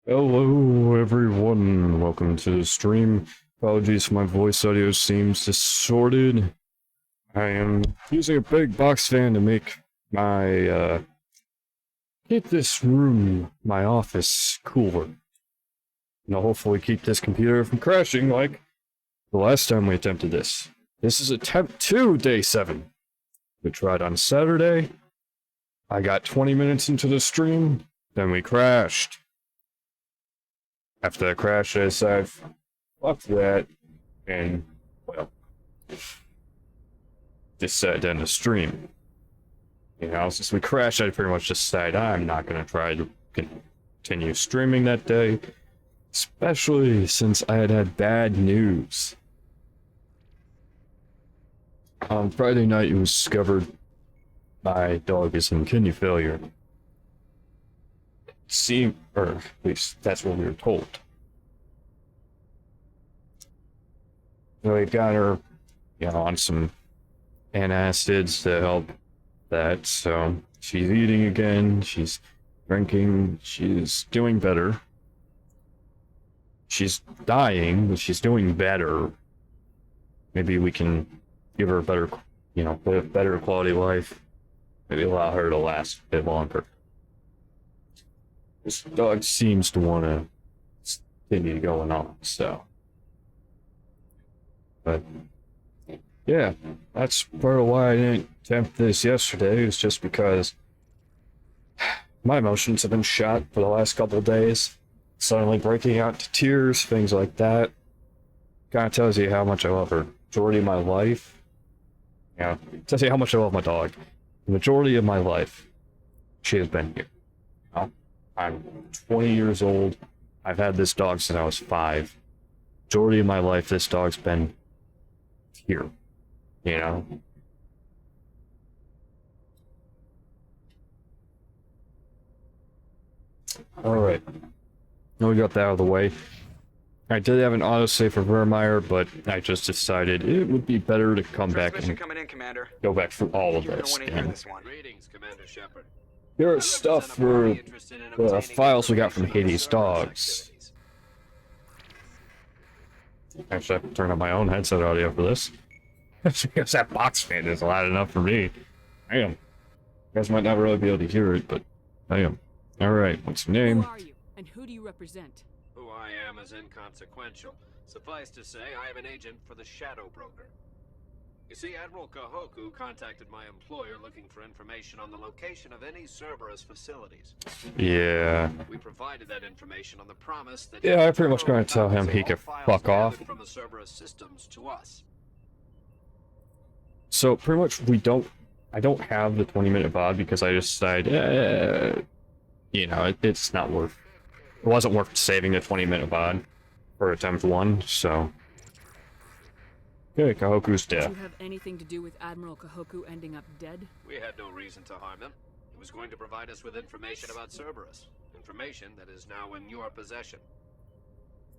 Hello, everyone. Welcome to the stream. Apologies if my voice audio seems distorted. I am using a big box fan to make my, keep this room, my office, cooler. And I'll hopefully keep this computer from crashing like the last time we attempted this. This is attempt 2, day 7. We tried on Saturday. I got 20 minutes into the stream, then we crashed. After that crash, I decided, fuck that, and, well, decided to end the stream. You know, since we crashed, I pretty much decided I'm not going to try to continue streaming that day, especially since I had bad news. On Friday night, it was discovered my dog is in kidney failure. Or at least that's what we were told. So we've got her, on some antacids to help that. So she's eating again, she's drinking, she's doing better. She's dying, but she's doing better. Maybe we can give her a better, better quality of life. Maybe allow her to last a bit longer. This dog seems to want to continue going on, so. But, yeah, that's part of why I didn't attempt this yesterday, is just because my emotions have been shot for the last couple of days. Suddenly breaking out to tears, things like that. Kind of tells you how much I love her. Majority of my life, tells you how much I love my dog. The majority of my life, she has been here. I'm 20 years old. I've had this dog since I was 5. Majority of my life, this dog's been here. Alright. Now we got that out of the way. I did have an autosave for Vermeer, but I just decided it would be better to come back and go back through all of this. Greetings, Commander Shepard. There is stuff for the files we got from Hades' dogs. Actually, I have to turn on my own headset audio for this. Because that box fan is loud enough for me. Damn. You guys might not really be able to hear it, but I am. Alright, what's your name? Who are you, and who do you represent? Who I am is inconsequential. Suffice to say, I am an agent for the Shadow Broker. You see, Admiral Kahoku contacted my employer looking for information on the location of any Cerberus facilities. Yeah. We provided that information on the promise that... Yeah, I pretty much gonna tell him he could fuck off. From the Cerberus systems to us. So, pretty much, I don't have the 20-minute VOD because I just decided, it's not worth... It wasn't worth saving the 20-minute VOD for attempt 1, so... Okay, Kahoku's dead. Did you have anything to do with Admiral Kahoku ending up dead? We had no reason to harm him. He was going to provide us with information about Cerberus. Information that is now in your possession.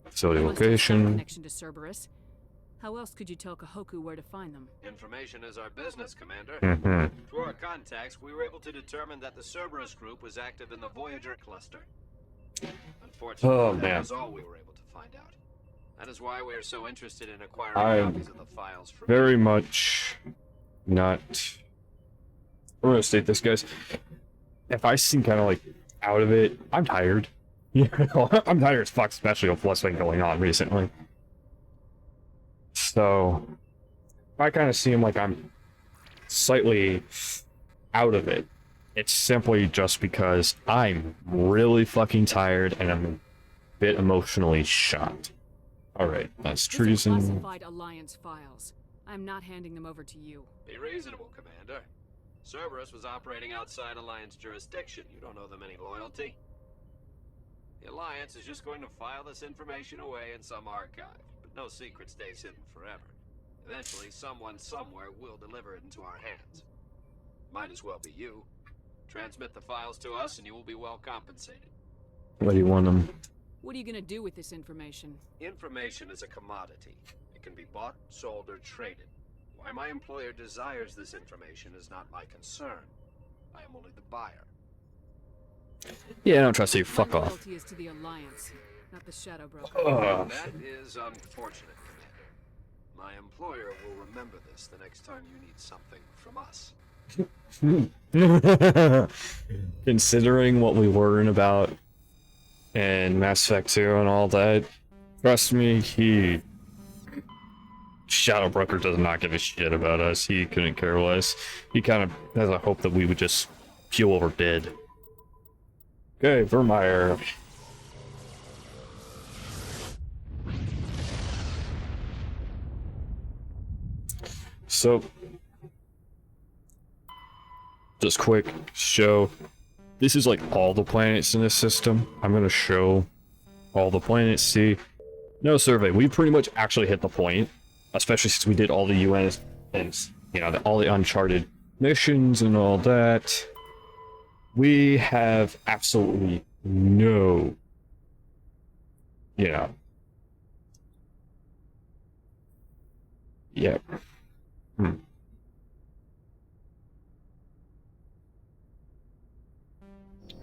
Facility You must have some location. connection to Cerberus. How else could you tell Kahoku where to find them? Information is our business, Commander. Mm-hmm. Through our contacts, we were able to determine that the Cerberus group was active in the Voyager cluster. Unfortunately, that was all we were able to find out. That is why we are so interested in acquiring copies of the files from Very much not... I'm gonna state this, guys. If I seem kind of, out of it, I'm tired. I'm tired as fuck, especially with what's been going on recently. So, if I kind of seem like I'm slightly out of it, it's simply just because I'm really fucking tired and I'm a bit emotionally shot. Alright, that's treason. These are classified Alliance files. I'm not handing them over to you. Be reasonable, Commander. Cerberus was operating outside Alliance jurisdiction. You don't owe them any loyalty. The Alliance is just going to file this information away in some archive. But no secret stays hidden forever. Eventually, someone somewhere will deliver it into our hands. Might as well be you. Transmit the files to us and you will be well compensated. What do you want them? What are you gonna do with this information? Information is a commodity. It can be bought, sold, or traded. Why my employer desires this information is not my concern. I am only the buyer. Yeah, I don't trust you. Fuck My off. loyalty is to the Alliance, not the Shadow Broker. That is unfortunate, Commander. My employer will remember this the next time you need something from us. Considering what we learn about in Mass Effect 2 and all that, trust me, Shadow Broker does not give a shit about us. He couldn't care less. He kind of has a hope that we would just keel over dead. Okay, Vermeer. So, just quick show. This is like all the planets in this system. I'm gonna show all the planets. See, no survey. We pretty much actually hit the point, especially since we did all the UN and all the Uncharted missions and all that. We have absolutely no, yeah.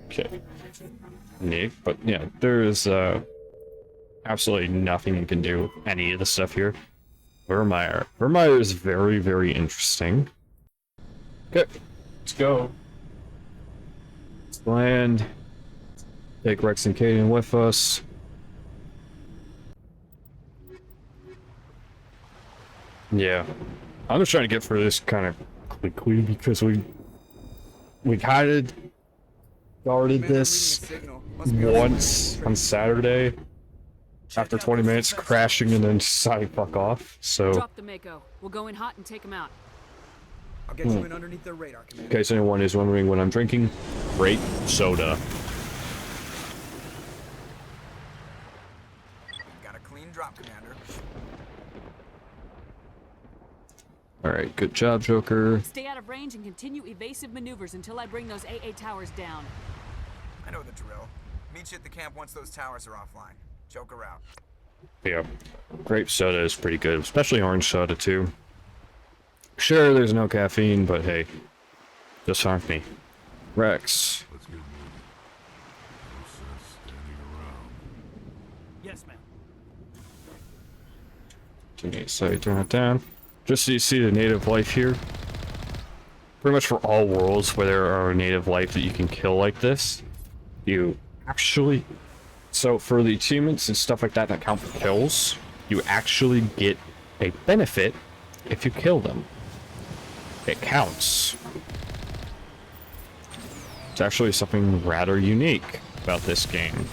Okay. Nick, but yeah, there's absolutely nothing you can do with any of the stuff here. Vermeer. Vermeer is very, very interesting. Okay, let's go. Let's land. Take Rex and Kaden with us. Yeah. I'm just trying to get through this kind of quickly because we kind of started this once on Saturday after 20 minutes crashing and then deciding fuck off. So Drop the Mako. We'll go in hot and take him out. I'll get you in underneath their radar, Commander. in case anyone is wondering what I'm drinking, grape soda. Got a clean drop, Commander. Alright, good job, Joker. Stay out of range and continue evasive maneuvers until I bring those AA towers down. I know the drill. Meet you at the camp once those towers are offline. Joker out. Yeah, grape soda is pretty good, especially orange soda too. Sure, there's no caffeine, but hey, just fine with me. Rex. Let's get moving. No sense standing around. Yes, ma'am. So you turn it down. Just so you see the native life here. Pretty much for all worlds where there are native life that you can kill like this, you actually... So for the achievements and stuff like that that count for kills, you actually get a benefit if you kill them. It counts. It's actually something rather unique about this game.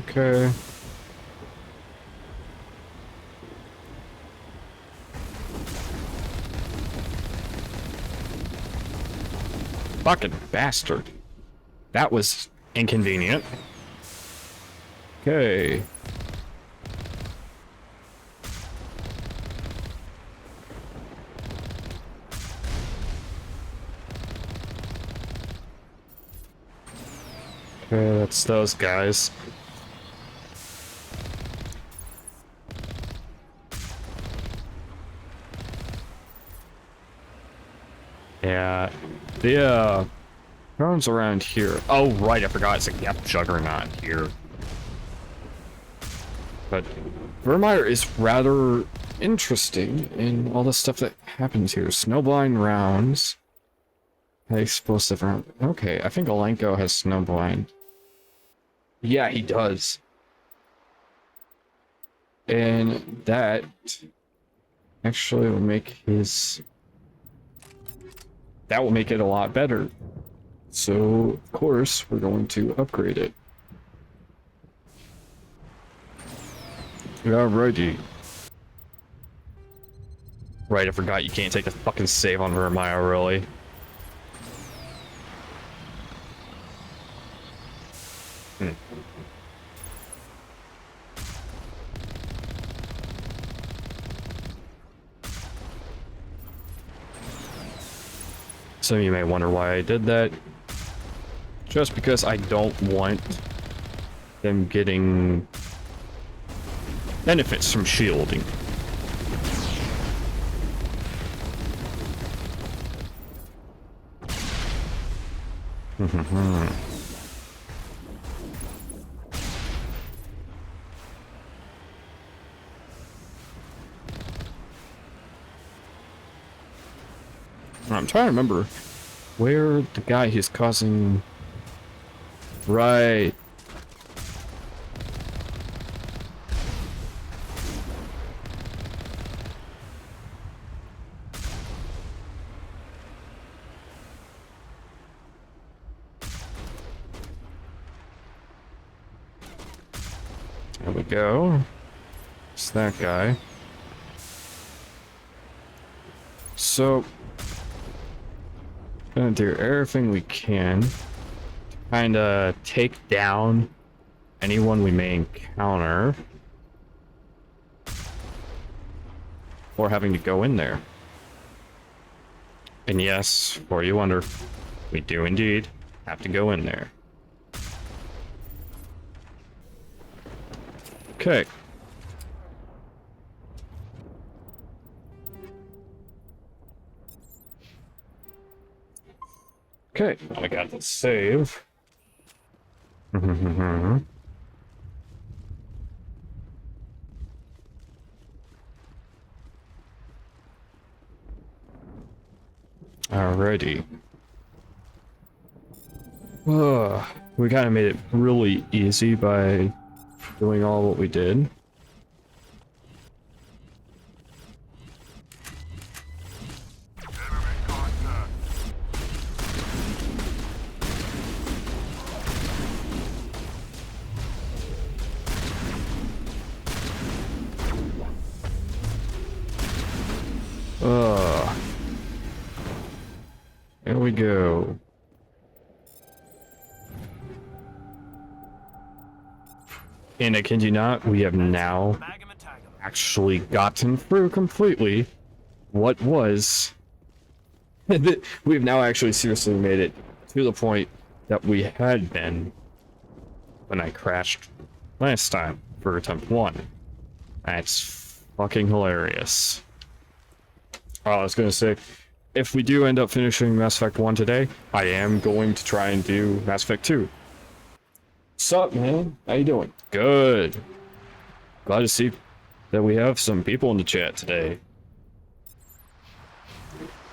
Okay. Fucking bastard. That was inconvenient. Okay. Okay, that's those guys. Yeah, the drones around here. Oh right, I forgot. It's like, yep, Juggernaut here. But Vermeer is rather interesting in all the stuff that happens here. Snowblind rounds. Explosive round. Okay, I think Alenko has Snowblind. Yeah, he does. And that actually will make his... That will make it a lot better. So, of course, we're going to upgrade it. Alrighty. Right, I forgot you can't take the fucking save on Vermeer, really. Some of you may wonder why I did that. Just because I don't want them getting benefits from shielding. I'm trying to remember where the guy who's causing... Right. There we go. It's that guy. So, gonna do everything we can to kind of take down anyone we may encounter before having to go in there. And yes, before you wonder, we do indeed have to go in there. Okay. Okay, I got the save. Alrighty. We kind of made it really easy by doing all what we did. Here we go. And I kid you not, we have now actually gotten through completely what was... We've now actually seriously made it to the point that we had been when I crashed last time for attempt 1. That's fucking hilarious. Oh, I was gonna say, if we do end up finishing Mass Effect 1 today, I am going to try and do Mass Effect 2. What's up, man? How you doing? Good. Glad to see that we have some people in the chat today.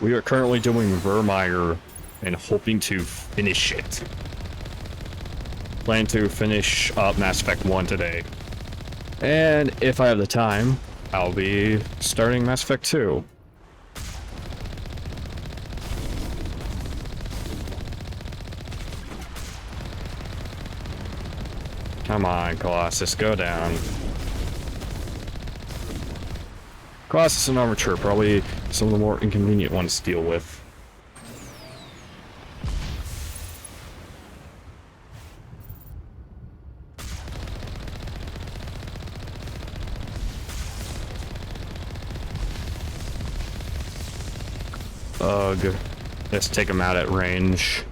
We are currently doing Vermeer and hoping to finish it. Plan to finish up Mass Effect 1 today. And if I have the time, I'll be starting Mass Effect 2. Come on, Colossus, go down. Colossus and Armature, probably some of the more inconvenient ones to deal with. Ugh. Let's take them out at range.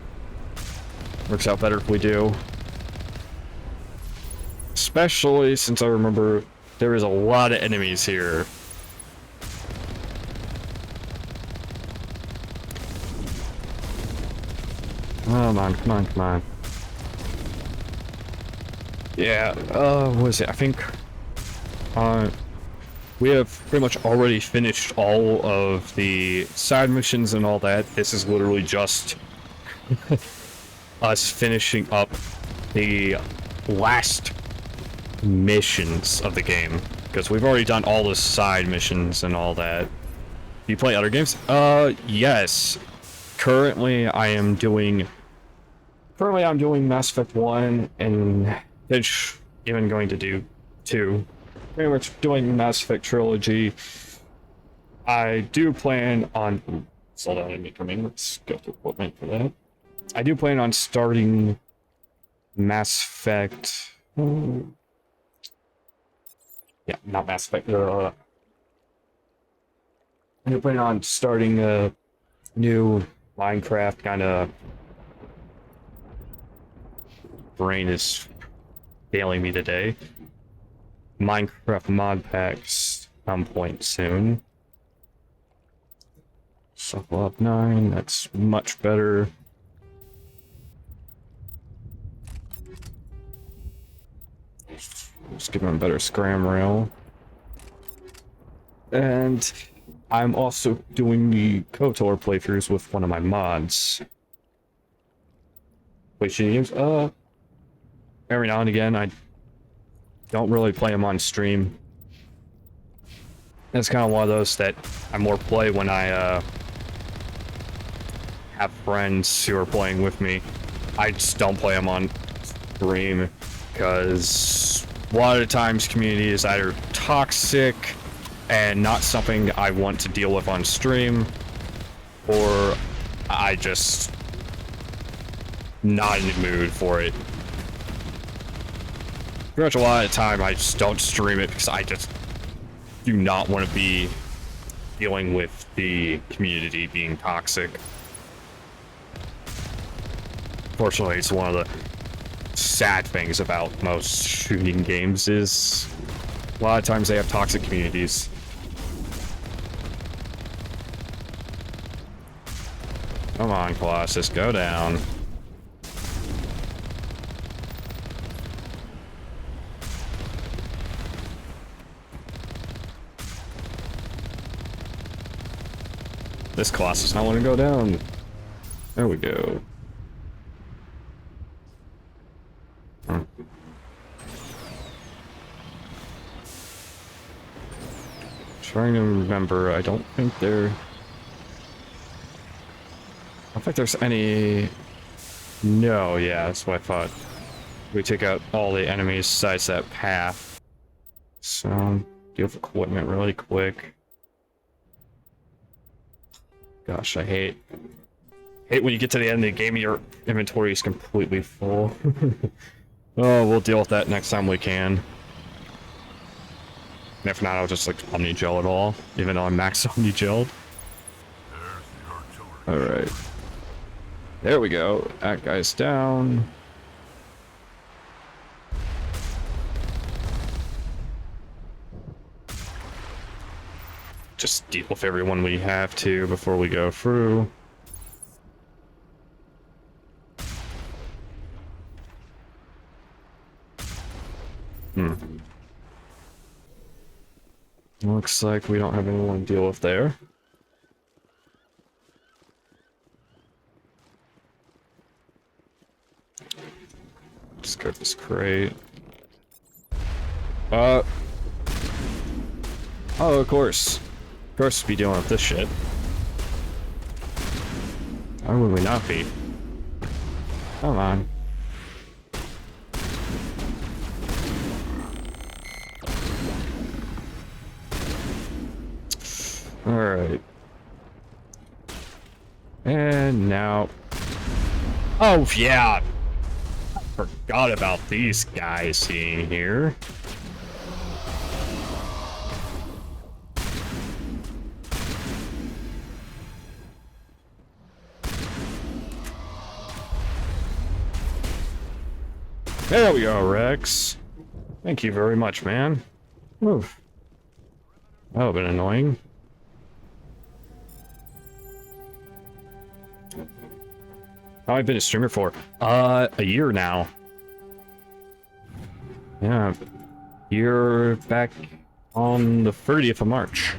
Works out better if we do. Especially since I remember there is a lot of enemies here. Come on, come on, come on. Yeah, what is it? I think, we have pretty much already finished all of the side missions and all that. This is literally just us finishing up the last missions of the game, because we've already done all the side missions and all that. Do you play other games? Yes. Currently I'm doing Mass Effect 1 and even going to do 2. Pretty much doing Mass Effect trilogy. I do plan on... Slow down, enemy coming. Let's go to equipment for that. I do plan on starting Mass Effect... Yeah, not Mass Effect. I do plan on starting a new Minecraft kind of... Brain is failing me today. Minecraft mod packs some point soon. Level up 9, that's much better. Just give him a better scram rail. And I'm also doing the KOTOR playthroughs with one of my mods. Wait, should you use? Every now and again, I don't really play them on stream. It's kind of one of those that I more play when I have friends who are playing with me. I just don't play them on stream because a lot of the times community is either toxic and not something I want to deal with on stream, or I just not in the mood for it. Pretty much a lot of the time I just don't stream it because I just do not want to be dealing with the community being toxic. Fortunately, it's one of the sad things about most shooting games is a lot of times they have toxic communities. Come on, Colossus, go down. This Colossus not want to go down. There we go. Trying to remember, I don't think there's any... No, yeah, that's what I thought. We take out all the enemies besides that path. So, deal with equipment really quick. Gosh, I hate when you get to the end of the game and your inventory is completely full. Oh, we'll deal with that next time we can. And if not, I'll just like omni-gel it all, even though I'm max omni-gelled. Alright. There we go. That guy's down. Just deal with everyone we have to before we go through. Looks like we don't have anyone to deal with there. Just go to this crate. Oh, of course. Of course, be dealing with this shit. Why would we not be? Come on. Alright. And now... Oh, yeah! I forgot about these guys being here. There we go, Rex. Thank you very much, man. Oof. That would have been annoying. How have I been a streamer for? A year now. Yeah. You're back on the 30th of March.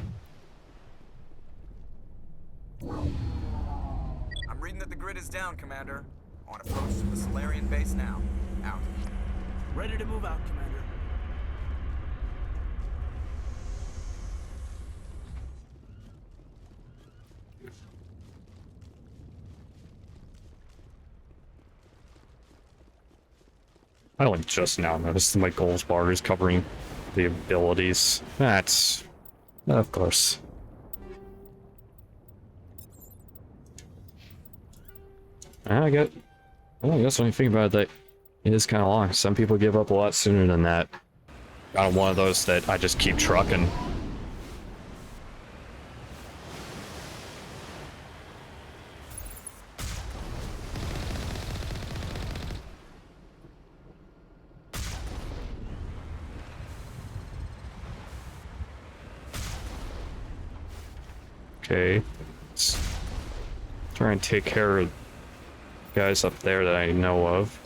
I'm reading that the grid is down, Commander. On approach to the Solarian base now. Out. Ready to move out, Commander. I only just now noticed that my goals bar is covering the abilities. That's... of course. I guess when you think about it, that it is kind of long. Some people give up a lot sooner than that. I'm one of those that I just keep trucking. Okay. Let's try and take care of guys up there that I know of.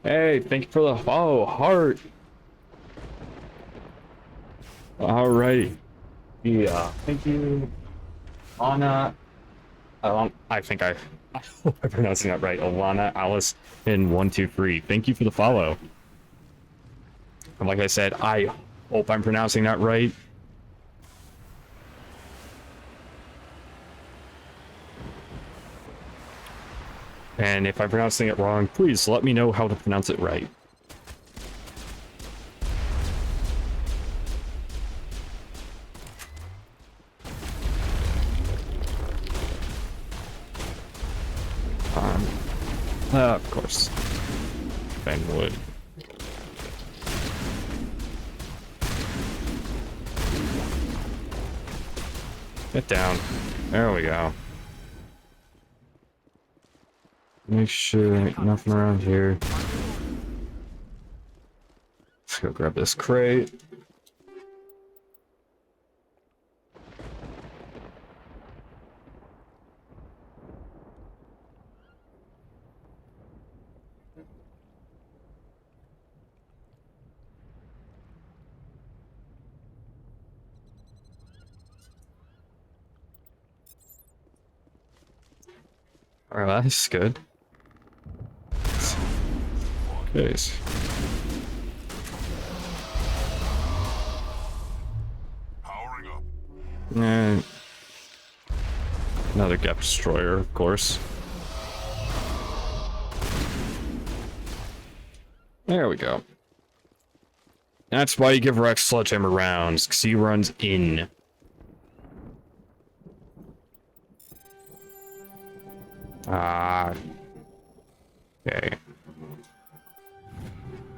Hey, thank you for the follow, heart. Alrighty. Yeah, thank you. Anna. I think I hope I'm pronouncing that right. Alana, Alice, and 123. Thank you for the follow. And like I said, I hope I'm pronouncing that right. And if I'm pronouncing it wrong, please let me know how to pronounce it right. Of course. Vanguard. Get down. There we go. Make sure there ain't nothing around here. Let's go grab this crate. Alright, that's good. Okay. Powering up. And another Gap Destroyer, of course. There we go. That's why you give Rex sledgehammer rounds, because he runs in. Ah. Okay.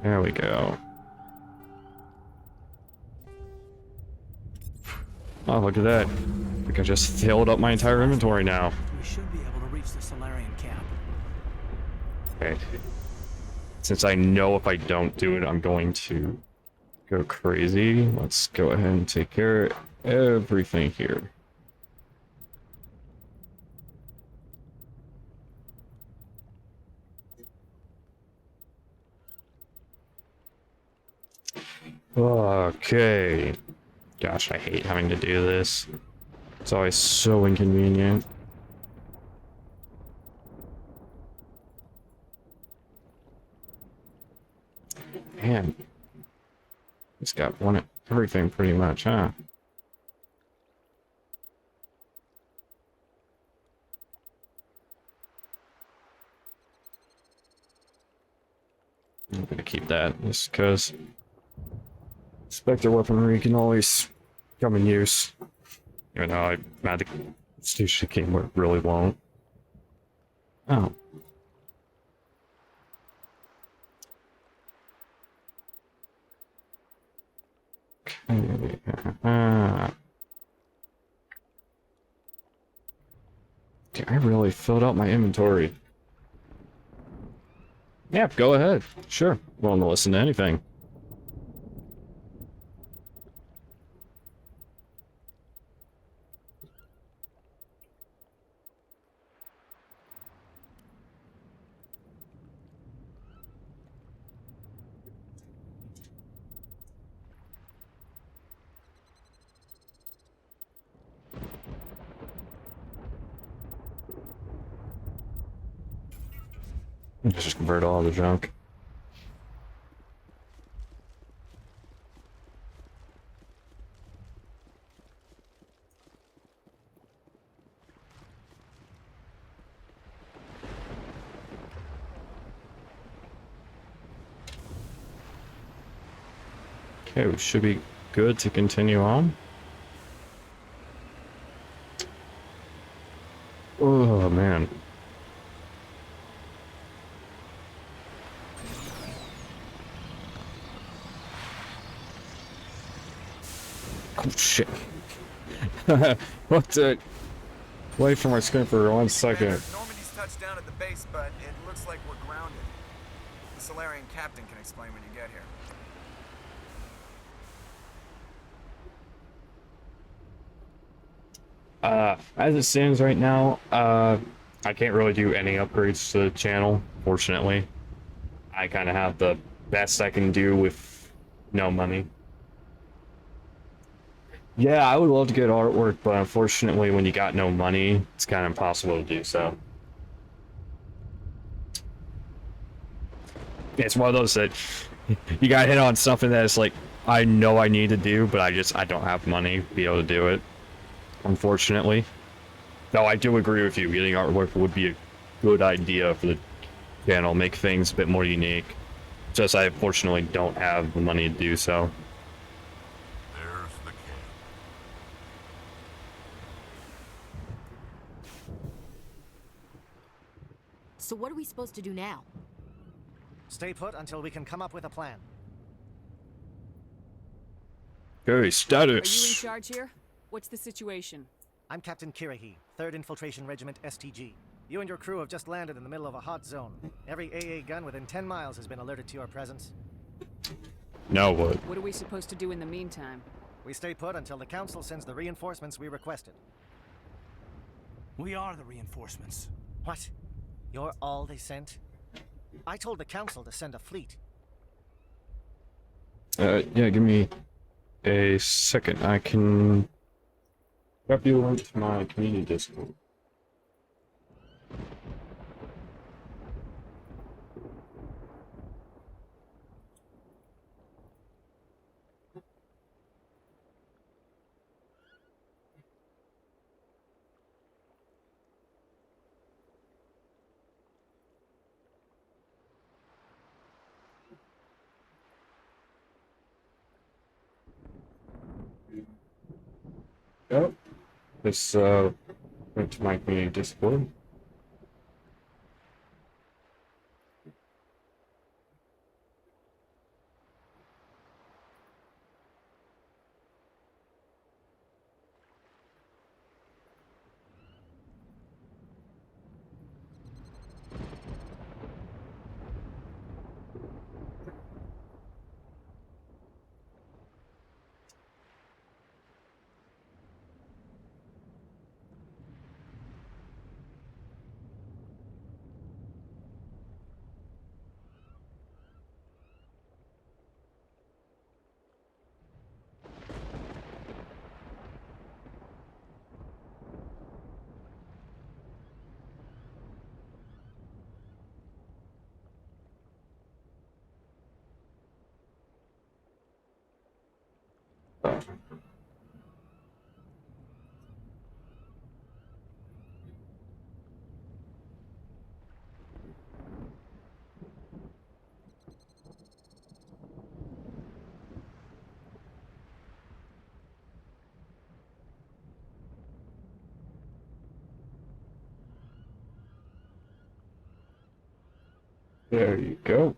There we go. Oh, look at that. I can just filled up my entire inventory now. We should be able to reach the Solarian camp. Okay. Since I know if I don't do it, I'm going to go crazy. Let's go ahead and take care of everything here. Okay. Gosh, I hate having to do this. It's always so inconvenient. Man. He's got one of everything pretty much, huh? I'm gonna keep that just because Spectre weaponry can always come in use. Even though I had the station game where it really won't. Oh. Okay. Dude, I really filled out my inventory. Yeah, go ahead. Sure. Willing to listen to anything. Just convert all the junk. Okay, we should be good to continue on. Oh, man. Oh, shit. What the... Wait for my screen for 1 second. Normandy's touched down at the base, but it looks like we're grounded. The Solarian captain can explain when you get here. As it stands right now, I can't really do any upgrades to the channel, fortunately. I kind of have the best I can do with no money. Yeah, I would love to get artwork, but unfortunately, when you got no money, it's kind of impossible to do so. It's one of those that you got hit on something that is like, I know I need to do, but I don't have money to be able to do it, unfortunately. Though I do agree with you, getting artwork would be a good idea for the channel, make things a bit more unique. Just I unfortunately don't have the money to do so. There's the camp. So what are we supposed to do now? Stay put until we can come up with a plan. Okay, Are you in status. charge here? What's the situation? I'm Captain Kirahi, 3rd Infiltration Regiment STG. You and your crew have just landed in the middle of a hot zone. Every AA gun within 10 miles has been alerted to your presence. Now what? What are we supposed to do in the meantime? We stay put until the Council sends the reinforcements we requested. We are the reinforcements. What? You're all they sent? I told the Council to send a fleet. Yeah, give me a second. I can drop you a link to my community Discord. Yep. This went to my community Discord. There you go.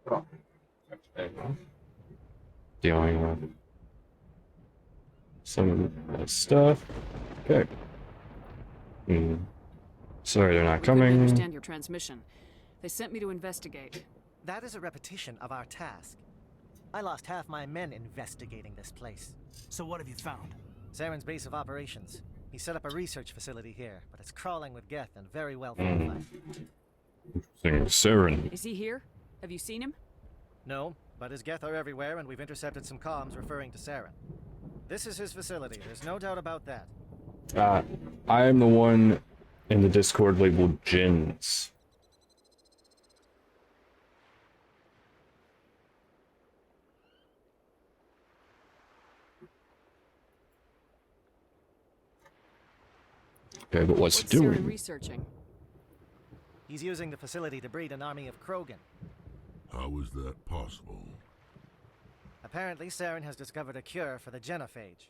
Oh. Dealing with some of that stuff. Okay. Sorry, they're not Couldn't coming. understand your transmission. They sent me to investigate. That is a repetition of our task. I lost half my men investigating this place. So what have you found? Saren's base of operations. He set up a research facility here, but it's crawling with Geth and very well fortified. Saren. Is he here? Have you seen him? No, but his Geth are everywhere, and we've intercepted some comms referring to Saren. This is his facility, there's no doubt about that. I am the one in the Discord labeled Jins. Okay, but what's he Saren doing? researching? He's using the facility to breed an army of Krogan. How is that possible? Apparently, Saren has discovered a cure for the genophage.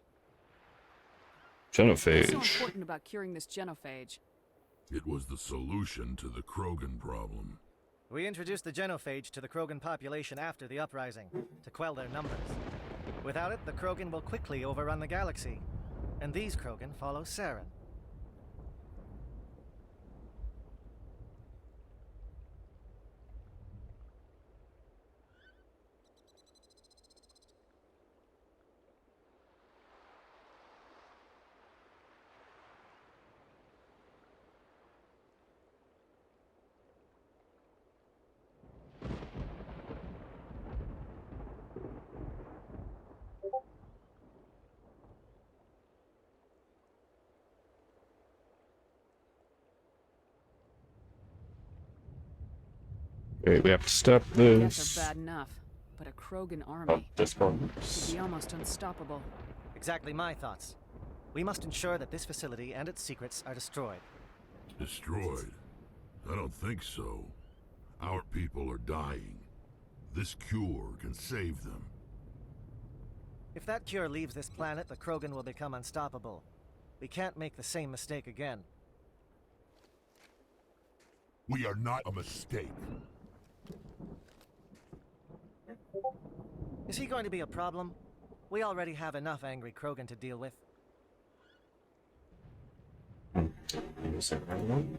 What's so Genophage. important about curing this genophage? It was the solution to the Krogan problem. We introduced the genophage to the Krogan population after the uprising, to quell their numbers. Without it, the Krogan will quickly overrun the galaxy. And these Krogan follow Saren. Wait, we have to step Death this. are bad enough, but a Krogan Oh, army this one. would be almost unstoppable. Exactly my thoughts. We must ensure that this facility and its secrets are destroyed. Destroyed? I don't think so. Our people are dying. This cure can save them. If that cure leaves this planet, the Krogan will become unstoppable. We can't make the same mistake again. We are not a mistake. Is he going to be a problem? We already have enough angry Krogan to deal with. Is that right one?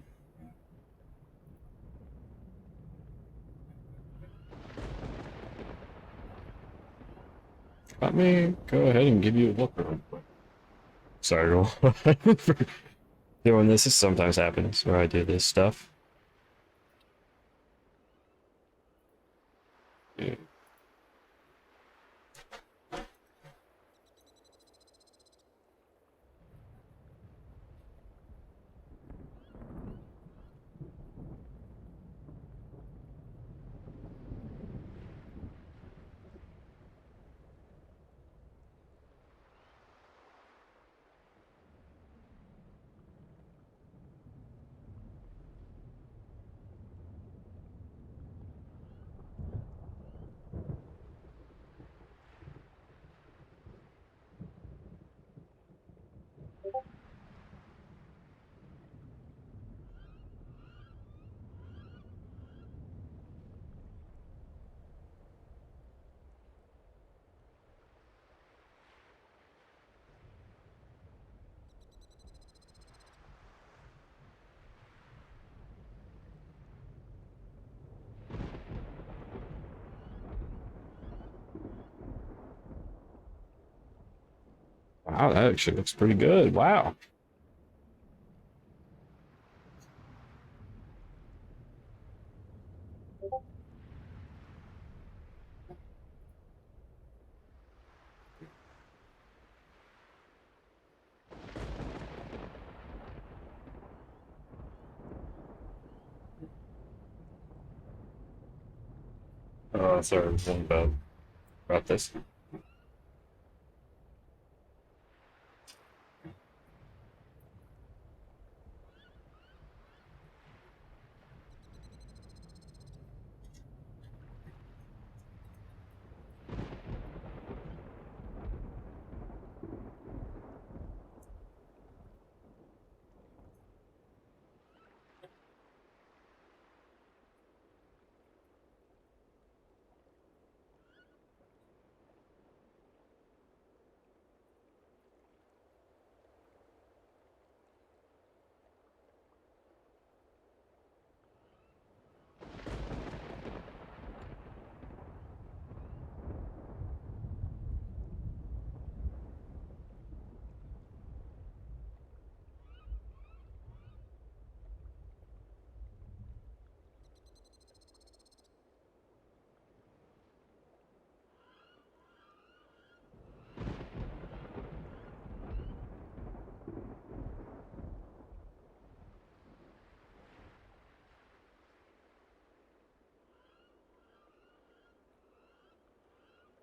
Let me go ahead and give you a look real quick. Sorry, roll. For doing this. This sometimes happens where I do this stuff. Yeah. Wow, that actually looks pretty good. Wow. Oh, sorry, one about this.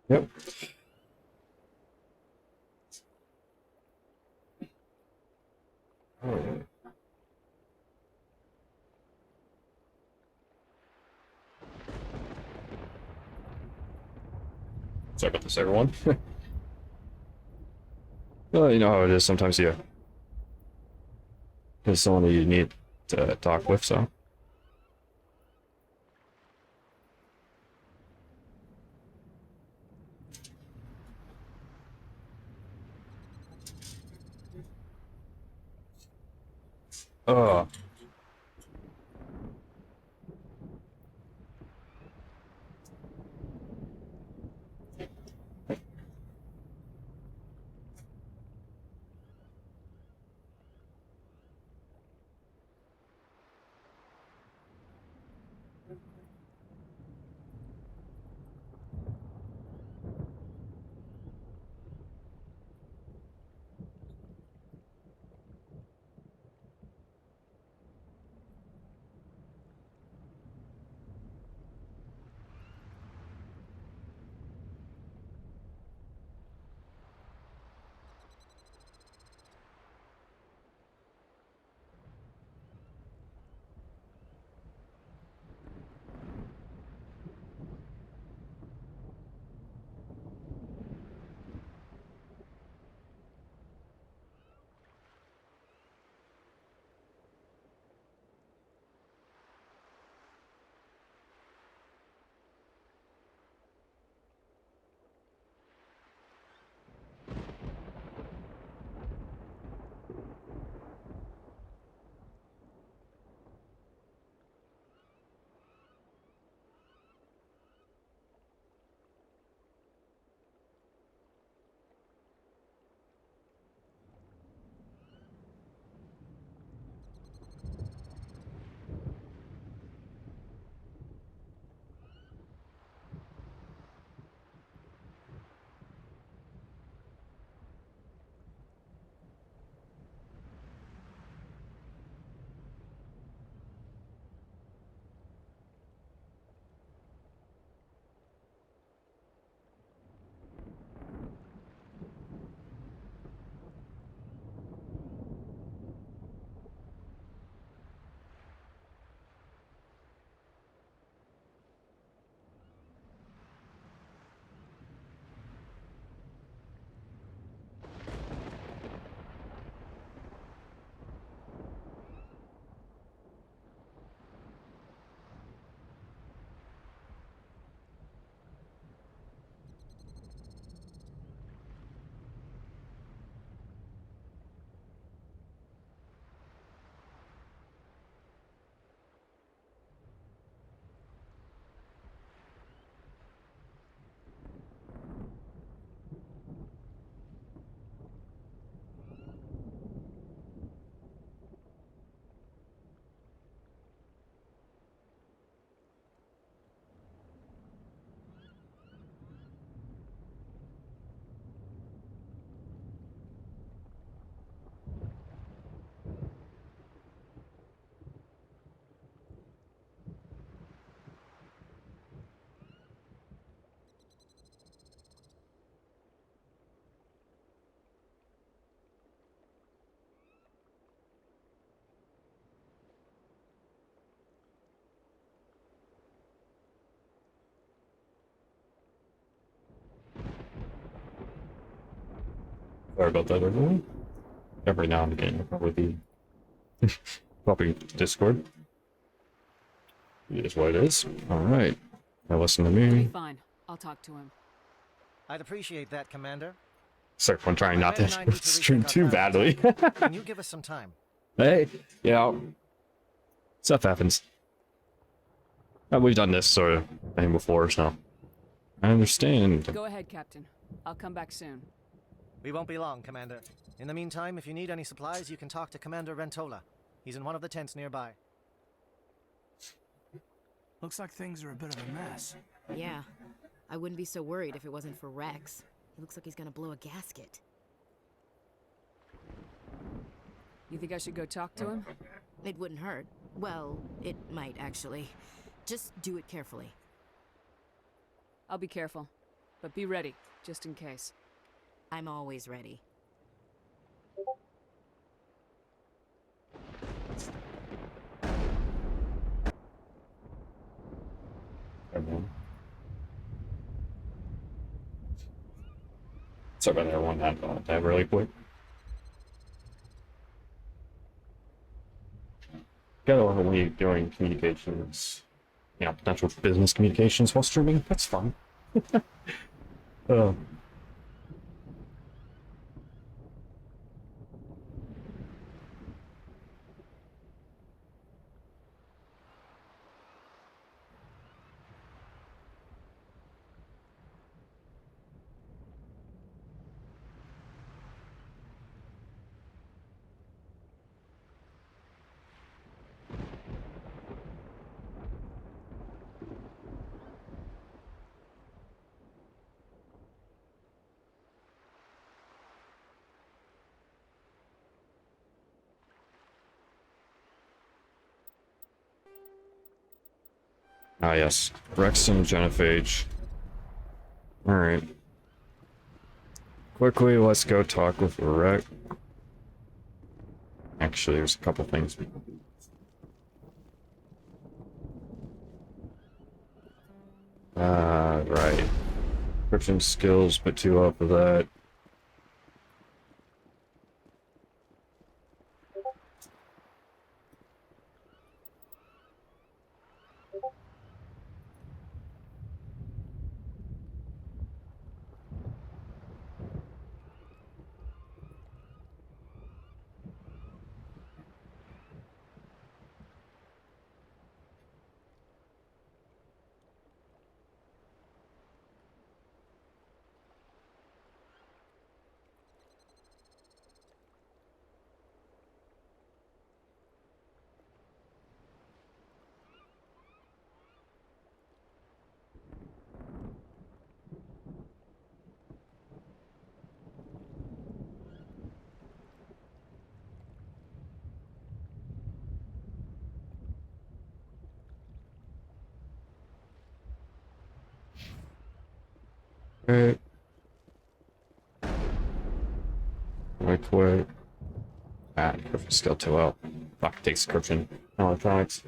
Yep. Oh, Sorry about this, everyone. Well, you know how it is. Sometimes there's someone that you need to talk with, so. Oh. Sorry about that, everyone. Every now and again, I'll probably be popping to Discord. It is what it is. Alright. Now listen to Be me. fine. I'll talk to him. I'd appreciate that, Commander. Sorry, I'm trying not My to men and I need to stream rethink our too plans. badly. Can you give us some time? Hey, you know, stuff happens. We've done this sort of thing before, so I understand. Go ahead, Captain. I'll come back soon. We won't be long, Commander. In the meantime, if you need any supplies, you can talk to Commander Rentola. He's in one of the tents nearby. Looks like things are a bit of a mess. Yeah. I wouldn't be so worried if it wasn't for Rex. He looks like he's gonna blow a gasket. You think I should go talk to him? It wouldn't hurt. Well, it might, actually. Just do it carefully. I'll be careful. But be ready, just in case. I'm always ready. Sorry about that one that really quick. Gotta learn when you're doing communications, potential business communications while streaming. That's fun. uh, yes. Rex and Genophage. Alright. Quickly, let's go talk with Rex. Actually, there's a couple things we can do. Right. Encryption skills, put 2 up for that. Okay. Quick. Encryption skill 2 up. Fuck, takes encryption. Electronics.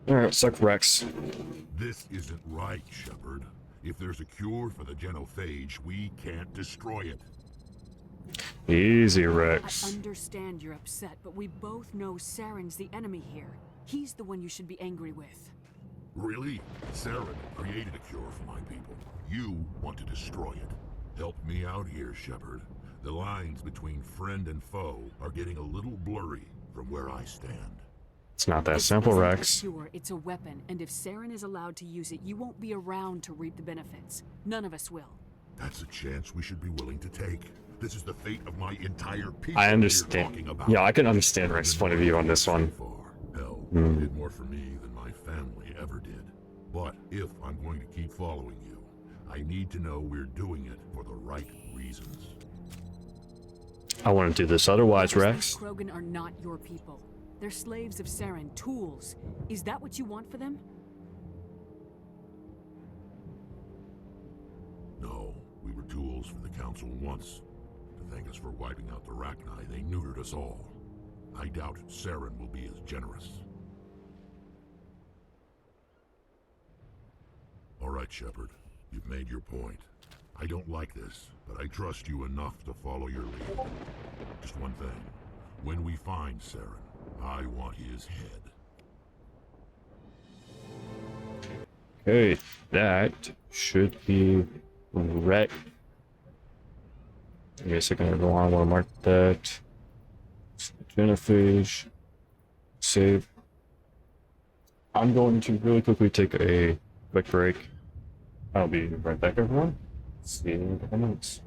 Alright, suck Rex. This isn't right, Shepard. If there's a cure for the genophage, we can't destroy it. Easy, I Rex. understand you're upset, but we both know Saren's the enemy here. He's the one you should be angry with. Really? Saren created a cure for my people. You want to destroy it. Help me out here, Shepard. The lines between friend and foe are getting a little blurry from where I stand. It's not that This simple, isn't Rex. a cure, it's a weapon, and if Saren is allowed to use it, you won't be around to reap the benefits. None of us will. That's a chance we should be willing to take. This is the fate of my entire people. I we're understand. talking about. Yeah, I can understand Rex's point of view on this one. Hell, Hmm. did more for me than my family ever did. But if I'm going to keep following you, I need to know we're doing it for the right reasons. I want to do this otherwise, Rex. These Krogan are not your people. They're slaves of Saren, tools. Is that what you want for them? No, we were tools for the Council once. To thank us for wiping out the Rachni, they neutered us all. I doubt Saren will be as generous. All right, Shepard. You've made your point. I don't like this, but I trust you enough to follow your lead. Just one thing. When we find Saren, I want his head. Okay, that should be Rex. I guess I can go on. I want to mark that. Genophage. Save. I'm going to really quickly take a quick break. I'll be right back, everyone. See you in a couple minutes.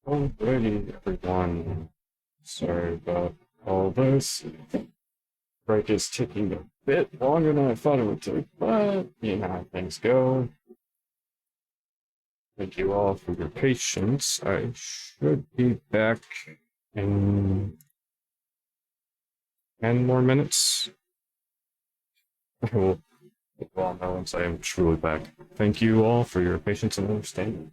Alrighty, everyone. Sorry about all this. Break is taking a bit longer than I thought it would take, but you know how things go. Thank you all for your patience. I should be back in 10 more minutes. I will let you all know once I am truly back. Thank you all for your patience and understanding.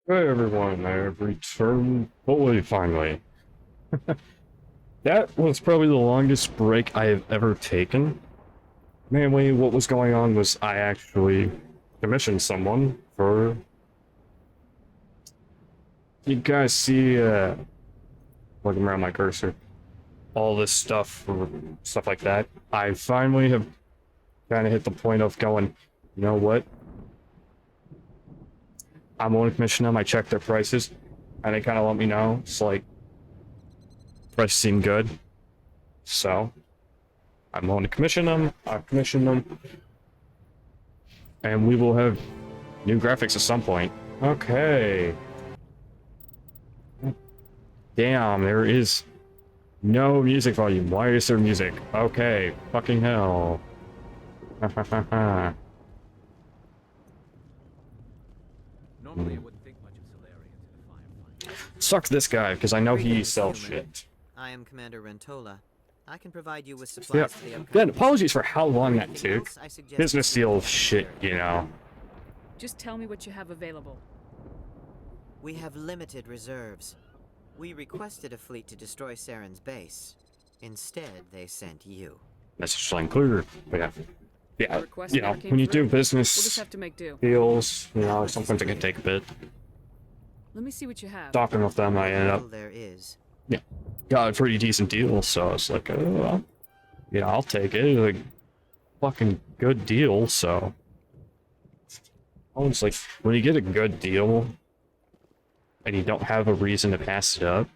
Hey everyone, I have returned fully finally. That was probably the longest break I have ever taken. Mainly what was going on was I actually commissioned someone for... You guys see, looking around my cursor, all this stuff, or stuff like that. I finally have kind of hit the point of going, you know what? I'm willing to commission them, I checked their prices, and they kind of let me know. It's like, prices seem good. So, I'm willing to commission them, I've commissioned them, and we will have new graphics at some point. Okay. Damn, there is no music volume. Why is there music? Okay, fucking hell. Normally I wouldn't think much of Solarians in a firefight. Suck this guy, because I know he Greetings, sells human. shit. I am Commander Rentola. I can provide you with Yeah, supplies for the upcoming then apologies for how long that Anything took. else, I suggest Business you deal contact shit, Sarah. you know. Just tell me what you have available. We have limited reserves. We requested a fleet to destroy Saren's base. Instead, they sent you. Message line clear. But yeah. The Yeah, request you know, never came when you through. do We'll just business have to make do. deals, you know, sometimes it can take a bit. Let me see what you have. Talking with them, I ended up, Little there is. got a pretty decent deal, so I was like, oh, well, you know, I'll take it. Like, fucking good deal, so. I was like, when you get a good deal, and you don't have a reason to pass it up,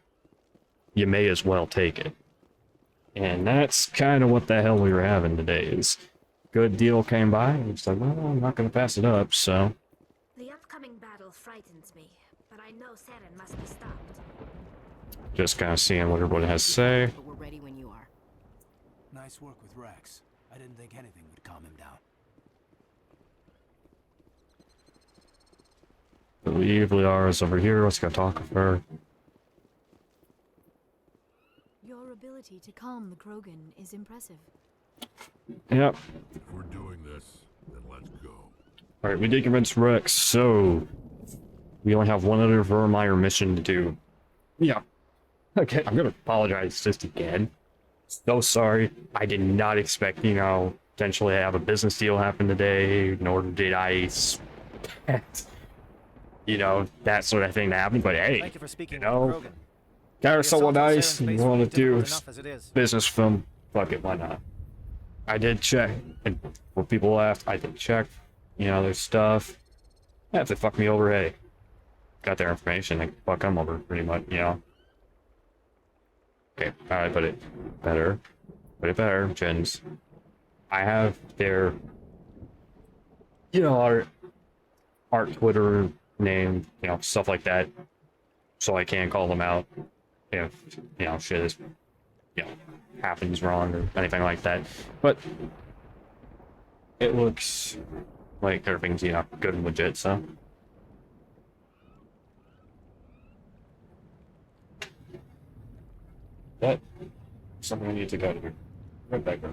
you may as well take it. And that's kind of what the hell we were having today, is good deal came by, and it's like, well, I'm not going to pass it up, so. The upcoming battle frightens me, but I know Saren must be stopped. Just kind of seeing what everybody has to say. But we're ready when you are. Nice work with Rex. I didn't think anything would calm him down. I believe Liara's over here. Let's go talk with her. Your ability to calm the Krogan is impressive. Yep. If we're doing this, then let's go. Alright, we did convince Rex, so we only have one other Vermeer mission to do. Yeah. Okay, I'm gonna apologize just again. So sorry. I did not expect, you know, potentially have a business deal happen today, nor did I expect, you know, that sort of thing to happen, but hey, Thank you for speaking you know, with the Krogan. guys are The someone assault on nice, Saren's and base you will want be to do difficult enough as it is. business film, fuck it, why not? I did check, and when people asked, I did check, you know, their stuff. Yeah, if they fuck me over, hey, got their information, they can fuck them over, pretty much, you know. Okay, alright, put it better. Put it better, gens. I have their, you know, our Twitter name, you know, stuff like that, so I can call them out if, you know, shit is, you know, happens wrong or anything like that. But it looks like everything's, you know, good and legit, so. That something I need to go to. Right back there.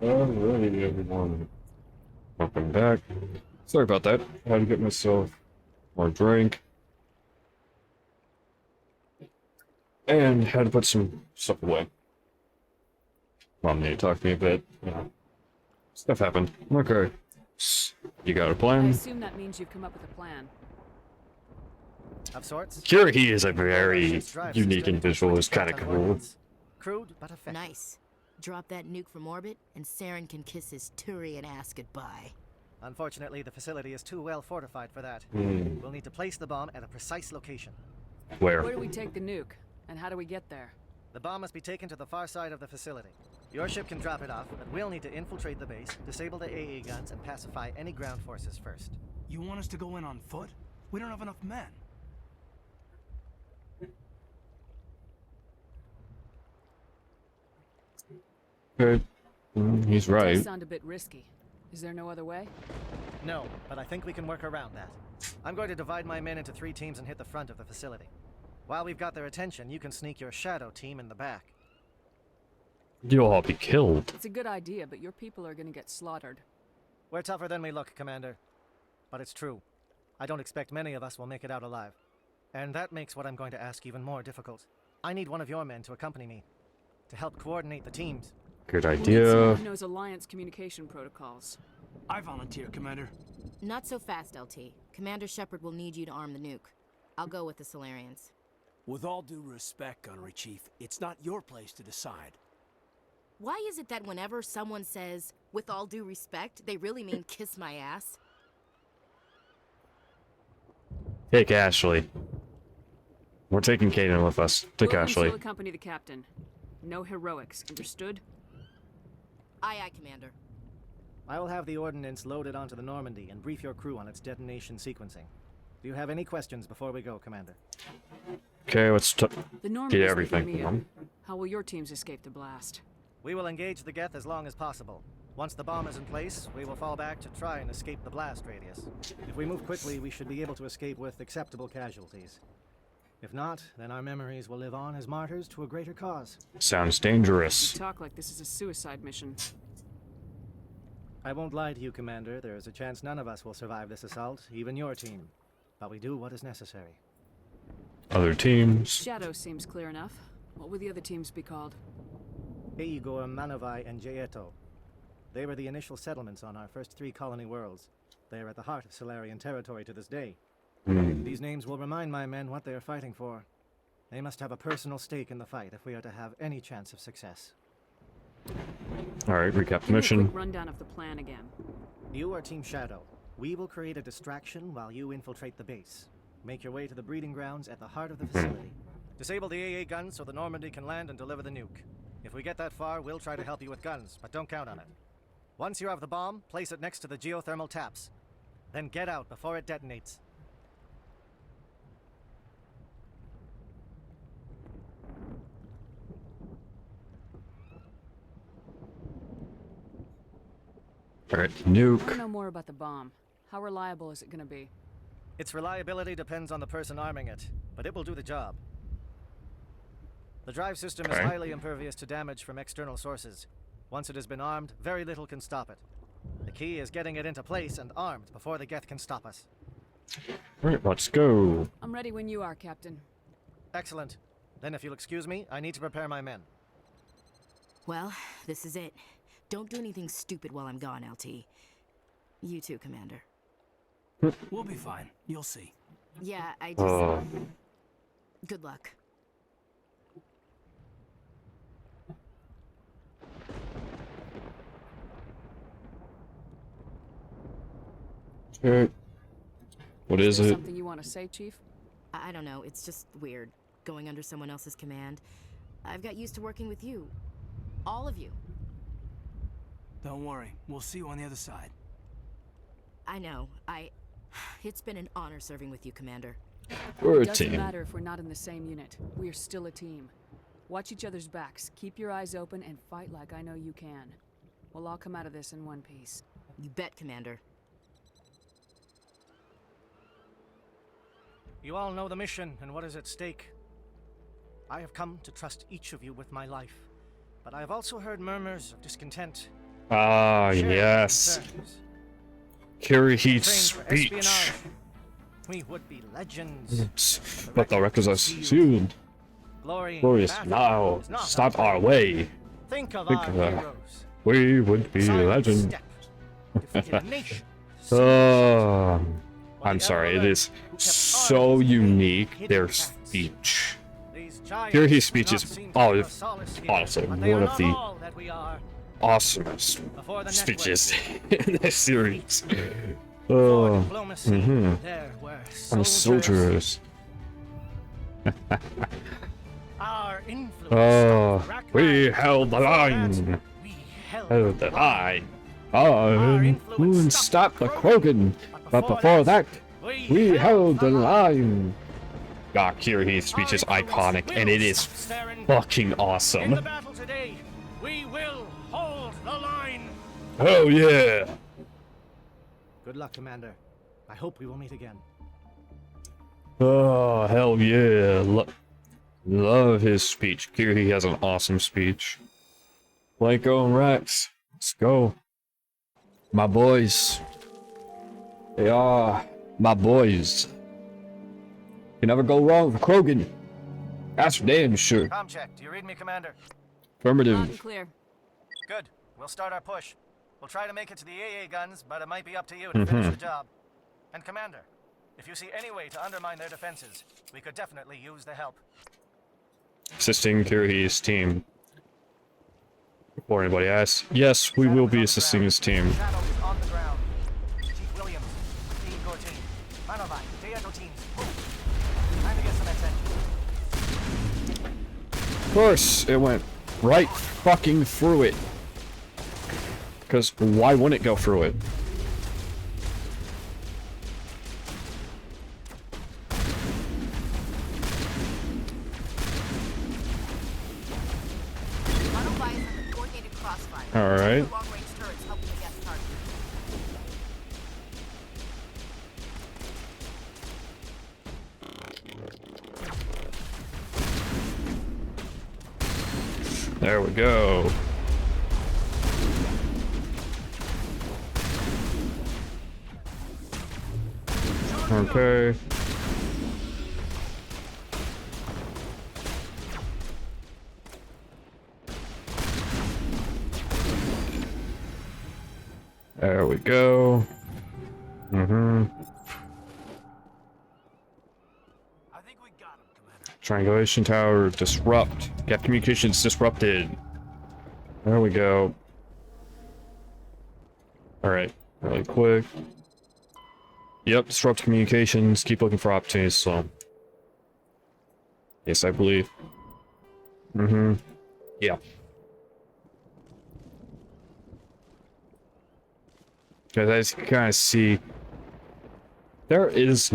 Alrighty, everyone. Welcome back. Sorry about that. I had to get myself more drink. And had to put some stuff away. Mom needed to talk to me a bit. You know, stuff happened. Okay. You got a I plan? assume that means you've come up with a plan. Of sorts. Here he is a very Ship's drive unique system individual. It's kind of on cool. ordnance. Crude but effective. Nice. Drop that nuke from orbit, and Saren can kiss his Turian ass goodbye. Unfortunately, the facility is too well fortified for that. Hmm. We'll need to place the bomb at a precise location. Where Where? do we take the nuke? And how do we get there? The bomb must be taken to the far side of the facility. Your ship can drop it off, but we'll need to infiltrate the base, disable the AA guns, and pacify any ground forces first. You want us to go in on foot? We don't have enough men. Okay. He's It right. does sound a bit risky. Is there no other way? No, but I think we can work around that. I'm going to divide my men into 3 teams and hit the front of the facility. While we've got their attention, you can sneak your shadow team in the back. You'll all be killed. It's a good idea, but your people are gonna get slaughtered. We're tougher than we look, Commander. But it's true. I don't expect many of us will make it out alive. And that makes what I'm going to ask even more difficult. I need one of your men to accompany me, to help coordinate the teams. Good Someone idea. who knows Alliance communication protocols. I volunteer, Commander. Not so fast, LT. Commander Shepard will need you to arm the nuke. I'll go with the Solarians. With all due respect, Gunnery Chief, it's not your place to decide. Why is it that whenever someone says, with all due respect, they really mean kiss my ass? Take Ashley. We're taking Kaden with us. Take Williams Ashley. will accompany the captain. No heroics, understood? Aye, aye, Commander. I will have the ordnance loaded onto the Normandy and brief your crew on its detonation sequencing. Do you have any questions before we go, Commander? Okay, let's The get Normandy's like everything ME1. from him. How will your teams escape the blast? We will engage the Geth as long as possible. Once the bomb is in place, we will fall back to try and escape the blast radius. If we move quickly, we should be able to escape with acceptable casualties. If not, then our memories will live on as martyrs to a greater cause. Sounds You dangerous. talk like this is a suicide mission. I won't lie to you, Commander. There is a chance none of us will survive this assault, even your team. But we do what is necessary. Other teams. Shadow seems clear enough. What will the other teams be called? Igor, Manavai, and Jaeto. They were the initial settlements on our first 3 colony worlds. They are at the heart of Solarian territory to this day. These names will remind my men what they are fighting for. They must have a personal stake in the fight if we are to have any chance of success. Alright, recap the Give me a mission. quick rundown of the plan again. You are Team Shadow. We will create a distraction while you infiltrate the base. Make your way to the breeding grounds at the heart of the facility. Disable the AA guns so the Normandy can land and deliver the nuke. If we get that far, we'll try to help you with guns, but don't count on it. Once you have the bomb, place it next to the geothermal taps. Then get out before it detonates. Alright, I want to nuke. know more about the bomb. How reliable is it going to be? Its reliability depends on the person arming it, but it will do the job. The drive system is Okay. highly impervious to damage from external sources. Once it has been armed, very little can stop it. The key is getting it into place and armed before the Geth can stop us. Alright, let's go. I'm ready when you are, Captain. Excellent. Then if you'll excuse me, I need to prepare my men. Well, this is it. Don't do anything stupid while I'm gone, LT. You too, Commander. We'll be fine. You'll see. Yeah, I just... Oh. Good luck. Okay. What is there it? Something you want to say, Chief? I don't know, it's just weird, going under someone else's command. I've got used to working with you. All of you. Don't worry. We'll see you on the other side. I know, It's been an honor serving with you, Commander. We're a Doesn't team. matter if we're not in the same unit. We are still a team. Watch each other's backs, keep your eyes open, and fight like I know you can. We'll all come out of this in one piece. You bet, Commander. You all know the mission and what is at stake. I have come to trust each of you with my life, but I have also heard murmurs of discontent, Ah, yes. concerns. Kirih's Trained for speech. espionage. We would be legends. But the records are sealed. Glory Glorious now. is not Stop our our way. Think of Think our of that. heroes. We would be Silent legend. step. Defeated a nation. Oh, While I'm the sorry. It elder is who kept so arms and unique. hidden Their facts. speech. These giants Kirih's do speech not is seem to have a solace here, honestly but they one are of not the all that we are. awesomest Before the speeches in this series. Before Oh, diplomacy, mhm. there were And soldiers. Our influence Oh, on Iraq we land. held the Before that, line. we held Held the the line. Our Oh, influence and stopped stopped the Krogan. Krogan. But before that, we we held the line. God, Kirih's speech Our is influence iconic, will and it is stop Saren. fucking In awesome. the battle today, we will hold the line. Oh yeah. Good luck, Commander. I hope we will meet again. Oh hell yeah. Love his speech. Kirihi has an awesome speech. Blanco and Rex, let's go. My boys. They are my boys. You never go wrong with Krogan. That's for damn sure. Com check. Do you read me, Commander? Affirmative. Loud and clear. Good. We'll start our push. We'll try to make it to the AA guns, but it might be up to you to finish the job. And Commander, if you see any way to undermine their defenses, we could definitely use the help. Assisting Kirihi's team. Before anybody asks, yes, we will be assisting his team. Shadow is on the ground. Chief Williams, the Igor team, Manovai, Deato teams, move. Time to get some attention. Of course, it went right fucking through it. Because why wouldn't it go through it? All right. There we go. Okay. There we go. Mm-hmm. I think we got him, Commander. Triangulation tower disrupt. Get communications disrupted. There we go. Alright, really quick. Yep, disrupt communications. Keep looking for opportunities, so. Yes, I believe. Mm-hmm. Yeah. Because as you can kind of see, there is.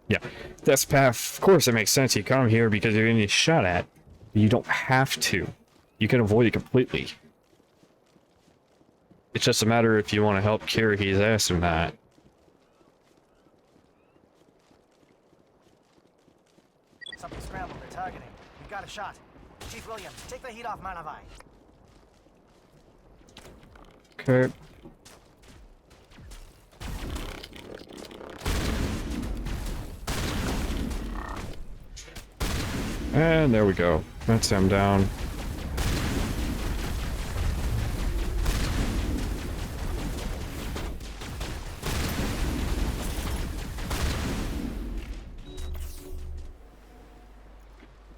Yeah, this path, of course, it makes sense. You come here because you're going to get shot at. You don't have to. You can avoid it completely. It's just a matter if you want to help Kirihi's ass or not. Something scrambled. They're targeting. We've got a shot. Chief Williams, take the heat off Manovai. Okay. And there we go. That's him down.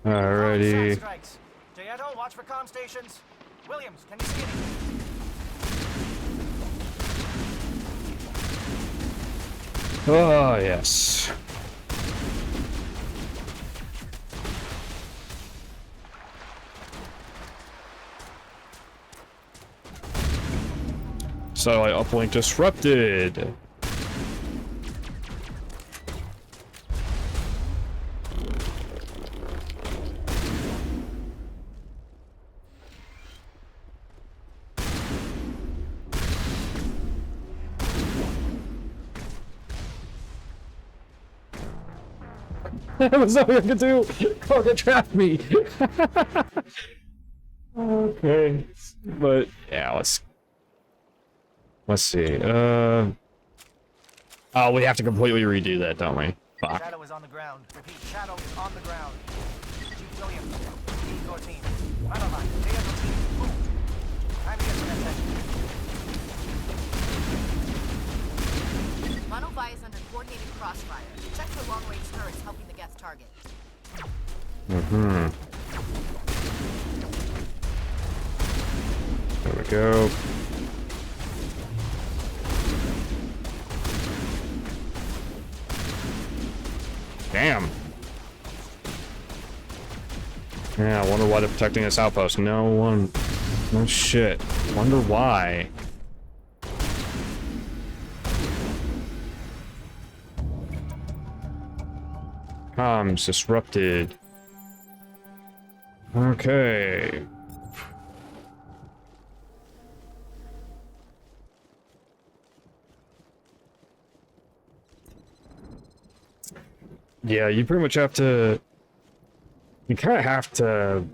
Alrighty. Sound strikes. Deato, watch for comm stations. Williams, can you see anything? Oh, yes. Satellite uplink disrupted. There was nothing I could do. Corga trapped me. Okay, but yeah, let's Let's see. Oh, we have to completely redo that, don't we? Fuck. Shadow is on the ground. Repeat, Shadow is on the ground. Chief Williams, lead your team. Paragon, they are your team. Move. I'm here for that session. 105 is under coordinated crossfire. Check for long-range turrets helping the Geth target. Mm-hmm. There we go. Damn. Yeah, I wonder why they're protecting this outpost. No shit. Wonder why. Comms disrupted. Okay. Yeah, you pretty much have to... You kind of have to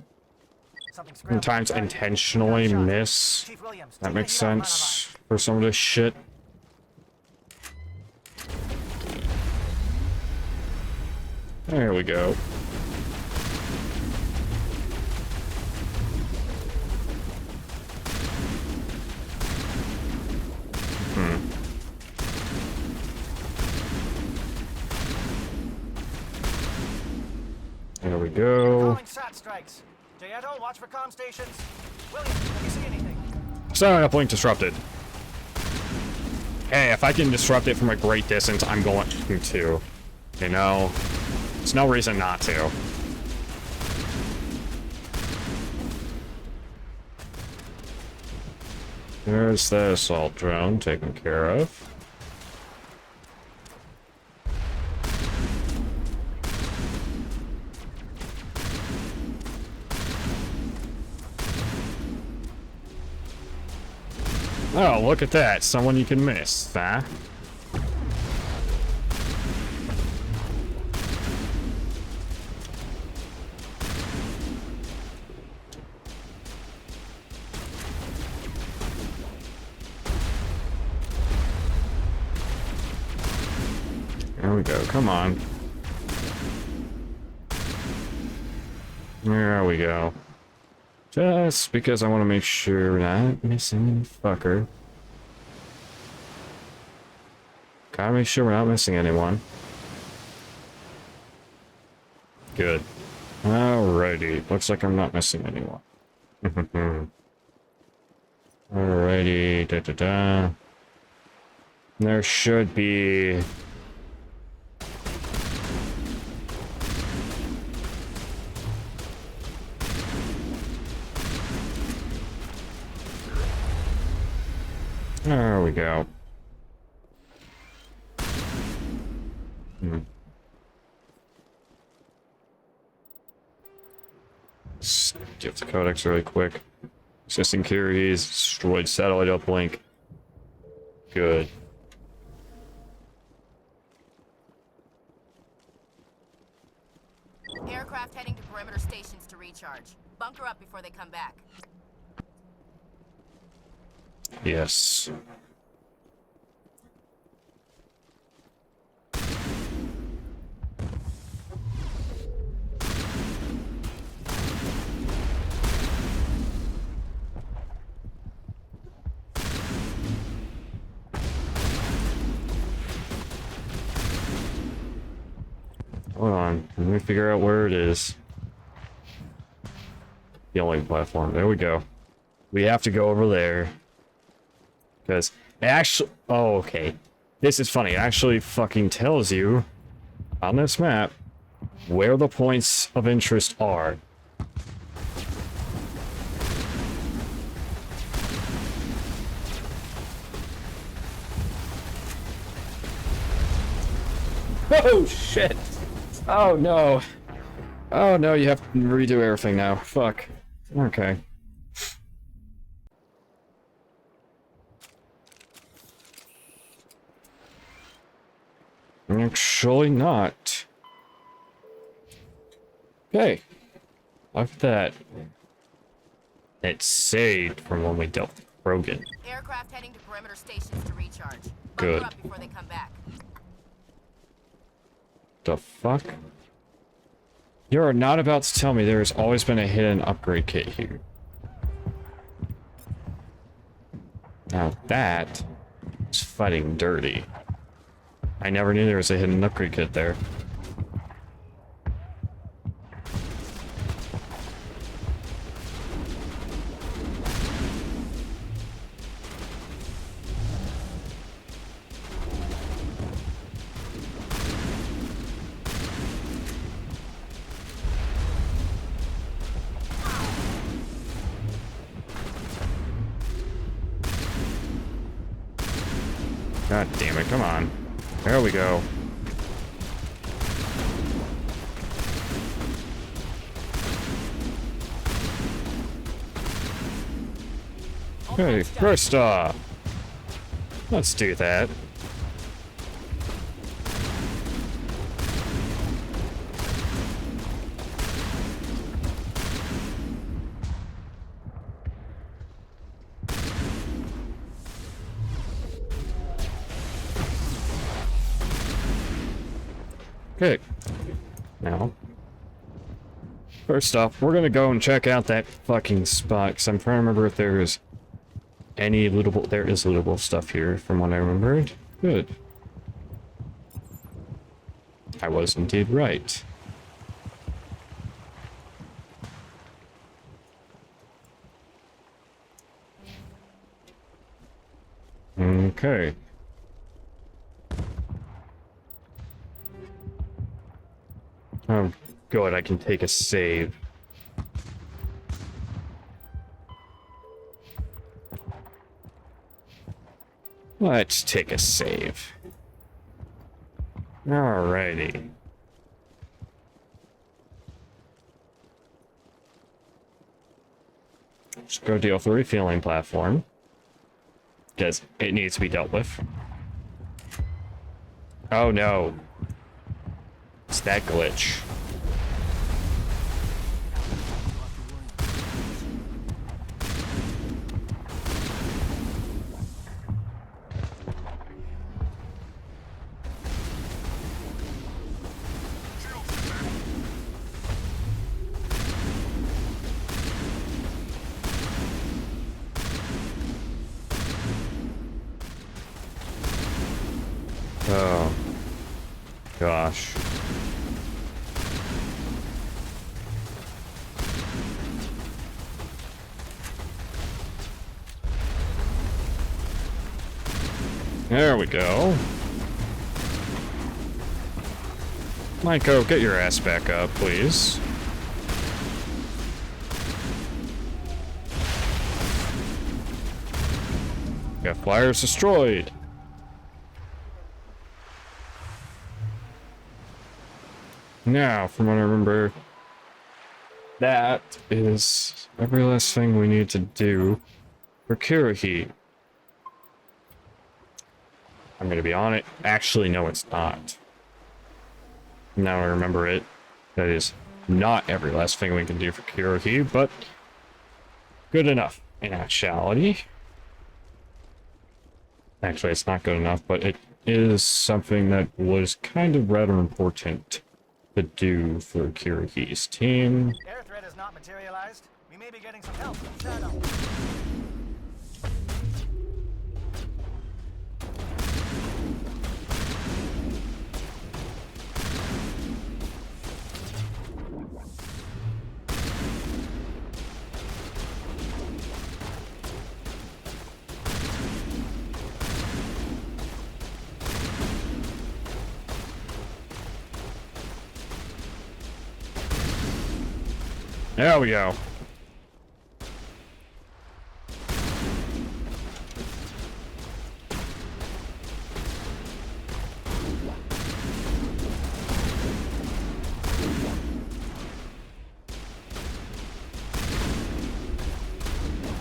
sometimes intentionally miss. That makes sense for some of this shit. There we go. There we go. Calling sat strikes. Jayeto, watch for comm stations. Williams, can you see anything? Setting up link disrupted. Hey, if I can disrupt it from a great distance, I'm going to. You know? There's no reason not to. There's the assault drone taken care of. Oh, look at that. Someone you can miss, huh? There we go. Come on. There we go. Just because I want to make sure we're not missing any fucker. Gotta make sure we're not missing anyone. Good. Alrighty. Looks like I'm not missing anyone. Alrighty. Da-da-da. There should be... There we go. Get the codex really quick. Existing carries, destroyed satellite uplink. Good. Aircraft heading to perimeter stations to recharge. Bunker up before they come back. Yes. Hold on, let me figure out where it is. The only platform. There we go. We have to go over there. Because it actually... Oh, okay. This is funny. It actually fucking tells you on this map where the points of interest are. Oh, shit. Oh, no. Oh, no, you have to redo everything now. Fuck. Okay. Actually not. Okay. Like that. It's saved from when we dealt with Brogan. Aircraft heading to perimeter stations to recharge. Good. Bunker up before they come back. The fuck? You're not about to tell me there has always been a hidden upgrade kit here. Now that is fighting dirty. I never knew there was a hidden upgrade kit there. God damn it, come on. There we go. Okay, first off, let's do that. Okay, now, first off, we're gonna go and check out that fucking spot, because I'm trying to remember if there's any lootable. There is lootable stuff here, from what I remembered. Good. I was indeed right. Okay. Oh, good, I can take a save. Let's take a save. Alrighty. Let's go deal with the refueling platform. Because it needs to be dealt with. Oh no. It's that glitch. Oh. Gosh. There we go. Maiko, get your ass back up, please. Got flyers destroyed. Now, from what I remember, that is every last thing we need to do for Kirihee. I'm gonna be on it. Actually, no, it's not. Now I remember it. That is not every last thing we can do for Kirihee, but good enough in actuality. Actually, it's not good enough, but it is something that was kind of rather important to do for Kirihee's team. Air threat is not materialized. We may be getting some help from Shadow. There we go.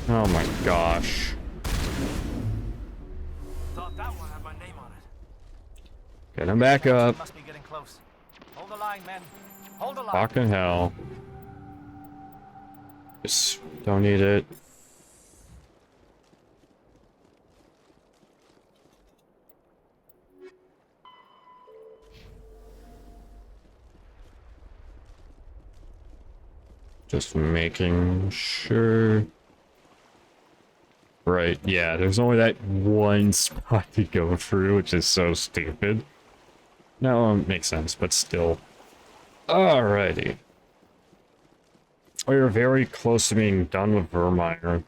Oh my gosh. Thought that one had my name on it. Get him back up. Must be getting close. Hold the line, men. Hold the line. Fucking hell. Just don't need it. Just making sure. Right, yeah, there's only that one spot to go through, which is so stupid. No, it makes sense, but still. Alrighty. We're very close to being done with Vermeer.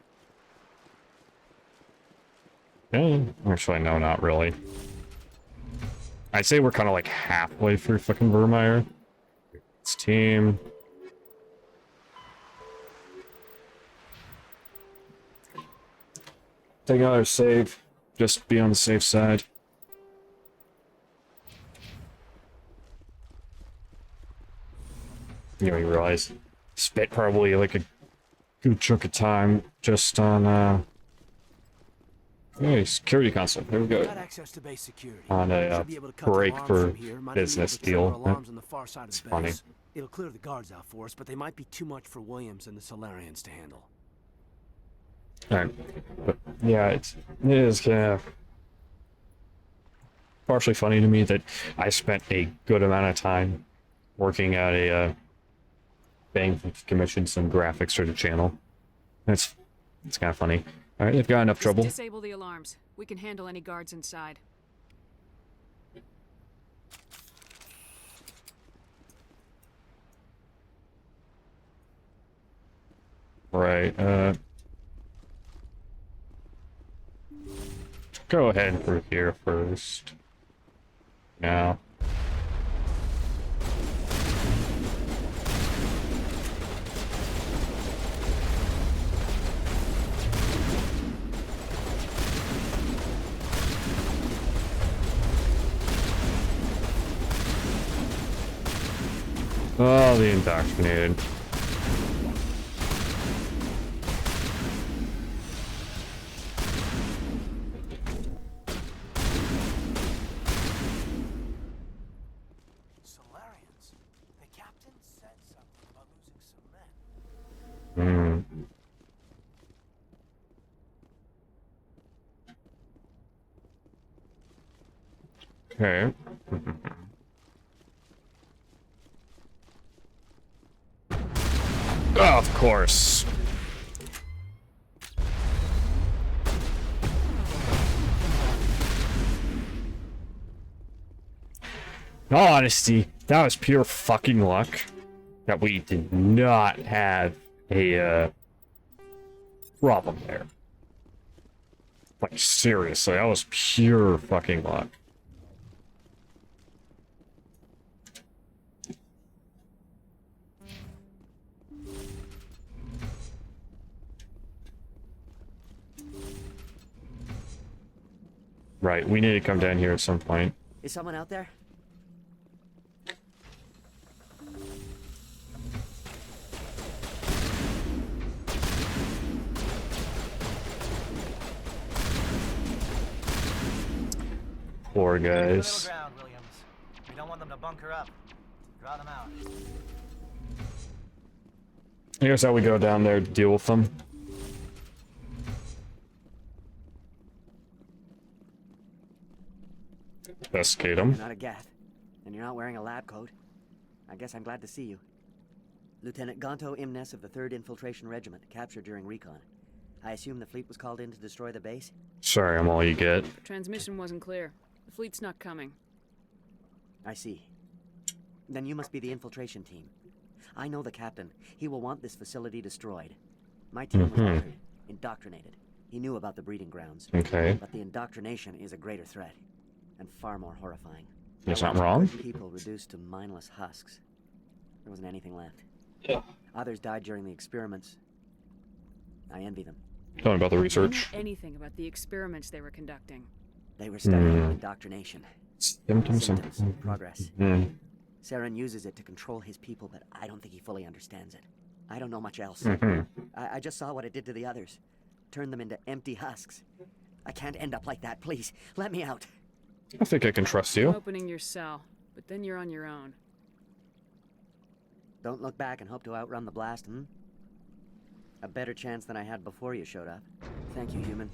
Actually, no, not really. I'd say we're kind of like halfway through fucking Vermeer. It's team. Take another save. Just be on the safe side. You know, you realize spent probably like a good chunk of time just on hey, security console. Here we go. Got access to base security. On a Should be able to cut the break alarms for from here. Might even be business able to trigger deal. alarms on the far side of It's the funny. base. It'll clear the guards out for us, but they might be too much for Williams and the Solarians to handle. Alright. But yeah, it is kind of partially funny to me that I spent a good amount of time working at a bank to commission some graphics for the channel. It's kind of funny. Alright, they've got enough trouble. Disable the alarms. We can handle any guards inside. Right, go ahead and through here first. Now. Oh, the indoctrinated. Solarians? The captain said something about losing some men. Okay. Oh, of course. In all honesty, that was pure fucking luck that we did not have a problem there. Like, seriously, that was pure fucking luck. Right, we need to come down here at some point. Is someone out there? Poor Get to the middle guys. ground, Williams. We don't want them to bunker up. Draw them out. Here's how we go down there to deal with them. Investigate them. You're not a Gath, and you're not wearing a lab coat. I guess I'm glad to see you. Lieutenant Gonto Imnes of the 3rd Infiltration Regiment, captured during recon. I assume the fleet was called in to destroy the base? Sorry, I'm all you get. Transmission wasn't clear. The fleet's not coming. I see. Then you must be the infiltration team. I know the captain. He will want this facility destroyed. My team was altered, indoctrinated. He knew about the breeding grounds. Okay. But the indoctrination is a greater threat, and far more horrifying. That's I not watched wrong. good people reduced to mindless husks. There wasn't anything left. Yeah. Others died during the experiments. I envy them. Tell me about the I research. don't know anything about the experiments they were conducting. They were studying indoctrination. Symptoms of Progress. Hmm. Saren uses it to control his people, but I don't think he fully understands it. I don't know much else. Mhm. I just saw what it did to the others. Turned them into empty husks. I can't end up like that, please. Let me out. I think I can trust you. Opening your cell, but then you're on your own. Don't look back and hope to outrun the blast, A better chance than I had before you showed up. Thank you, human.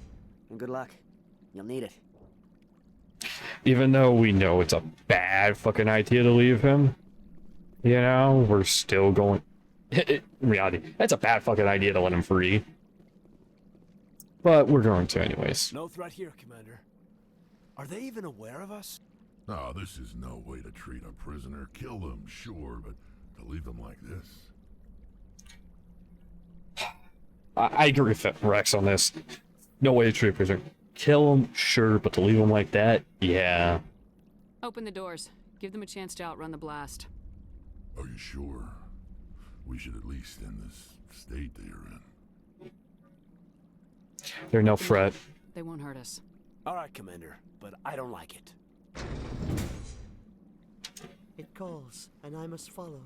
And good luck. You'll need it. Even though we know it's a bad fucking idea to leave him, you know, we're still going. In reality, that's a bad fucking idea to let him free. But we're going to anyways. No threat here, Commander. Are they even aware of us? Oh, this is no way to treat a prisoner. Kill them, sure, but to leave them like this. I agree with Rex on this. No way to treat a prisoner. Kill him, sure, but to leave him like that, yeah. Open the doors. Give them a chance to outrun the blast. Are you sure? We should at least end this state they are in. They're no threat. They won't hurt us. All right, Commander, but I don't like it. It calls, and I must follow.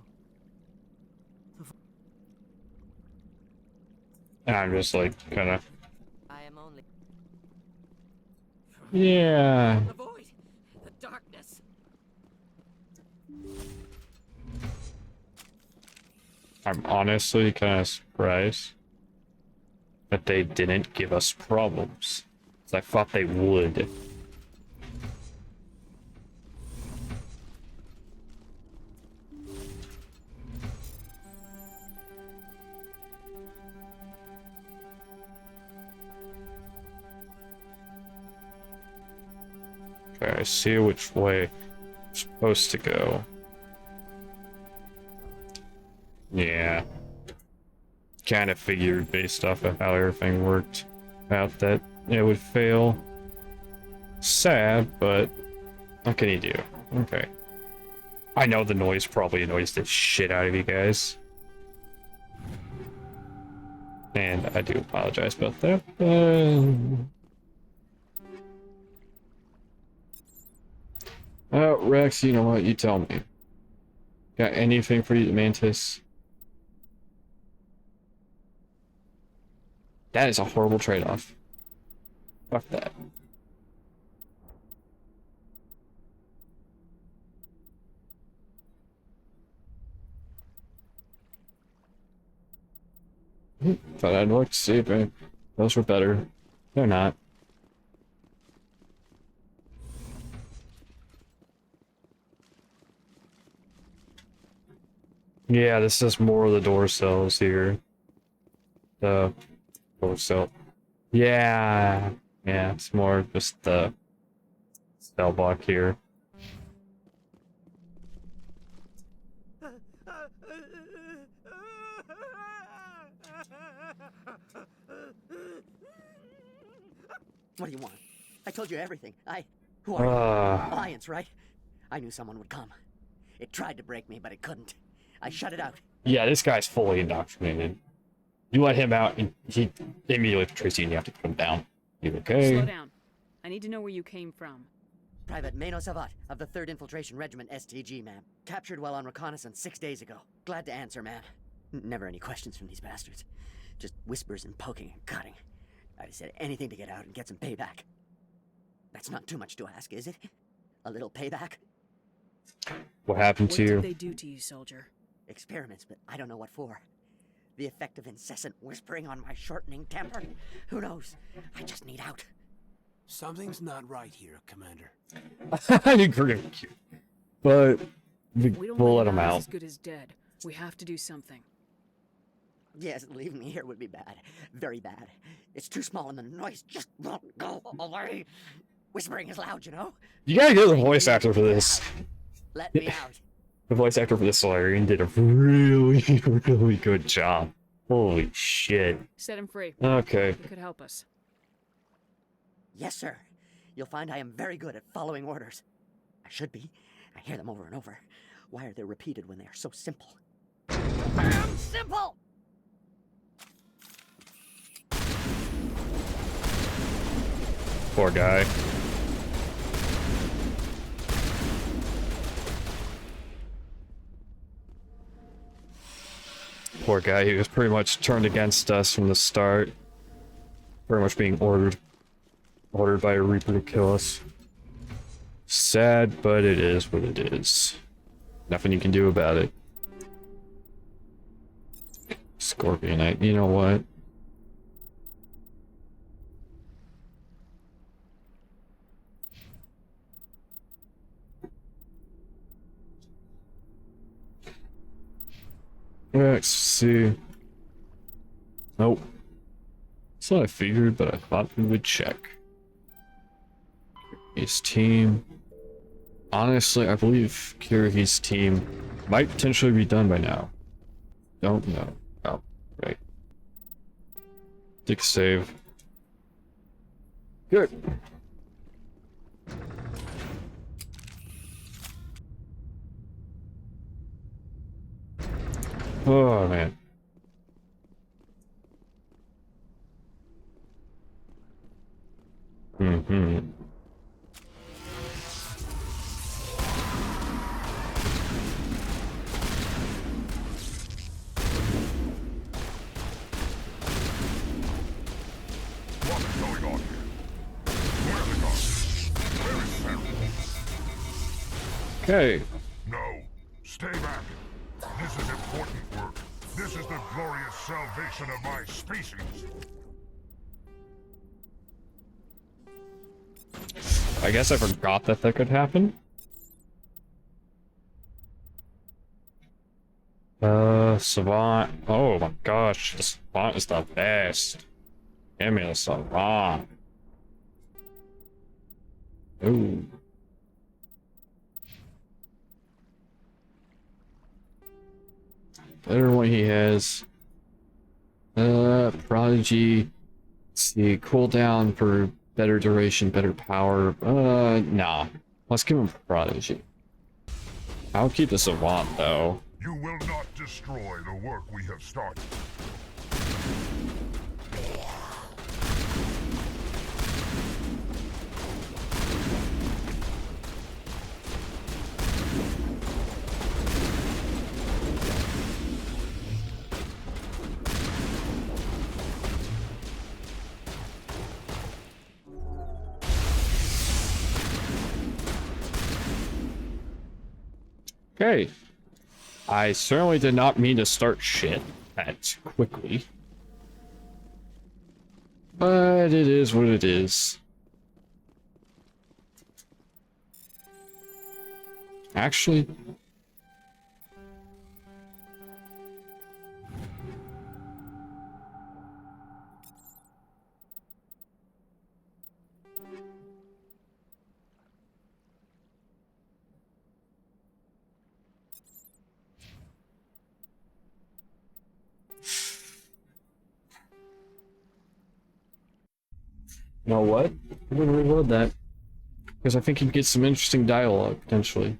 And I'm just like, kind of. I am only. Yeah. The void, the darkness. I'm honestly kind of surprised that they didn't give us problems. 'Cause I thought they would. Okay, I see which way I'm supposed to go. Yeah. Kind of figured based off of how everything worked out that it would fail. Sad, but what can you do? Okay. I know the noise probably annoys the shit out of you guys. And I do apologize about that. Oh, Rex, you know what? You tell me. Got anything for you, Mantis? That is a horrible trade-off. Fuck that. Thought I'd look to see if those were better. They're not. Yeah, this is more of the door cells here. The door cell. Yeah. Yeah, it's more just the cell block here. What do you want? I told you everything. Who are you? Alliance, right? I knew someone would come. It tried to break me, but it couldn't. I shut it out. Yeah, this guy's fully indoctrinated. You let him out, and he immediately betrays you, and you have to put him down. You okay? Slow down. I need to know where you came from. Private Mano Savat of the 3rd Infiltration Regiment STG, ma'am. Captured while on reconnaissance 6 days ago. Glad to answer, ma'am. Never any questions from these bastards. Just whispers and poking and cutting. I'd have said anything to get out and get some payback. That's not too much to ask, is it? A little payback? What happened to you? What did they do to you, soldier? Experiments, but I don't know what for. The effect of incessant whispering on my shortening temper? Who knows? I just need out. Something's not right here, Commander. I agree with you. But we'll let him out. As good as dead. We have to do something. Yes, leaving me here would be bad. Very bad. It's too small and the noise just won't go away. Whispering is loud, you know? You gotta get the voice actor for this. Let me out. The voice actor for this Solarian did a really, really good job. Holy shit. Set him free. Okay. He could help us. Yes, sir. You'll find I am very good at following orders. I should be. I hear them over and over. Why are they repeated when they are so simple? Damn simple! Poor guy. Poor guy, he was pretty much turned against us from the start. Pretty much being ordered by a Reaper to kill us. Sad, but it is what it is. Nothing you can do about it. Scorpionite, you know what? Let's see. Nope. That's what I figured, but I thought we would check. His team. Honestly, I believe Kiragi's team might potentially be done by now. Don't know. Oh, right. Dick save. Good. Oh, man. Mm-hmm. What is going on here? Where are the guards? Where is Sarah? Okay. No. Stay back. This is important work. This is the glorious salvation of my species. I guess I forgot that could happen. Savant. Oh my gosh, the Savant is the best. Give me the Savant. Ooh. Better what he has. Prodigy. Let's see, cooldown for better duration, better power. Nah. Let's give him Prodigy. I'll keep the Savant though. You will not destroy the work we have started. Okay. I certainly did not mean to start shit that quickly. But it is what it is. Actually... You know what? I'm gonna reload that. Because I think you can get some interesting dialogue, potentially.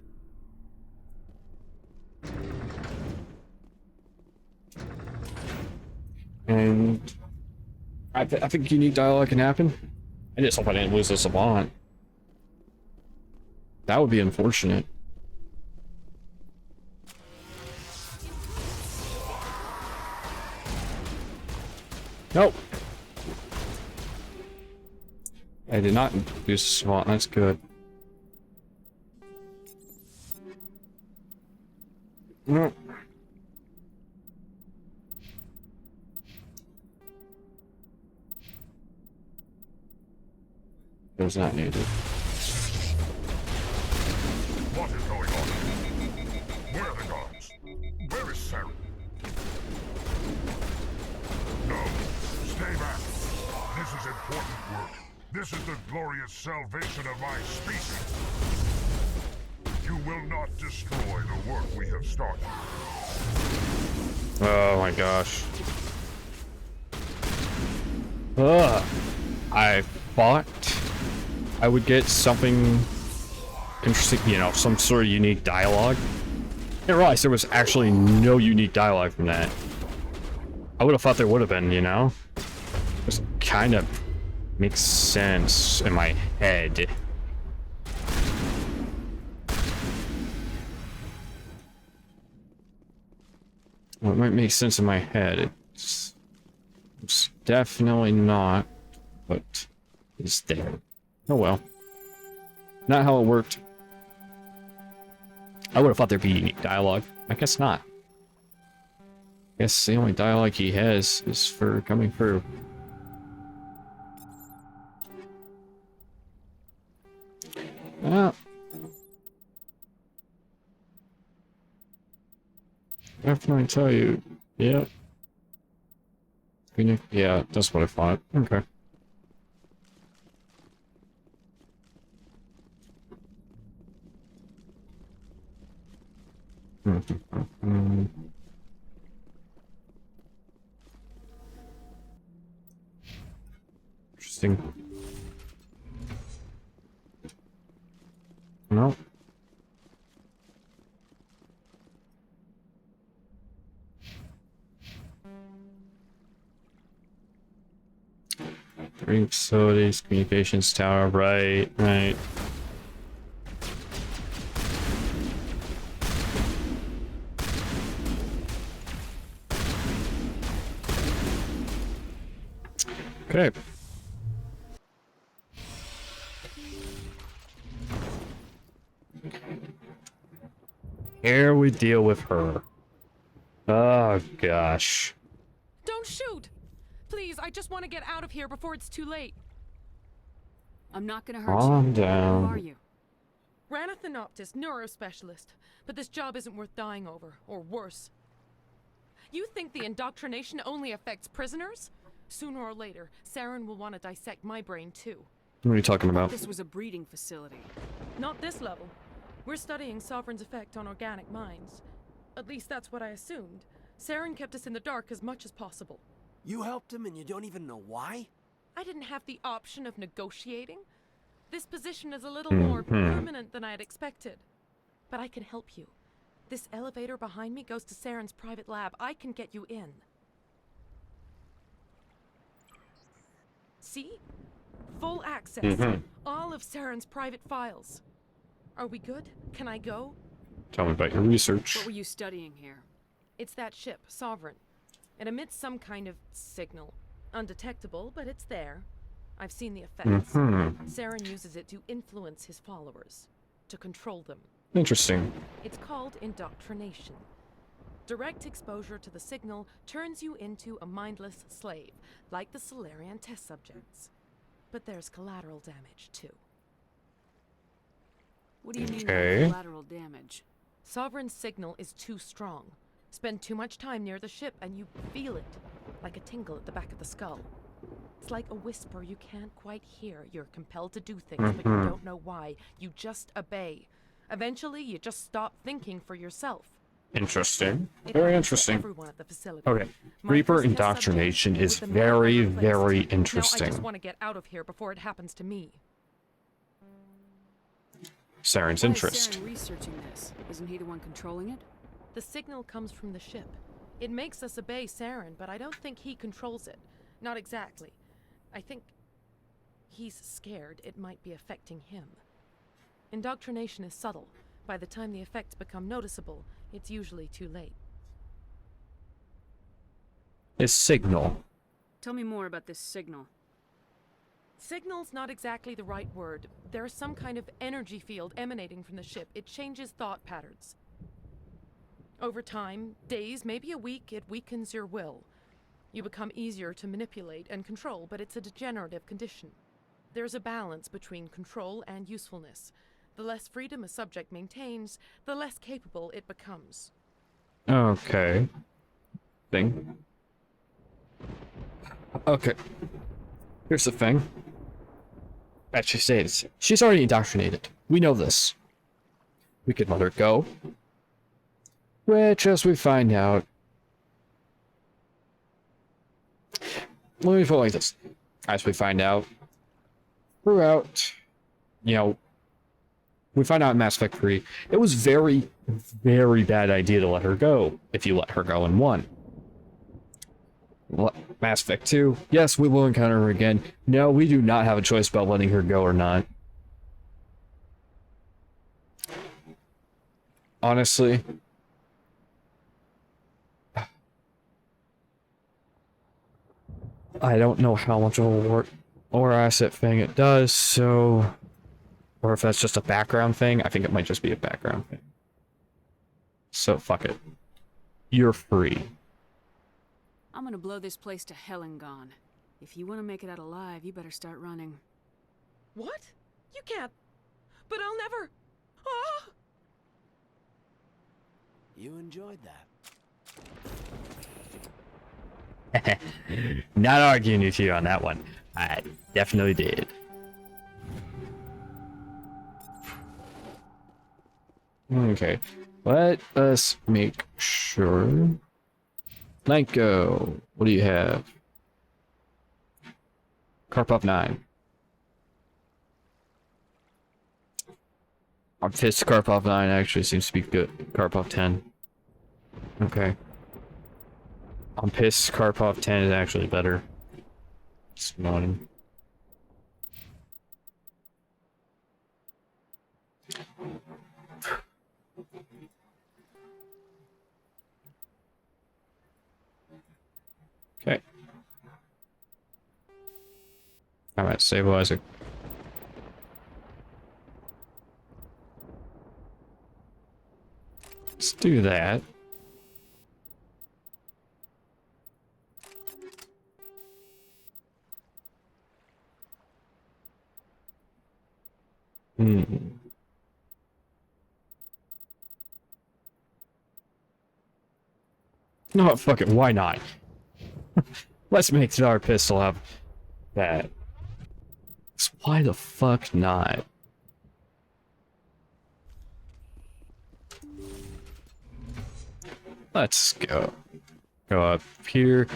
And... I think unique dialogue can happen. I just hope I didn't lose the Savant. That would be unfortunate. Nope. I did not use the Savant, that's good. No. It was not needed. What is going on? Where are the guards? Where is Sarah? No. Stay back. This is important work. This is the glorious salvation of my species. You will not destroy the work we have started. Oh my gosh. Ugh. I thought I would get something interesting, you know, some sort of unique dialogue. I didn't realize there was actually no unique dialogue from that. I would have thought there would have been, you know? Just kind of makes sense in my head. Well, it might make sense in my head. It's definitely not, but it's there. Oh well. Not how it worked. I would have thought there'd be unique dialogue. I guess not. I guess the only dialogue he has is for coming through. Well, I can I tell you? Yep. Can you? Yeah, that's what I thought. Okay. Interesting. No. Green facilities, communications tower, right, right. Okay. Here we deal with her. Oh gosh. Don't shoot! Please, I just want to get out of here before it's too late. I'm not gonna hurt Calm you. down. Who are you? Ranathanoptis, neurospecialist. But this job isn't worth dying over, or worse. You think the indoctrination only affects prisoners? Sooner or later, Saren will want to dissect my brain too. What are you talking about? This was a breeding facility. Not this level. We're studying Sovereign's effect on organic minds. At least that's what I assumed. Saren kept us in the dark as much as possible. You helped him and you don't even know why? I didn't have the option of negotiating. This position is a little more permanent than I had expected. But I can help you. This elevator behind me goes to Saren's private lab. I can get you in. See? Full access. All of Saren's private files. Are we good? Can I go? Tell me about your research. What were you studying here? It's that ship, Sovereign. It emits some kind of signal. Undetectable, but it's there. I've seen the effects. Saren uses it to influence his followers. To control them. Interesting. It's called indoctrination. Direct exposure to the signal turns you into a mindless slave, like the Solarian test subjects. But there's collateral damage, too. What do you mean Okay. by collateral damage? Sovereign's signal is too strong. Spend too much time near the ship and you feel it, like a tingle at the back of the skull. It's like a whisper you can't quite hear. You're compelled to do things, but you don't know why. You just obey. Eventually, you just stop thinking for yourself. Interesting. It Very happens to interesting. everyone at the facility. Okay. My Reaper first test indoctrination subject is was the very, man I very replaced. Now I interesting. just want to get out of here before it happens to me. Saren's Why interest. is Saren researching this? Isn't he the one controlling it? The signal comes from the ship. It makes us obey Saren, but I don't think he controls it. Not exactly. I think he's scared it might be affecting him. Indoctrination is subtle. By the time the effects become noticeable, it's usually too late. His signal. Tell me more about this signal. Signal's not exactly the right word. There's some kind of energy field emanating from the ship. It changes thought patterns. Over time, days, maybe a week, it weakens your will. You become easier to manipulate and control, but it's a degenerative condition. There's a balance between control and usefulness. The less freedom a subject maintains, the less capable it becomes. Okay. Thing. Okay. Here's the thing. As she says, she's already indoctrinated. We know this. We could let her go. Which, as we find out... Let me put it like this. As we find out, throughout, you know, we find out in Mass Effect 3, it was very, very bad idea to let her go, if you let her go in 1. Mass Effect 2, yes, we will encounter her again. No, we do not have a choice about letting her go or not. Honestly, I don't know how much of a work or asset thing it does, so... Or if that's just a background thing, I think it might just be a background thing. So, fuck it. You're free. I'm gonna blow this place to hell and gone. If you want to make it out alive, you better start running. What? You can't. But I'll never. Ah! You enjoyed that. Not arguing with you on that one. I definitely did. Okay, let us make sure. Lanko, what do you have? Karpov 9. I'm pissed Karpov 9 actually seems to be good. Karpov 10. Okay. I'm pissed Karpov 10 is actually better. It's annoying. Okay. Alright, stabilizer. Let's do that. No, fuck it, why not? Let's make our pistol have that. Why the fuck not? Let's go. Go up here.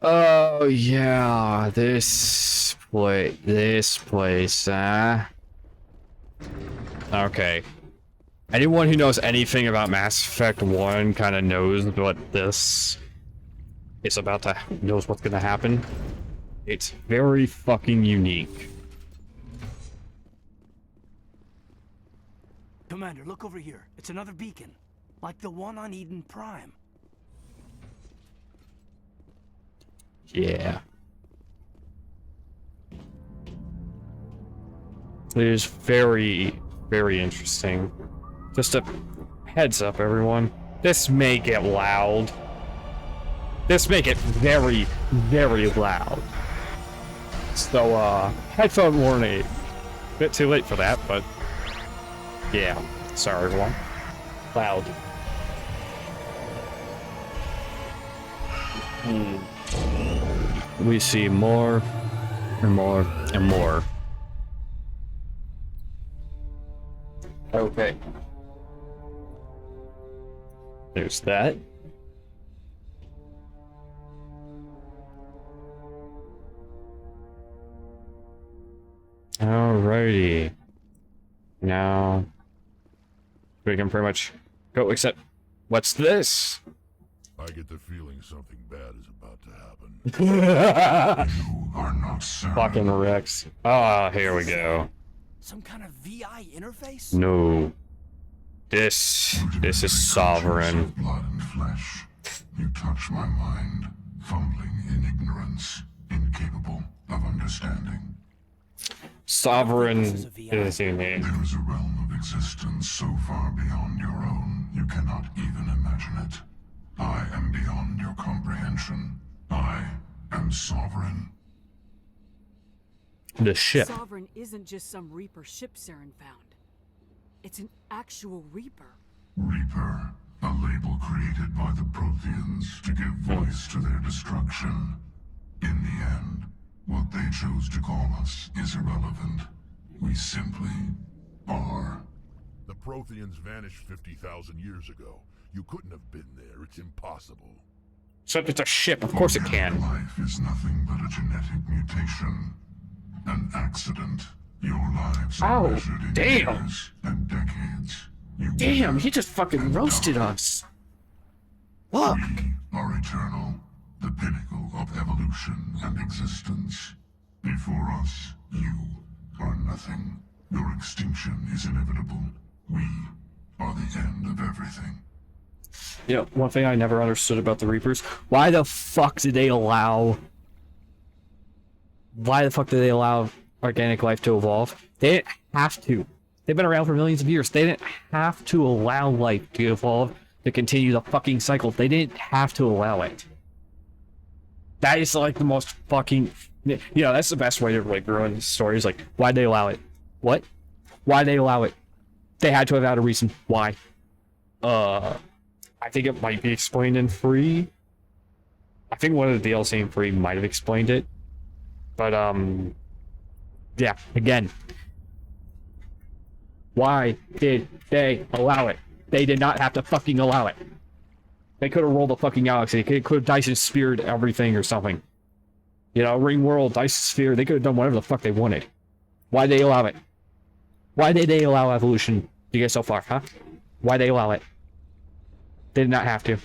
Oh yeah, this place, huh? Okay. Anyone who knows anything about Mass Effect 1 kind of knows what this is about to, knows what's gonna happen. It's very fucking unique. Commander, look over here. It's another beacon. Like the one on Eden Prime. Yeah. It is very, very interesting. Just a heads up, everyone. This may get loud. This may get very, very loud. So, headphone warning. Bit too late for that, but yeah. Sorry, everyone. Loud. We see more and more and more. Okay. There's that. Alrighty. Now we can pretty much go, except what's this? I get the feeling something bad is about to happen. You are not certain. Fucking Rex. Ah, here we go. Some kind of VI interface? No. This is sovereign. Blood and flesh. You touch my mind, fumbling in ignorance, incapable of understanding. Sovereign is unique. There is a realm of existence so far beyond your own, you cannot even imagine it. I am beyond your comprehension. I am sovereign. The ship. Sovereign isn't just some Reaper ship Saren found. It's an actual Reaper. Reaper, a label created by the Protheans to give voice to their destruction. In the end, what they chose to call us is irrelevant. We simply are. The Protheans vanished 50,000 years ago. You couldn't have been there. It's impossible. Except it's a ship. Of course it can. Life is nothing but a genetic mutation. An accident. Your lives are measured in years and decades. Damn, he just fucking roasted us. Look. We are eternal. The pinnacle of evolution and existence. Before us, you are nothing. Your extinction is inevitable. We are the end of everything. You know, one thing I never understood about the Reapers, why the fuck did they allow organic life to evolve? They didn't have to. They've been around for millions of years. They didn't have to allow life to evolve to continue the fucking cycle. They didn't have to allow it. That is like the most fucking, you know, that's the best way to like ruin stories. Like, why'd they allow it? What? Why'd they allow it? They had to have had a reason. Why? I think it might be explained in 3. I think one of the DLC and 3 might have explained it. But, yeah, again. Why did they allow it? They did not have to fucking allow it. They could have rolled a fucking galaxy. They could have Dyson speared everything or something. You know, Ring World, Dyson Sphere, they could have done whatever the fuck they wanted. Why did they allow it? Why did they allow evolution to get so far, huh? Why did they allow it? They did not have to.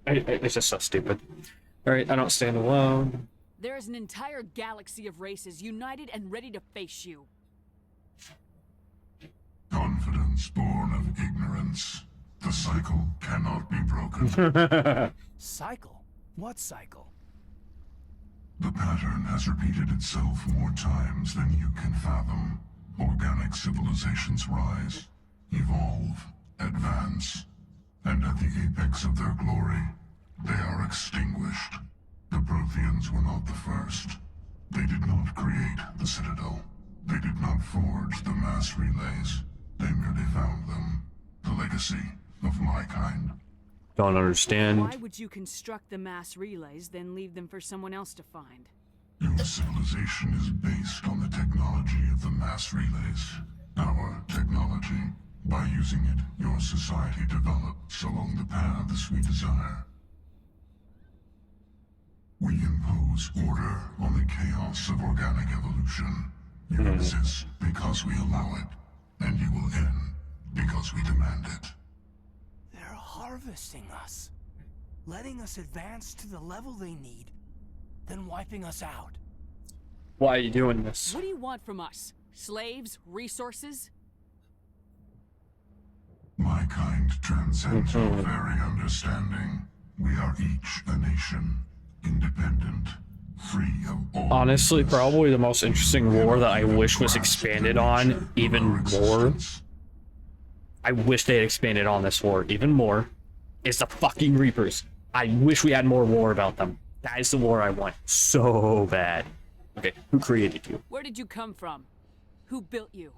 It's just so stupid. Alright, I don't stand alone. There is an entire galaxy of races united and ready to face you. Confidence born of ignorance. The cycle cannot be broken. Cycle? What cycle? The pattern has repeated itself more times than you can fathom. Organic civilizations rise, evolve, advance, and at the apex of their glory, they are extinguished. The Protheans were not the first. They did not create the Citadel. They did not forge the mass relays. They merely found them. The legacy of my kind. Don't understand. Why would you construct the mass relays, then leave them for someone else to find? Your civilization is based on the technology of the mass relays. Our technology. By using it, your society develops along the paths we desire. We impose order on the chaos of organic evolution. You exist because we allow it, and you will end because we demand it. They're harvesting us. Letting us advance to the level they need, then wiping us out. Why are you doing this? What do you want from us? Slaves? Resources? My kind transcends your very understanding. We are each a nation, independent, free of all. Honestly, probably the most interesting lore that I wish was expanded on even more. I wish they had expanded on this lore even more. Is the fucking Reapers. I wish we had more lore about them. That is the lore I want so bad. Okay, who created you? Where did you come from? Who built you?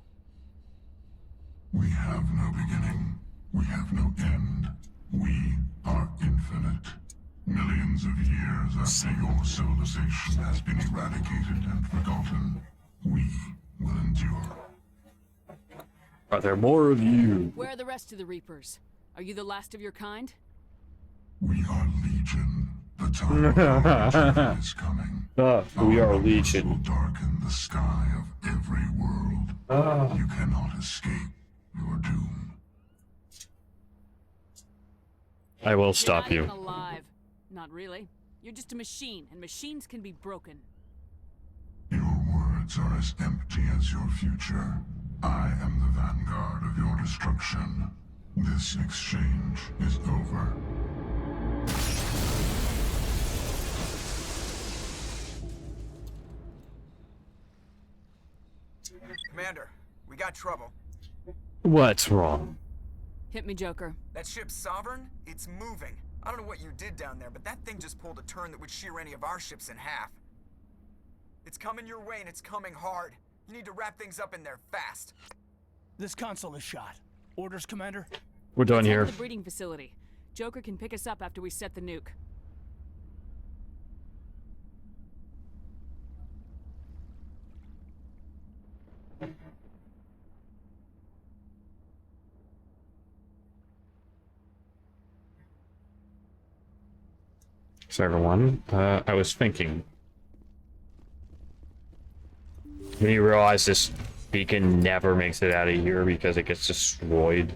We have no beginning. We have no end. We are infinite. Millions of years after your civilization has been eradicated and forgotten, we will endure. Are there more of you? Where are the rest of the Reapers? Are you the last of your kind? We are Legion. The time of our return is coming. We are Our numbers Legion. will darken the sky of every world. You cannot escape your doom. I will stop You're you. not even alive. Not really. You're just a machine, and machines can be broken. Your words are as empty as your future. I am the Vanguard of your destruction. This exchange is over. Commander, we got trouble. What's wrong? Hit me, Joker. That ship's Sovereign? It's moving. I don't know what you did down there, but that thing just pulled a turn that would shear any of our ships in half. It's coming your way, and it's coming hard. You need to wrap things up in there fast. This console is shot. Orders, Commander? We're done Let's head here. to the breeding facility. Joker can pick us up after we set the nuke. So everyone, I was thinking. When you realize this beacon never makes it out of here because it gets destroyed.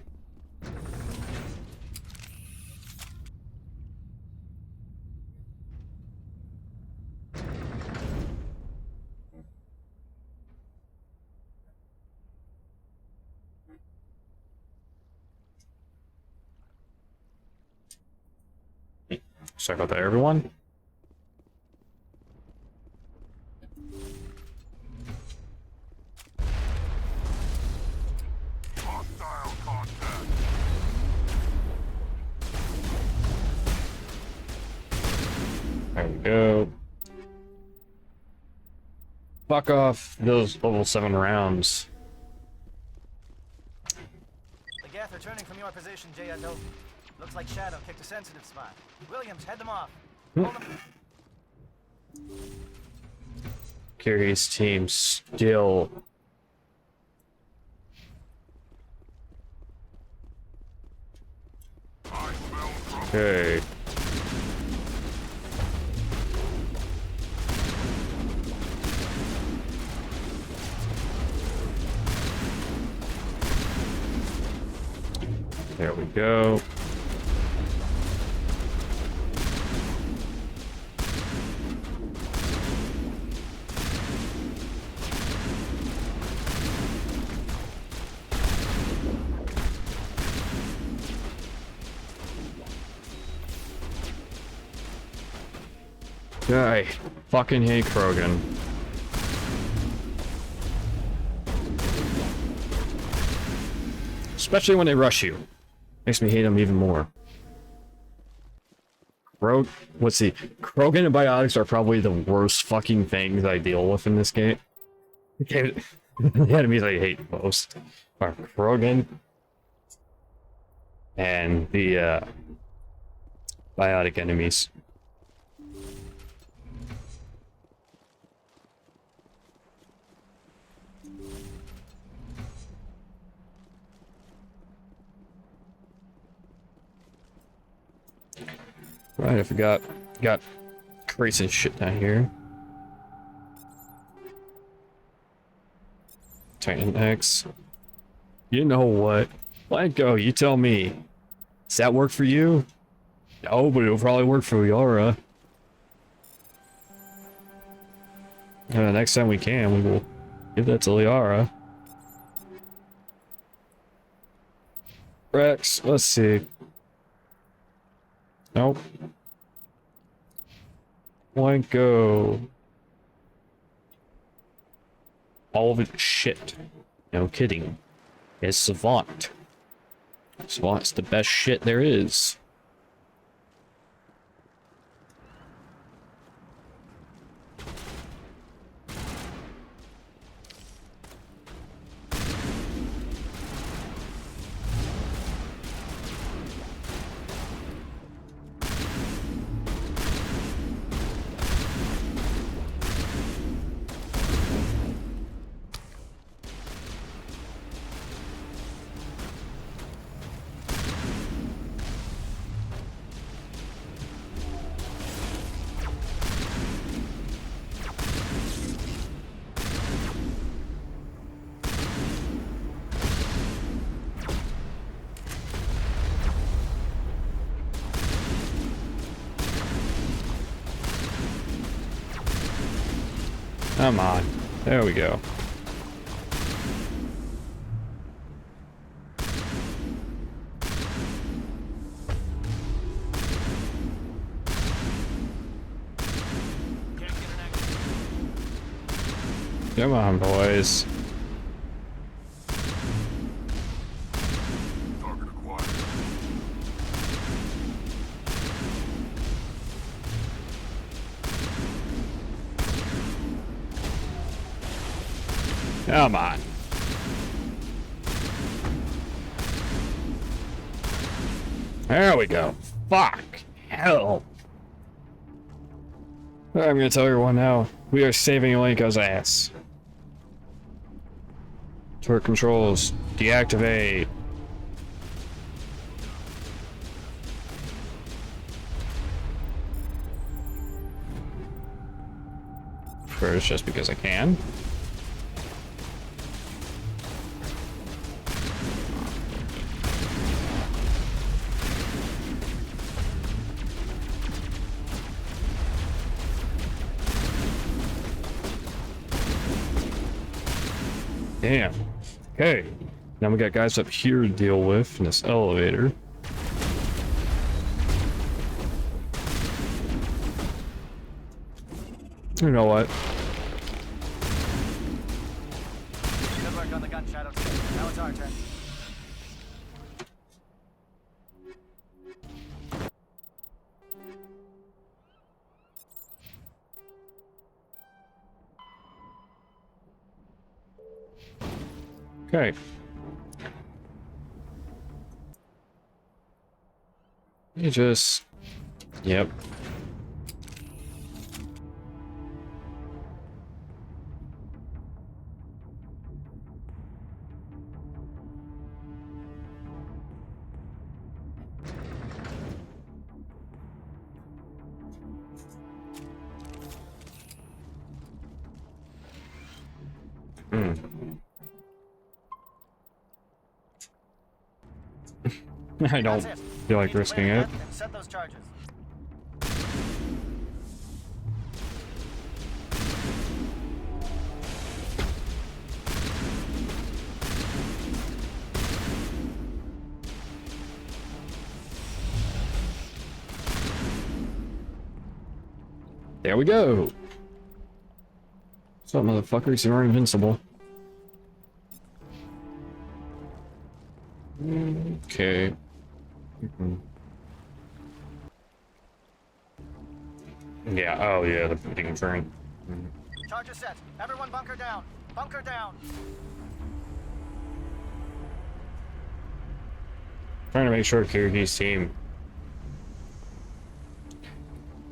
Sorry about that, everyone. Hostile contact. There we go. Fuck off those level 7 rounds. The geth returning from your position, J.N.O. Looks like Shadow kicked a sensitive spot. Williams, head them off. Hold them. Curious team still. Okay. There we go. I fucking hate Krogan. Especially when they rush you. Makes me hate them even more. Let's see. Krogan and biotics are probably the worst fucking things I deal with in this game. The enemies I hate most are Krogan and the biotic enemies. Right, I forgot. Got crates and shit down here. Titan X. You know what? Blanco, you tell me. Does that work for you? No, but it'll probably work for Yara. Next time we can, we will give that to Liara. Rex, let's see. Nope. Blanco. All of it shit. No kidding. It's Savant. Savant's the best shit there is. Come on. There we go. Come on, boys. Target acquired. Come on. There we go. Fuck. Hell. I'm gonna tell everyone now. We are saving Elenko's ass. Turret controls. Deactivate. First, just because I can. Damn. Okay. Now we got guys up here to deal with in this elevator. You know what? Good work on the gun, Shadow. Now it's our turn. Okay. You just... Yep. I don't feel like risking it. Set those charges. There we go. What's up, motherfuckers? You're invincible. Okay. Yeah, oh yeah, the breeding train. Charger set. Everyone bunker down. Bunker down. Trying to make sure to clear his team.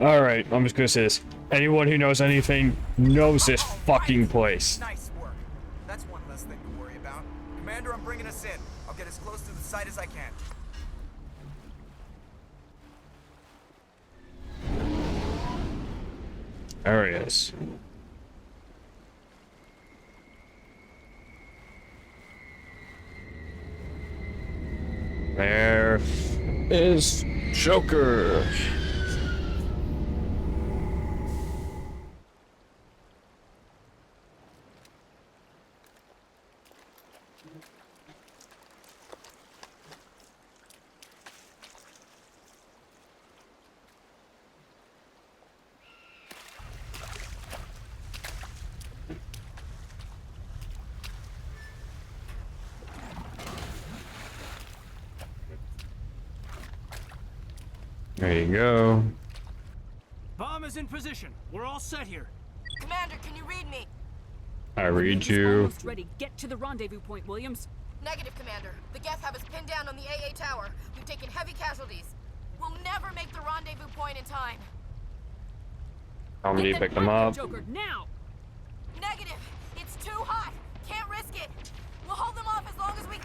Alright, I'm just gonna say this. Anyone who knows anything knows this fucking place. Nice work. That's one less thing to worry about. Commander, I'm bringing us in. I'll get as close to the site as I can. There he is. There is Joker. There you go. Bomb is in position. We're all set here. Commander, can you read me? I read you. Almost ready. Get to the rendezvous point, Williams. Negative, Commander. The gas have us pinned down on the AA tower. We've taken heavy casualties. We'll never make the rendezvous point in time. Tell me to pick them up. Joker, now! Negative. It's too hot. Can't risk it. We'll hold them off as long as we...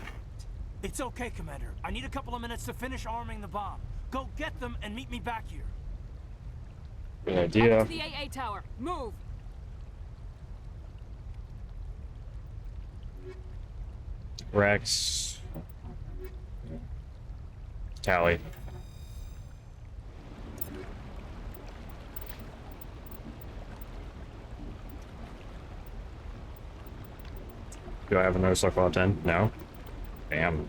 It's okay, Commander. I need a couple of minutes to finish arming the bomb. Go get them and meet me back here. Good idea. Up to the AA tower. Move! Rex. Tally. Do I have another circle 10? No. Damn.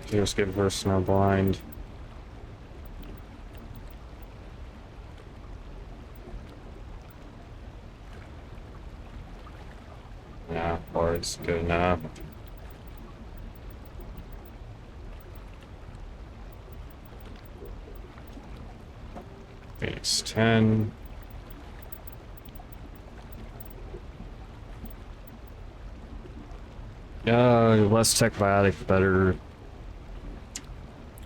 Just give her snow blind. Yeah, or it's good enough. Phoenix 10. Less tech biotic, better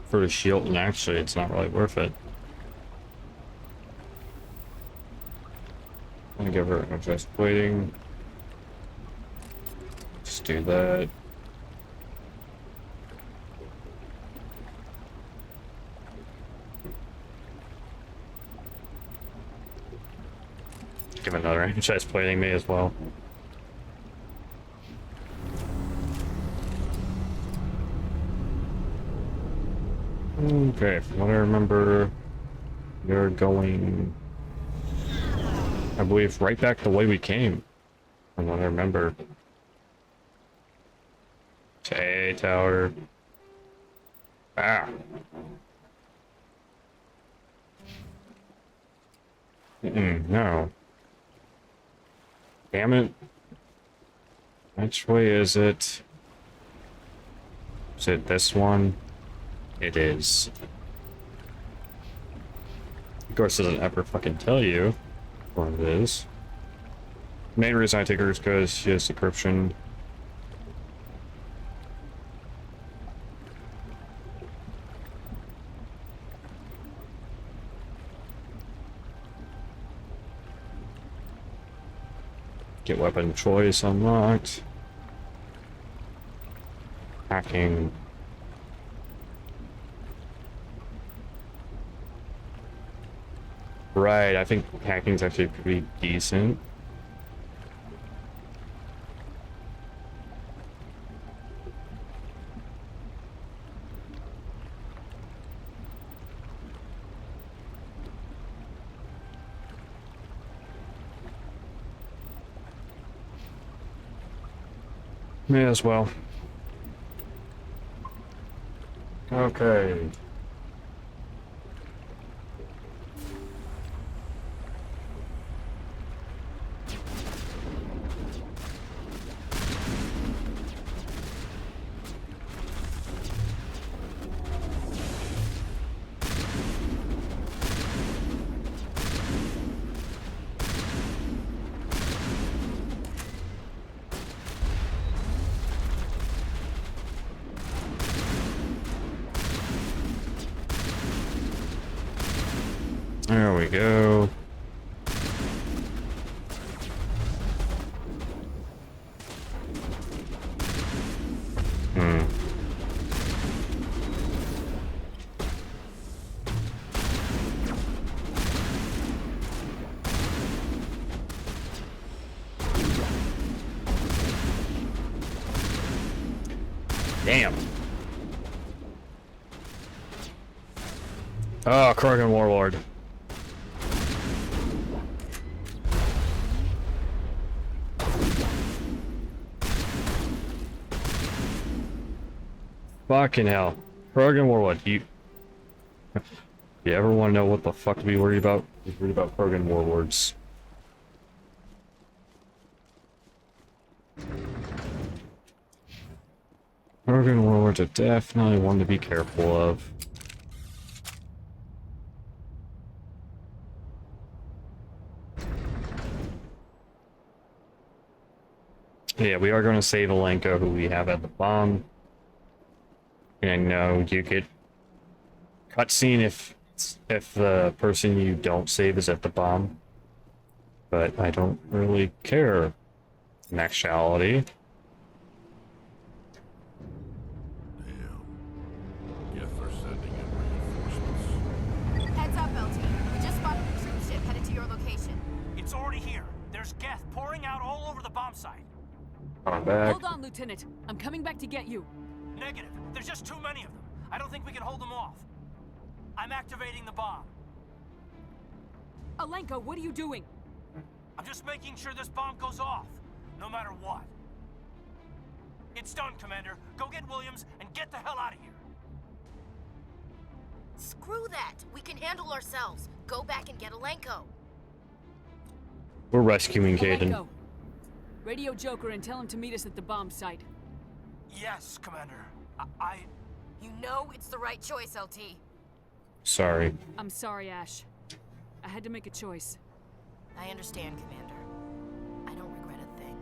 for the shield, and actually it's not really worth it. I'm gonna give her energized plating. Just do that. Give another energized plating me as well. Okay, from what I remember, you're going, I believe, right back the way we came. From what I remember. To AA tower. Ah. No. Damn it. Which way is it? Is it this one? it is. Of course, it doesn't ever fucking tell you what it is. Main reason I take her is because she has decryption. Get weapon choice unlocked. Hacking. Right, I think hacking's actually pretty decent. May as well. Okay. There we go. Damn. Oh, Paragon Warlord. Fucking hell. Paragon Warlord, you ever want to know what the fuck to be worried about? Be worried about Paragon Warlords. Paragon Warlords are definitely one to be careful of. Yeah, we are going to save Alenko, who we have at the bomb. And I know you get cutscene if the person you don't save is at the bomb, but I don't really care in actuality. Damn. Guess they're sending in reinforcements. Heads up, LT. We just spotted a troop ship headed to your location. It's already here. There's Geth pouring out all over the bomb site. I'm back. Hold on, Lieutenant. I'm coming back to get you. Negative. There's just too many of them. I don't think we can hold them off. I'm activating the bomb. Alenko, what are you doing? I'm just making sure this bomb goes off, no matter what. It's done, Commander. Go get Williams and get the hell out of here. Screw that. We can handle ourselves. Go back and get Alenko. We're rescuing Caden. Alenko, radio Joker and tell him to meet us at the bomb site. Yes, Commander. You know it's the right choice, LT. Sorry. I'm sorry, Ash. I had to make a choice. I understand, Commander. I don't regret a thing.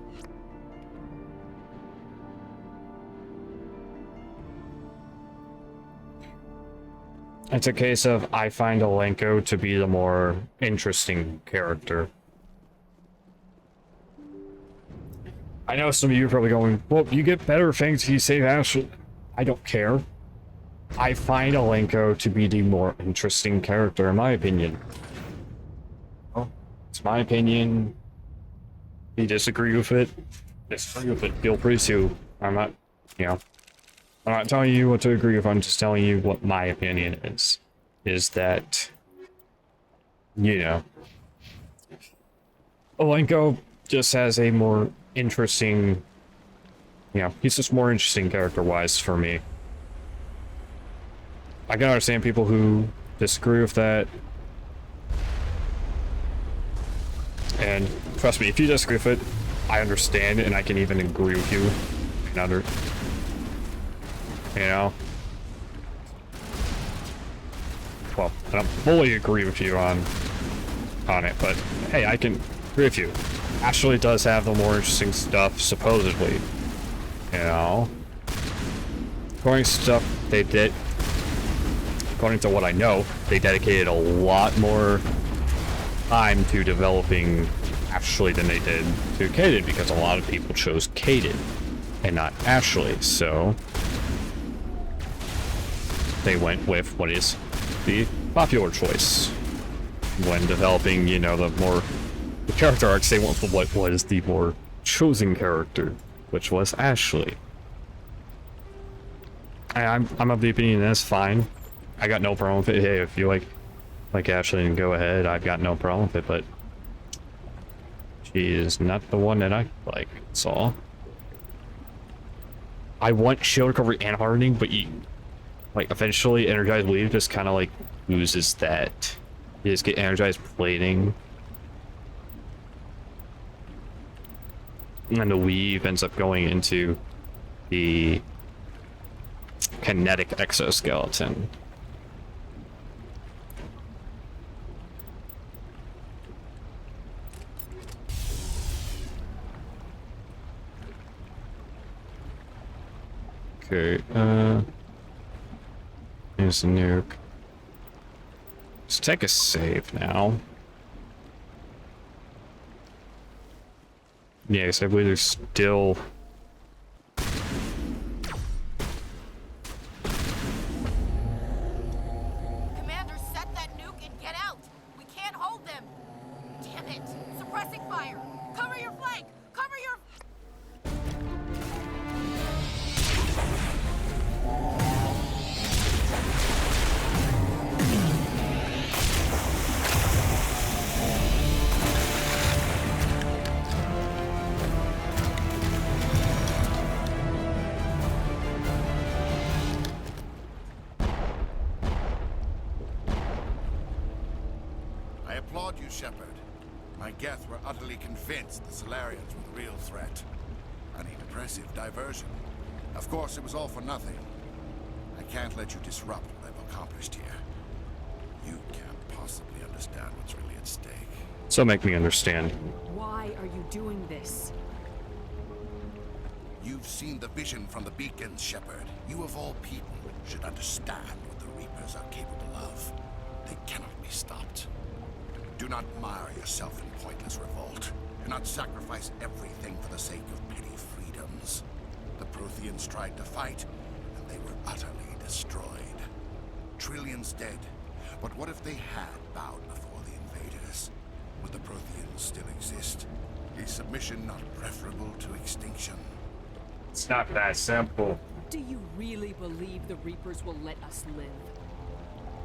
It's a case of I find Alenko to be the more interesting character. I know some of you are probably going, well, you get better things if you save Ash. I don't care. I find Alenko to be the more interesting character, in my opinion. Well, it's my opinion. If you disagree with it, feel free to. I'm not, I'm not telling you what to agree with, I'm just telling you what my opinion is. Is that, Alenko just has a more interesting, he's just more interesting character-wise for me. I can understand people who disagree with that. And trust me, if you disagree with it, I understand and I can even agree with you. well, I don't fully agree with you on it, but hey, I can agree with you. Ashley does have the more interesting stuff, supposedly. You know, according to stuff they did, according to what I know, they dedicated a lot more time to developing Ashley than they did to Kaden, because a lot of people chose Kaden and not Ashley, so they went with what is the popular choice. When developing, you know, the character arcs, they went for what was the more chosen character, which was Ashley. I'm of the opinion that's fine. I got no problem with it. Hey, if you like Ashley, and go ahead, I've got no problem with it, but she is not the one that I like. That's all. I want shield recovery and hardening, but eventually energized weave just kind of like loses that. You just get energized plating, and the weave ends up going into the kinetic exoskeleton. Okay, here's the nuke. Let's take a save now. Yes, I believe there's still... Commander, set that nuke and get out! We can't hold them! Damn it! Suppressing fire! Cover your flank! Cover your... I applaud you, Shepard. My Geth were utterly convinced the Solarians were the real threat. An impressive diversion. Of course, it was all for nothing. I can't let you disrupt what I've accomplished here. You can't possibly understand what's really at stake. So make me understand. Why are you doing this? You've seen the vision from the beacons, Shepard. You of all people should understand what the Reapers are capable of. They cannot be stopped. Do not mire yourself in pointless revolt. Do not sacrifice everything for the sake of petty freedoms. The Protheans tried to fight, and they were utterly destroyed. Trillions dead. But what if they had bowed before the invaders? Would the Protheans still exist? Is submission not preferable to extinction? It's not that simple. Do you really believe the Reapers will let us live?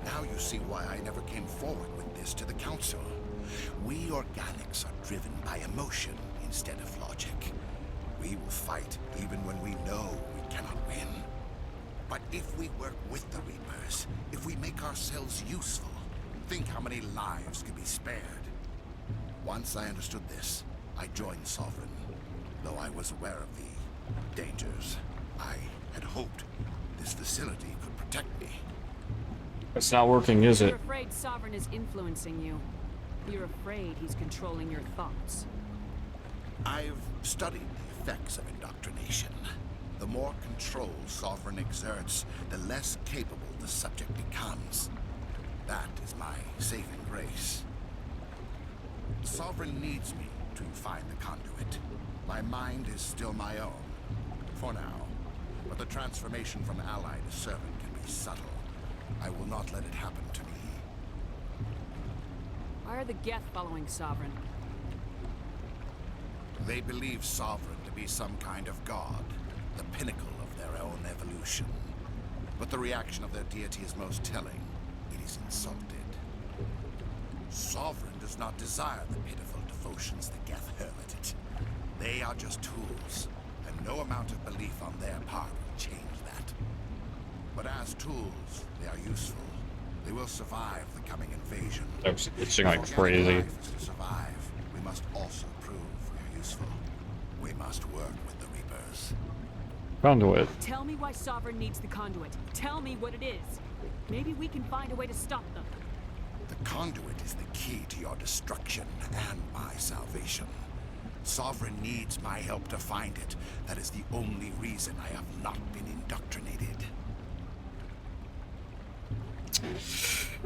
Now you see why I never came forward with this to the Council. We organics are driven by emotion instead of logic. We will fight even when we know we cannot win. But if we work with the Reapers, if we make ourselves useful, think how many lives could be spared. Once I understood this, I joined Sovereign. Though I was aware of the dangers, I had hoped this facility could protect me. It's not working, is it? You're afraid Sovereign is influencing you. You're afraid he's controlling your thoughts. I've studied the effects of indoctrination. The more control Sovereign exerts, the less capable the subject becomes. That is my saving grace. Sovereign needs me to find the conduit. My mind is still my own, for now. But the transformation from ally to servant can be subtle. I will not let it happen to me. Why are the Geth following Sovereign? They believe Sovereign to be some kind of god, the pinnacle of their own evolution. But the reaction of their deity is most telling. It is insulted. Sovereign does not desire the pitiful devotions the Geth hurl at it. They are just tools, and no amount of belief on their part will change that. But as tools, they are useful. They will survive the coming invasion. It's like crazy. To survive, we must also prove we are useful. We must work with the Reapers. Conduit. Tell me why Sovereign needs the conduit. Tell me what it is. Maybe we can find a way to stop them. conduit is the key to your destruction and my salvation. Sovereign needs my help to find it. That is the only reason I have not been indoctrinated.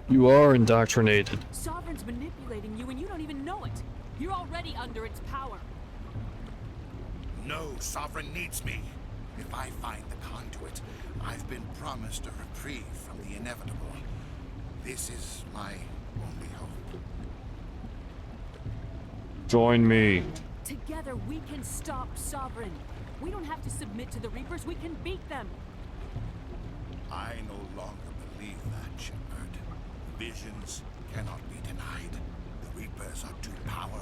You are indoctrinated. Sovereign's manipulating you and you don't even know it. You're already under its power. No, Sovereign needs me. If I find the conduit, I've been promised a reprieve from the inevitable. This is my only hope. Join me. Together we can stop Sovereign. We don't have to submit to the Reapers, we can beat them. I no longer believe that, Shepard. Visions cannot be denied. The Reapers are too powerful.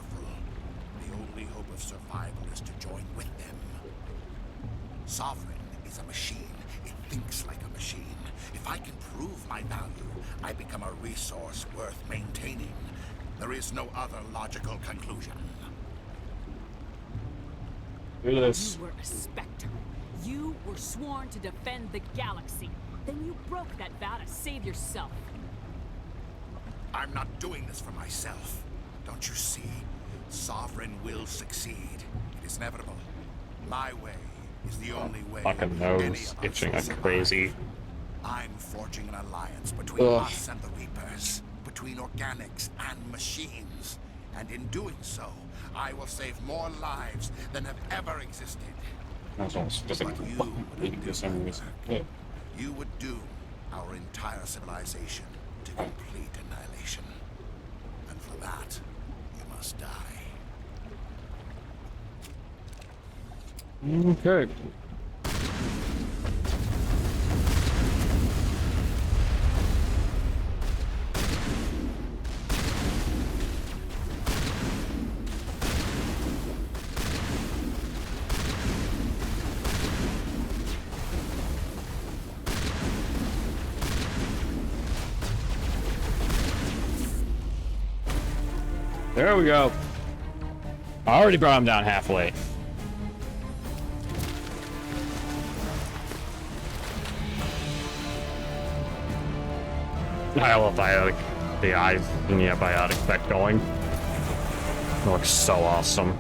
The only hope of survival is to join with them. Sovereign is a machine. It thinks like a machine. If I can prove my value, I become a resource worth maintaining. There is no other logical conclusion. Do this. You were a Spectre. You were sworn to defend the galaxy. Then you broke that vow to save yourself. I'm not doing this for myself. Don't you see? Sovereign will succeed. It is inevitable. My way is the only way. Fucking nose itching like crazy. I'm forging an alliance between us and the Reapers, between organics and machines. And in doing so, I will save more lives than have ever existed. That's almost just like You would doom our entire civilization to complete annihilation. And for that, you must die. Okay. There we go. I already brought him down halfway. I love the eyes and the biotic effect going. It looks so awesome.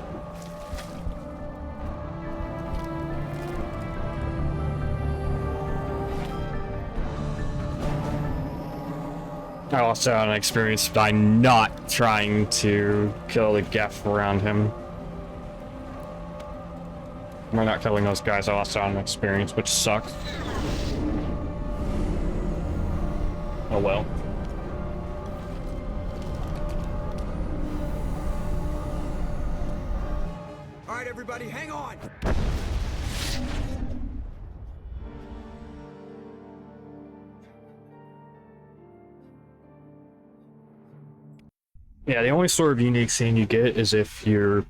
I lost out on experience by not trying to kill the Geth around him. By not killing those guys, I lost out on experience, which sucks. Oh well. All right, everybody, hang on. Yeah, the only sort of unique scene you get is if your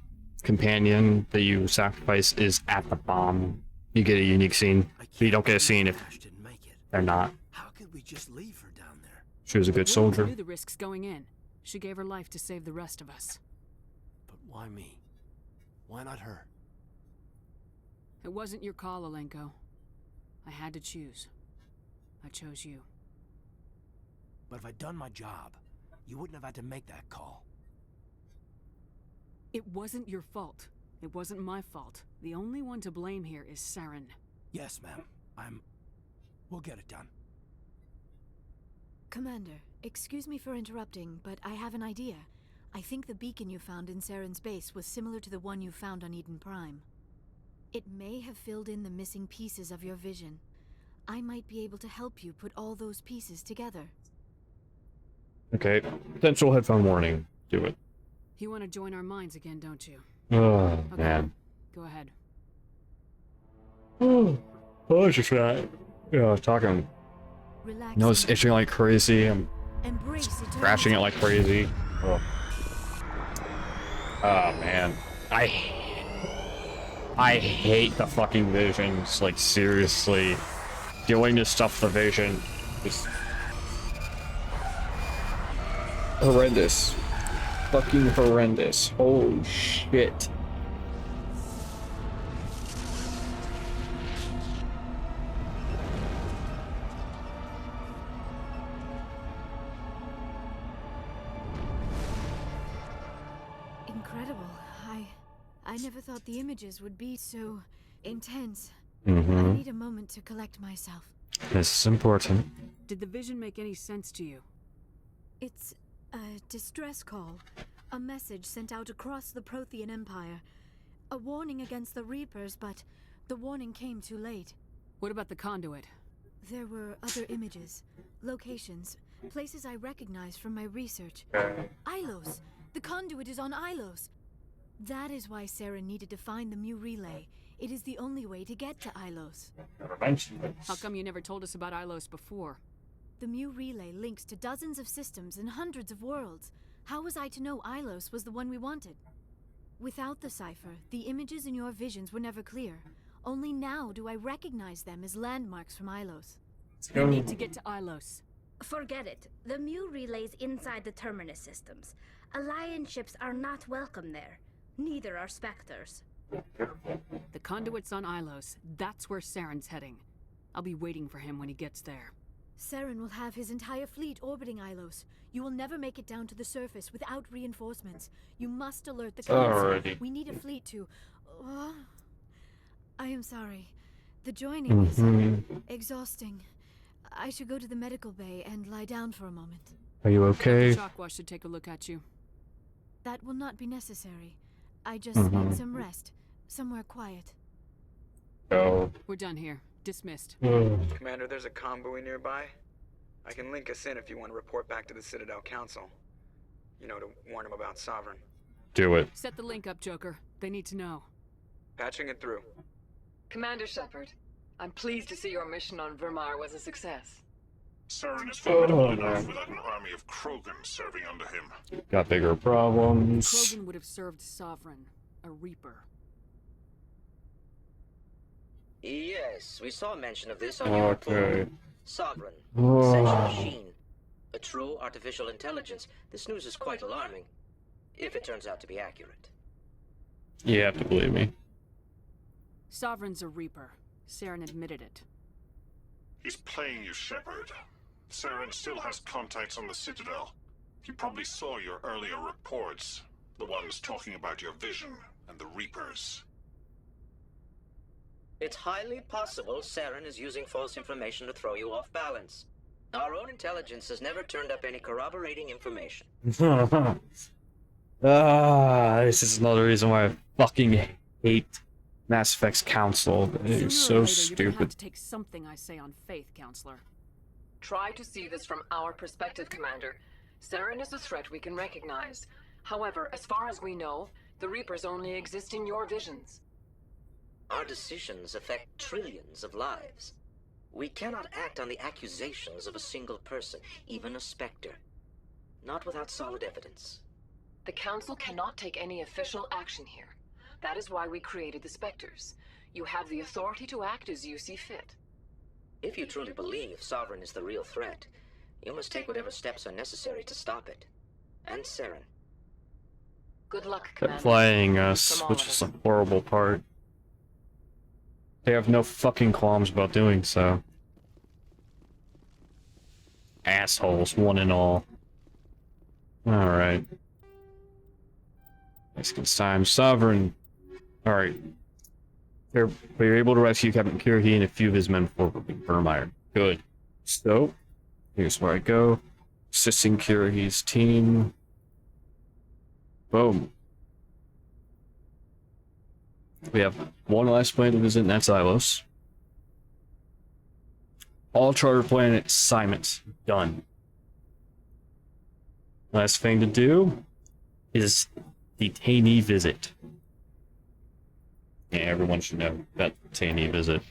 companion that you sacrifice is at the bomb. You get a unique scene. But you don't get a scene if they're not. How could we just leave her down there? She was a good She soldier. knew the risks going in. She gave her life to save the rest of us. But why me? Why not her? It wasn't your call, Alenko. I had to choose. I chose you. But if I'd done my job, you wouldn't have had to make that call. It wasn't your fault. It wasn't my fault. The only one to blame here is Saren. Yes, ma'am. We'll get it done. Commander, excuse me for interrupting, but I have an idea. I think the beacon you found in Saren's base was similar to the one you found on Eden Prime. It may have filled in the missing pieces of your vision. I might be able to help you put all those pieces together. Okay, potential headphone warning. Do it. You want to join our minds again, don't you? Oh, Okay. man. Go ahead. Oh, just that. Yeah, talking. Relax. No, it's itching like crazy. I'm Embrace scratching it like crazy. Oh, man. I hate the fucking visions. Like, seriously. Doing this stuff for vision is horrendous. Fucking horrendous. Holy shit. incredible. I never thought the images would be so intense. Mm-hmm. I need a moment to collect myself. This is important. Did the vision make any sense to you? It's a distress call. A message sent out across the Prothean Empire. A warning against the Reapers, but the warning came too late. What about the conduit? There were other images, locations, places I recognized from my research. Ilos! The conduit is on Ilos! That is why Sarah needed to find the Mu relay. It is the only way to get to Ilos. How come you never told us about Ilos before? The Mu relay links to dozens of systems and hundreds of worlds. How was I to know Ilos was the one we wanted? Without the cipher, the images in your visions were never clear. Only now do I recognize them as landmarks from Ilos. We need to get to Ilos. Forget it. The Mu relay's inside the Terminus systems. Alliance ships are not welcome there. Neither are Spectres. The conduit's on Ilos. That's where Saren's heading. I'll be waiting for him when he gets there. Saren will have his entire fleet orbiting Ilos. You will never make it down to the surface without reinforcements. You must alert the council. Alrighty. We need a fleet to... I am sorry. The joining is exhausting. I should go to the medical bay and lie down for a moment. Are you okay? Shockwash should take a look at you. That will not be necessary. I just need some rest. Somewhere quiet. No. We're done here. Dismissed. Commander, there's a convoy nearby. I can link us in if you want to report back to the Citadel Council. You know, to warn them about Sovereign. Do it. Set the link up, Joker. They need to know. Patching it through. Commander Shepard, I'm pleased to see your mission on Vermar was a success. Saren is formidable enough without an army of Krogan serving under him. Got bigger problems. Krogan would have served Sovereign, a Reaper. Yes, we saw mention of this on your report. Sovereign, Oh. sentient machine, a true artificial intelligence. This news is quite alarming, if it turns out to be accurate. You have to believe me. Sovereign's a Reaper. Saren admitted it. He's playing you, Shepard. Saren still has contacts on the Citadel. He probably saw your earlier reports, the ones talking about your vision and the Reapers. It's highly possible Saren is using false information to throw you off balance. Our own intelligence has never turned up any corroborating information. This is another reason why I fucking hate Mass Effect's Council. It Sooner or is so later, You're gonna have stupid. to take something I say on faith, Counselor. Try to see this from our perspective, Commander. Saren is a threat we can recognize. However, as far as we know, the Reapers only exist in your visions. Our decisions affect trillions of lives. We cannot act on the accusations of a single person, even a Spectre. Not without solid evidence. The Council cannot take any official action here. That is why we created the Spectres. You have the authority to act as you see fit. If you truly believe Sovereign is the real threat, you must take whatever steps are necessary to stop it. And Saren. Good luck, They're Commander. playing us, From all which of is a horrible part. They have no fucking qualms about doing so. Assholes, one and all. Alright. Next time, Sovereign. Alright. You're able to rescue Captain Kirhi and a few of his men before Vermeer. Good. So, here's where I go. Assisting Kirhi's team. Boom. We have one last planet to visit, and that's Ilos. All charter planet assignments done. Last thing to do is detainee visit. Yeah, everyone should know about detainee visit.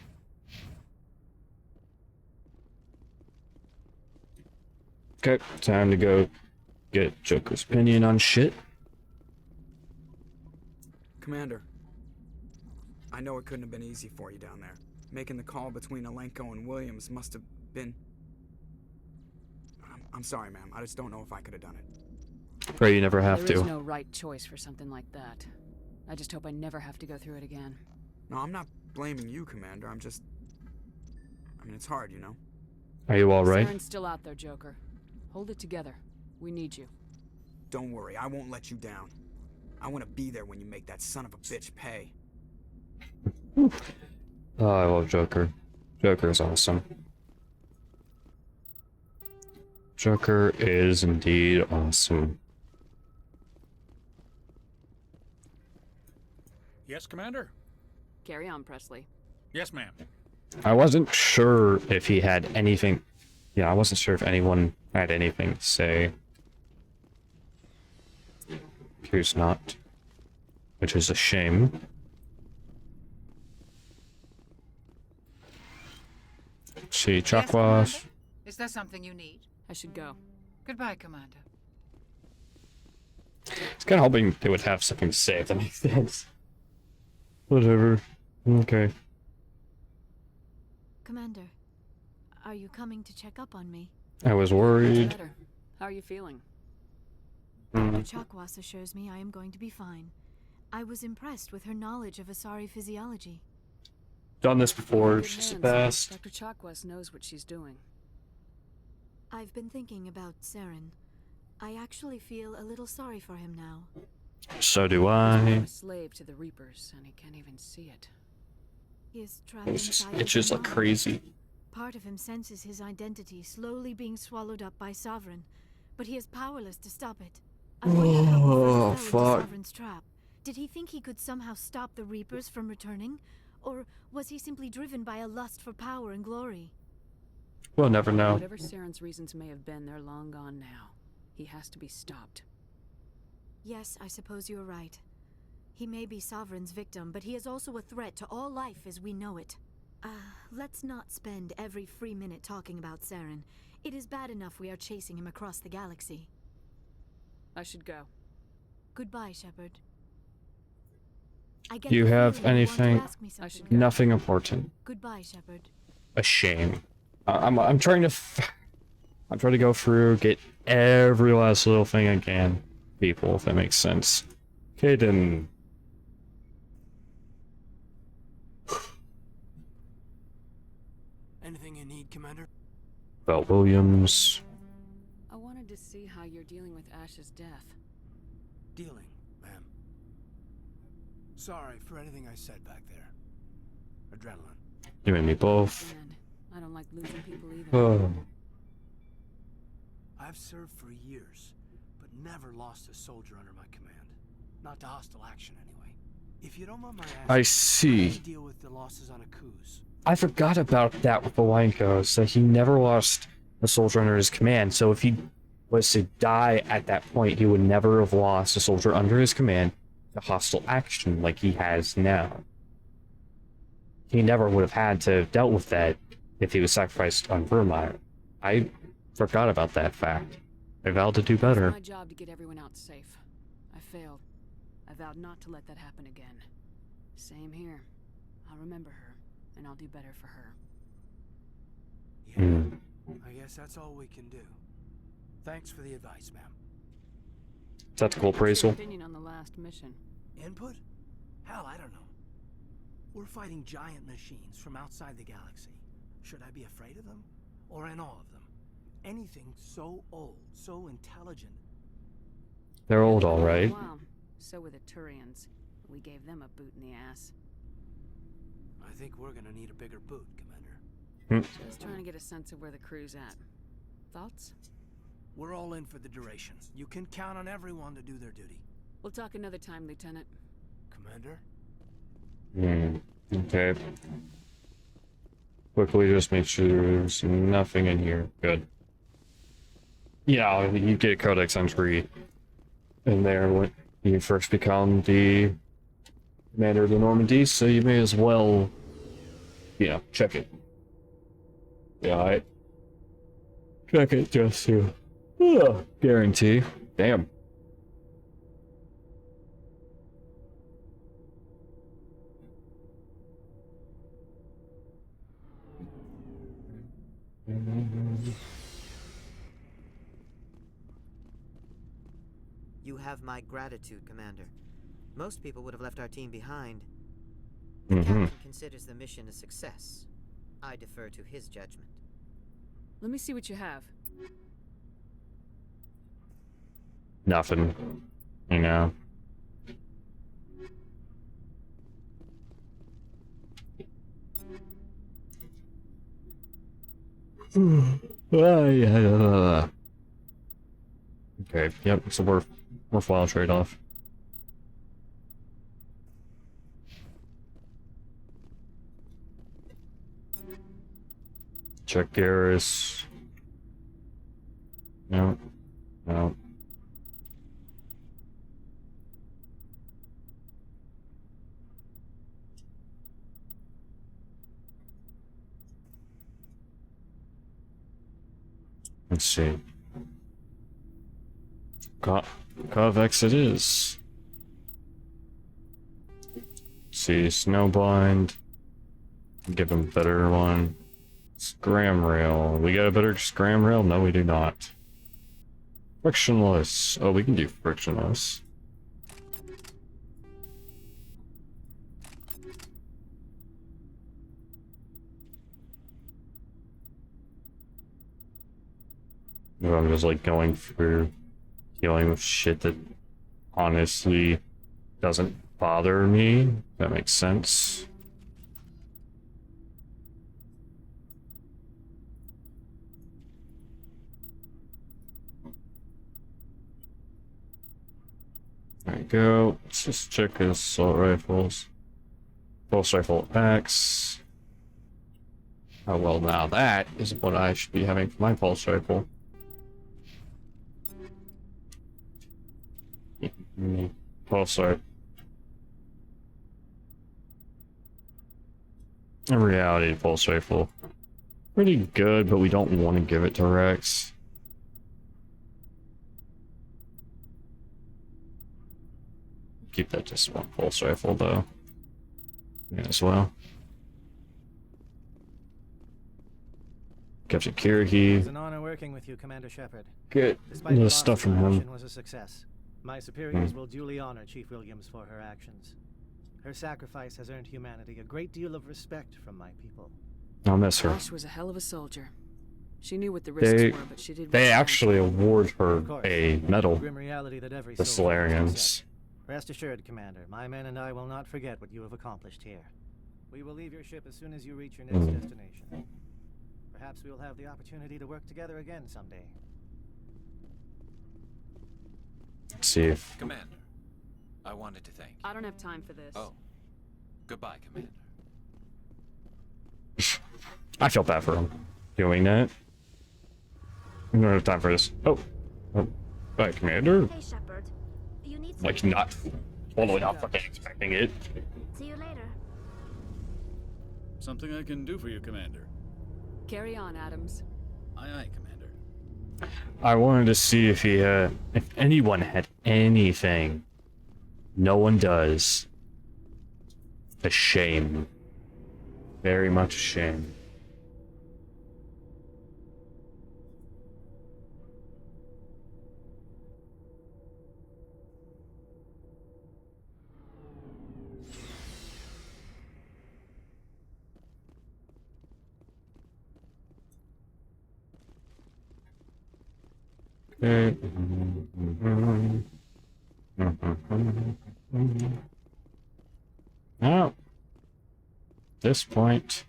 Okay, time to go get Joker's opinion on shit. Commander, I know it couldn't have been easy for you down there. Making the call between Alenko and Williams must have been... I'm sorry, ma'am. I just don't know if I could have done it. Pray you never have There to. is no right choice for something like that. I just hope I never have to go through it again. No, I'm not blaming you, Commander. I'm just... I mean, it's hard, you know? Are you alright? Saren's still out there, Joker. Hold it together. We need you. Don't worry, I won't let you down. I want to be there when you make that son of a bitch pay. Oh, I love Joker. Joker is awesome. Joker is indeed awesome. Yes, Commander? Carry on, Presley. Yes, ma'am. I wasn't sure if he had anything. Yeah, I wasn't sure if anyone had anything to say. Here's not. Which is a shame. See, Chakwas. Is there something you need? I should go. Goodbye, Commander. I was kind of hoping they would have something to say if that makes sense. Whatever. Okay. Commander, are you coming to check up on me? I was worried. Better. How are you feeling? Dr. Chakwas assures me I am going to be fine. I was impressed with her knowledge of Asari physiology. Done this before, Good she's the hands. best. Dr. Chakwas knows what she's doing. I've been thinking about Saren. I actually feel a little sorry for him now. So do He's I. a slave to the Reapers, and he can't even see it. He is trapped inside It's just his like mind. crazy. Part of him senses his identity slowly being swallowed up by Sovereign, but he is powerless to stop it. I wonder how Oh, he first fell into fuck. Sovereign's trap. Did he think he could somehow stop the Reapers from returning? Or was he simply driven by a lust for power and glory? We'll never know. Whatever Saren's reasons may have been, they're long gone now. He has to be stopped. Yes, I suppose you're right. He may be Sovereign's victim, but he is also a threat to all life as we know it. Let's not spend every free minute talking about Saren. It is bad enough we are chasing him across the galaxy. I should go. Goodbye, Shepard. I get You the have feeling you want to anything? ask me something. Nothing important. Goodbye, Shepard. A shame. I'm trying to. I'm trying to go through, get every last little thing I can. People, if that makes sense. Okay, then. Anything you need, Commander? Belt Williams. I wanted to see how you're dealing with Ash's death. Dealing, ma'am. Sorry for anything I said back there. Adrenaline. You and me both. And I don't like losing people either. Oh. I've served for years, but never lost a soldier under my command. Not to hostile action, anyway. If you don't mind my asking, I see. how do you deal with the losses on a cruise? I forgot about that with the Wankos, that he never lost a soldier under his command, so if he was to die at that point, he would never have lost a soldier under his command to hostile action like he has now. He never would have had to have dealt with that if he was sacrificed on Vermire. I forgot about that fact. I vowed to do better. It's my job to get everyone out safe. I failed. I vowed not to let that happen again. Same here. I'll remember her, and I'll do better for her. Yeah, I guess that's all we can do. Thanks for the advice, ma'am. Tactical What's your appraisal. opinion on the last mission? Input? Hell, I don't know. We're fighting giant machines from outside the galaxy. Should I be afraid of them? Or in awe of them? Anything so old, so intelligent. They're old, alright. Wow. So were the Turians. We gave them a boot in the ass. I think we're gonna need a bigger boot, Commander. Just trying to get a sense of where the crew's at. Thoughts? We're all in for the duration. You can count on everyone to do their duty. We'll talk another time, Lieutenant. Commander? Okay. Quickly just make sure there's nothing in here. Good. Yeah, you get Codex entry in there when you first become the commander of the Normandy, so you may as well, you know, check it. Yeah, I check it just to guarantee. Damn. You have my gratitude, Commander. Most people would have left our team behind. The captain considers the mission a success. I defer to his judgment. Let me see what you have. Nothing. You know. Okay, yep, so we're file trade-off. Check Garrus. No. No. Let's see. Convex it is. Let's see, Snowblind. Give him a better one. Scram rail. We got a better scram rail? No, we do not. Frictionless. Oh, we can do frictionless. I'm just like going through dealing with shit that honestly doesn't bother me. That makes sense. There we go. Let's just check his assault rifles. Pulse rifle X. Oh well, now that is what I should be having for my pulse rifle. Pulse rifle. In reality, pulse rifle. Pretty good, but we don't want to give it to Rex. Keep that just one pulse rifle though. Yeah, as well. Captain Kiriki. It's an honor working with you, Commander Shepard. Get Despite the the stuff from loss, the him. mission was a success. My superiors will duly honor Chief Williams for her actions. Her sacrifice has earned humanity a great deal of respect from my people. I'll miss her. Josh was a hell of a soldier. She knew what the risks were, but she did. They actually award her a medal. Grim reality that every The soldier must Solarians. accept. Rest assured, Commander, my men and I will not forget what you have accomplished here. We will leave your ship as soon as you reach your next destination. Perhaps we will have the opportunity to work together again someday. Let's see if... Commander, I wanted to thank you. I don't have time for this. Oh. Goodbye, Commander. I felt bad for him doing that. I don't have time for this. Oh. Bye, Commander. Hey, Shepard. You need Like, not totally not fucking expecting it. See you later. Something I can do for you, Commander. Carry on, Adams. Aye, aye, Commander. I wanted to see if he had, if anyone had anything. No one does. A shame. Very much a shame. Okay. Now, at this point,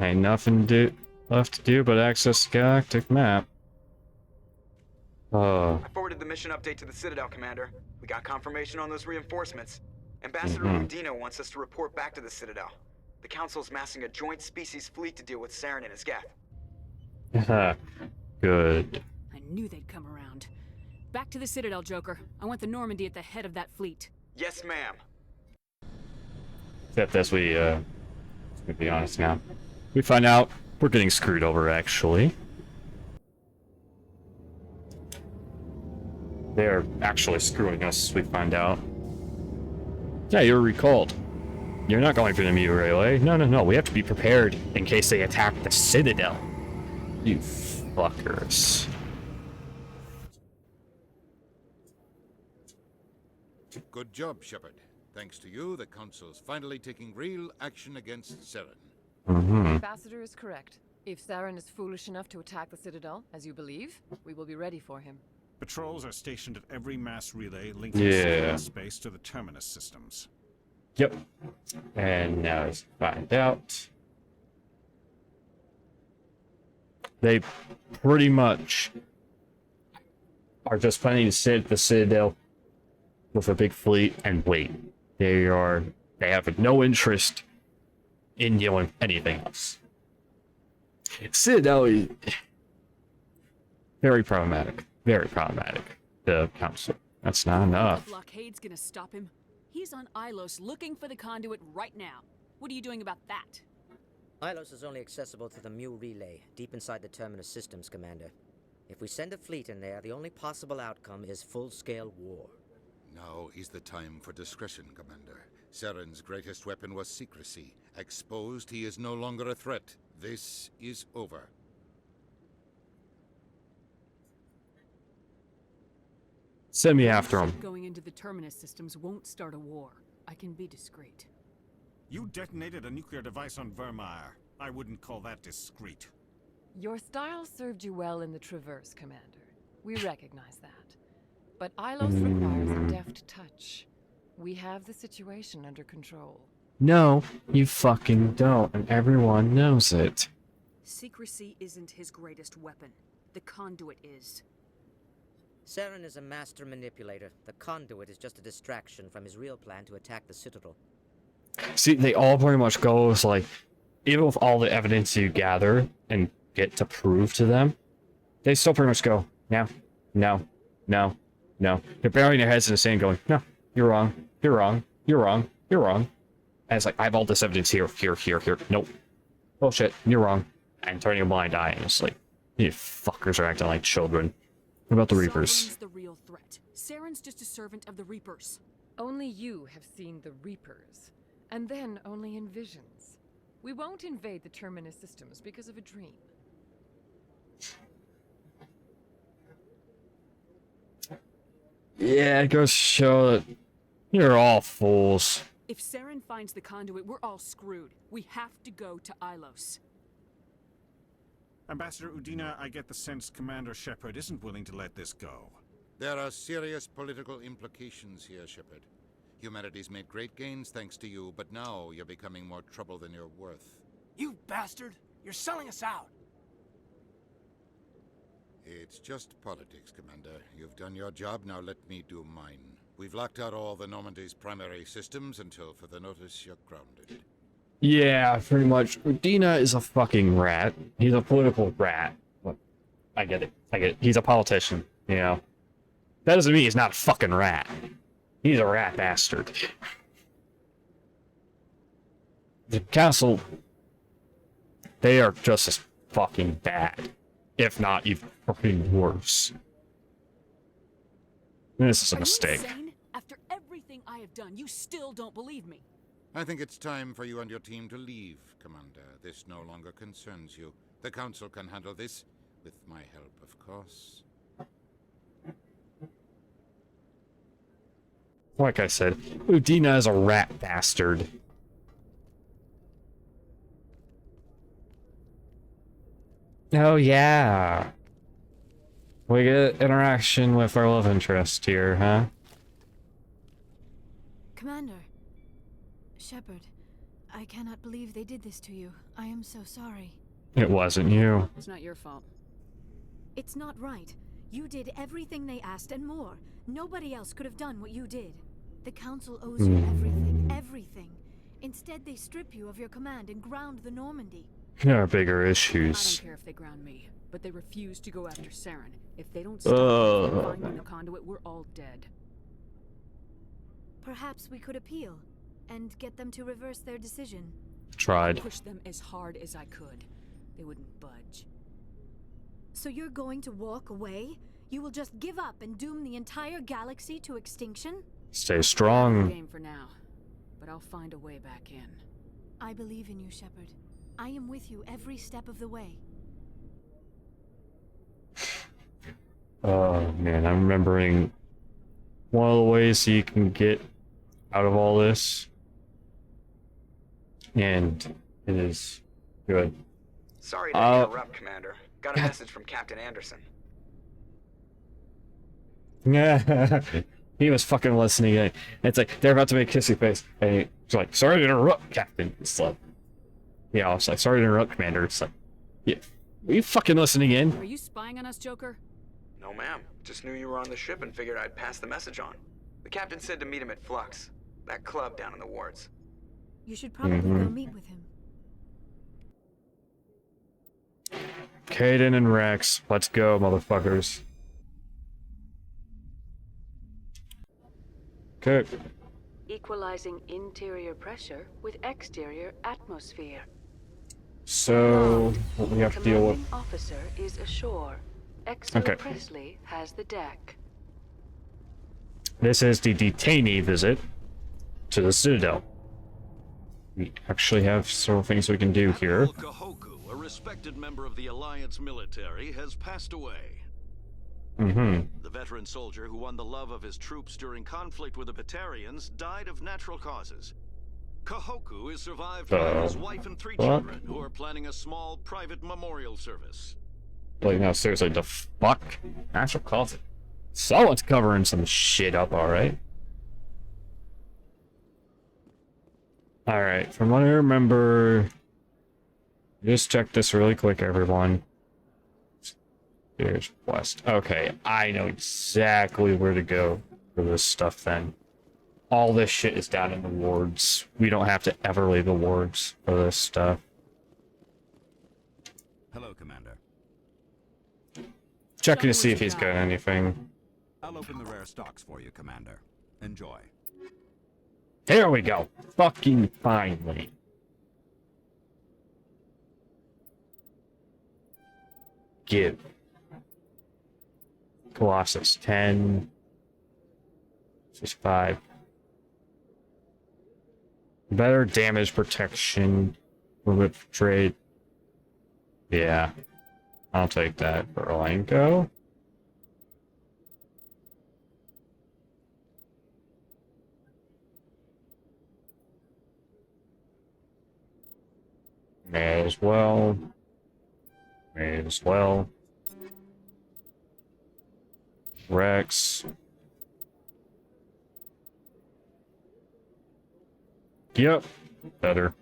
ain't nothing left to do but access the galactic map. I forwarded the mission update to the Citadel, Commander. We got confirmation on those reinforcements. Ambassador Udino wants us to report back to the Citadel. The Council's massing a joint species fleet to deal with Saren and his Geth. Good. I knew they'd come around. Back to the Citadel, Joker. I want the Normandy at the head of that fleet. Yes, ma'am. Except as we, to be honest now, we find out we're getting screwed over, actually. They're actually screwing us, we find out. Yeah, you're recalled. You're not going for the ME relay. No, we have to be prepared in case they attack the Citadel. You fuckers. Good job, Shepard. Thanks to you, the Council's finally taking real action against Saren. The ambassador is correct. If Saren is foolish enough to attack the Citadel, as you believe, we will be ready for him. Patrols are stationed at every mass relay linking Yeah. space to the terminus systems. Yep. And now let's find out. They pretty much are just planning to sit at the Citadel with a big fleet and wait. They have no interest in dealing with anything else. Citadel is very problematic. Very problematic. The council. That's not enough. Blockade's gonna stop him. He's on Ilos looking for the conduit right now. What are you doing about that? Ilos is only accessible through the Mu relay, deep inside the Terminus systems, Commander. If we send a fleet in there, the only possible outcome is full-scale war. Now is the time for discretion, Commander. Saren's greatest weapon was secrecy. Exposed, he is no longer a threat. This is over. Send me after him. Going into the Terminus systems won't start a war. I can be discreet. You detonated a nuclear device on Vermeer. I wouldn't call that discreet. Your style served you well in the Traverse, Commander. We recognize that. But Ilos requires a deft touch. We have the situation under control. No, you fucking don't, and everyone knows it. Secrecy isn't his greatest weapon. The conduit is. Saren is a master manipulator. The conduit is just a distraction from his real plan to attack the Citadel. See, they all pretty much go as like, even with all the evidence you gather and get to prove to them, they still pretty much go, no, no, no, no. They're burying their heads in the sand going, no, you're wrong, you're wrong, you're wrong, you're wrong. And it's like, I have all this evidence here, here. Nope. Bullshit, you're wrong. And turning a blind eye, and it's like, you fuckers are acting like children. What about the Reapers? Saren's the real threat. Saren's just a servant of the Reapers. Only you have seen the Reapers, and then only in visions. We won't invade the Terminus systems because of a dream. Yeah, it goes to show that you're all fools. If Saren finds the conduit, we're all screwed. We have to go to Ilos. Ambassador Udina, I get the sense Commander Shepard isn't willing to let this go. There are serious political implications here, Shepard. Humanity's made great gains thanks to you, but now you're becoming more trouble than you're worth. You bastard! You're selling us out! It's just politics, Commander. You've done your job, now let me do mine. We've locked out all the Normandy's primary systems until further notice you're grounded. Yeah, pretty much. Udina is a fucking rat. He's a political rat. But I get it. He's a politician, you know. That doesn't mean he's not a fucking rat. He's a rat bastard. The council, they are just as fucking bad. If not even fucking worse. This is a mistake. Insane? After everything I have done, you still don't believe me. I think it's time for you and your team to leave, Commander. This no longer concerns you. The Council can handle this, with my help, of course. Like I said, Udina is a rat bastard. Oh yeah. We get interaction with our love interest here, huh? Commander. Shepard, I cannot believe they did this to you. I am so sorry. It wasn't you. It's not your fault. It's not right. You did everything they asked and more. Nobody else could have done what you did. The Council owes you everything, everything. Instead, they strip you of your command and ground the Normandy. There are bigger I issues. don't care if they ground me, but they refuse to go after Saren. If they don't stop from finding the conduit, we're all dead. Perhaps we could appeal and get them to reverse their decision. Tried. I pushed them as hard as I could. They wouldn't budge. So you're going to walk away? You will just give up and doom the entire galaxy to extinction? Stay strong. Game for now, but I'll find a way back in. I believe in you, Shepard. I am with you every step of the way. Oh man, I'm remembering one of the ways you can get out of all this. And it is good. Sorry to interrupt, Commander. Got a message from Captain Anderson. Yeah, he was fucking listening. And it's like they're about to make kissy face, and he's like, "Sorry to interrupt, Captain." It's like, yeah, I was like, "Sorry to interrupt, Commander." It's like, yeah, Are you fucking listening in? Are you spying on us, Joker? No, ma'am. Just knew you were on the ship and figured I'd pass the message on. The captain said to meet him at Flux, that club down in the wards. You should probably go meet with him. Caden and Rex, let's go, motherfuckers. Okay. Equalizing interior pressure with exterior atmosphere. So, what we have to deal with. Commanding officer is ashore. Exo Okay. Presley has the deck. This is the detainee visit to the Citadel. We actually have several things we can do here. Kahoku, a respected member of the Alliance military, has passed away. The veteran soldier who won the love of his troops during conflict with the Batarians died of natural causes. Kahoku is survived by his wife and 3 children, who are planning a small private memorial service. Like, no, seriously, the fuck? Natural causes. Someone's covering some shit up, alright? Alright, from what I remember... Just check this really quick, everyone. Here's West. Okay, I know exactly where to go for this stuff then. All this shit is down in the wards. We don't have to ever leave the wards for this stuff. Hello, Commander. Checking to see if he's got anything. I'll open the rare stocks for you, Commander. Enjoy. Here we go. Fucking finally. Give. Colossus 10. 65. Better damage protection. Limit trade. Yeah. I'll take that for Olenko. May as well. May as well. Rex. Yep. Better.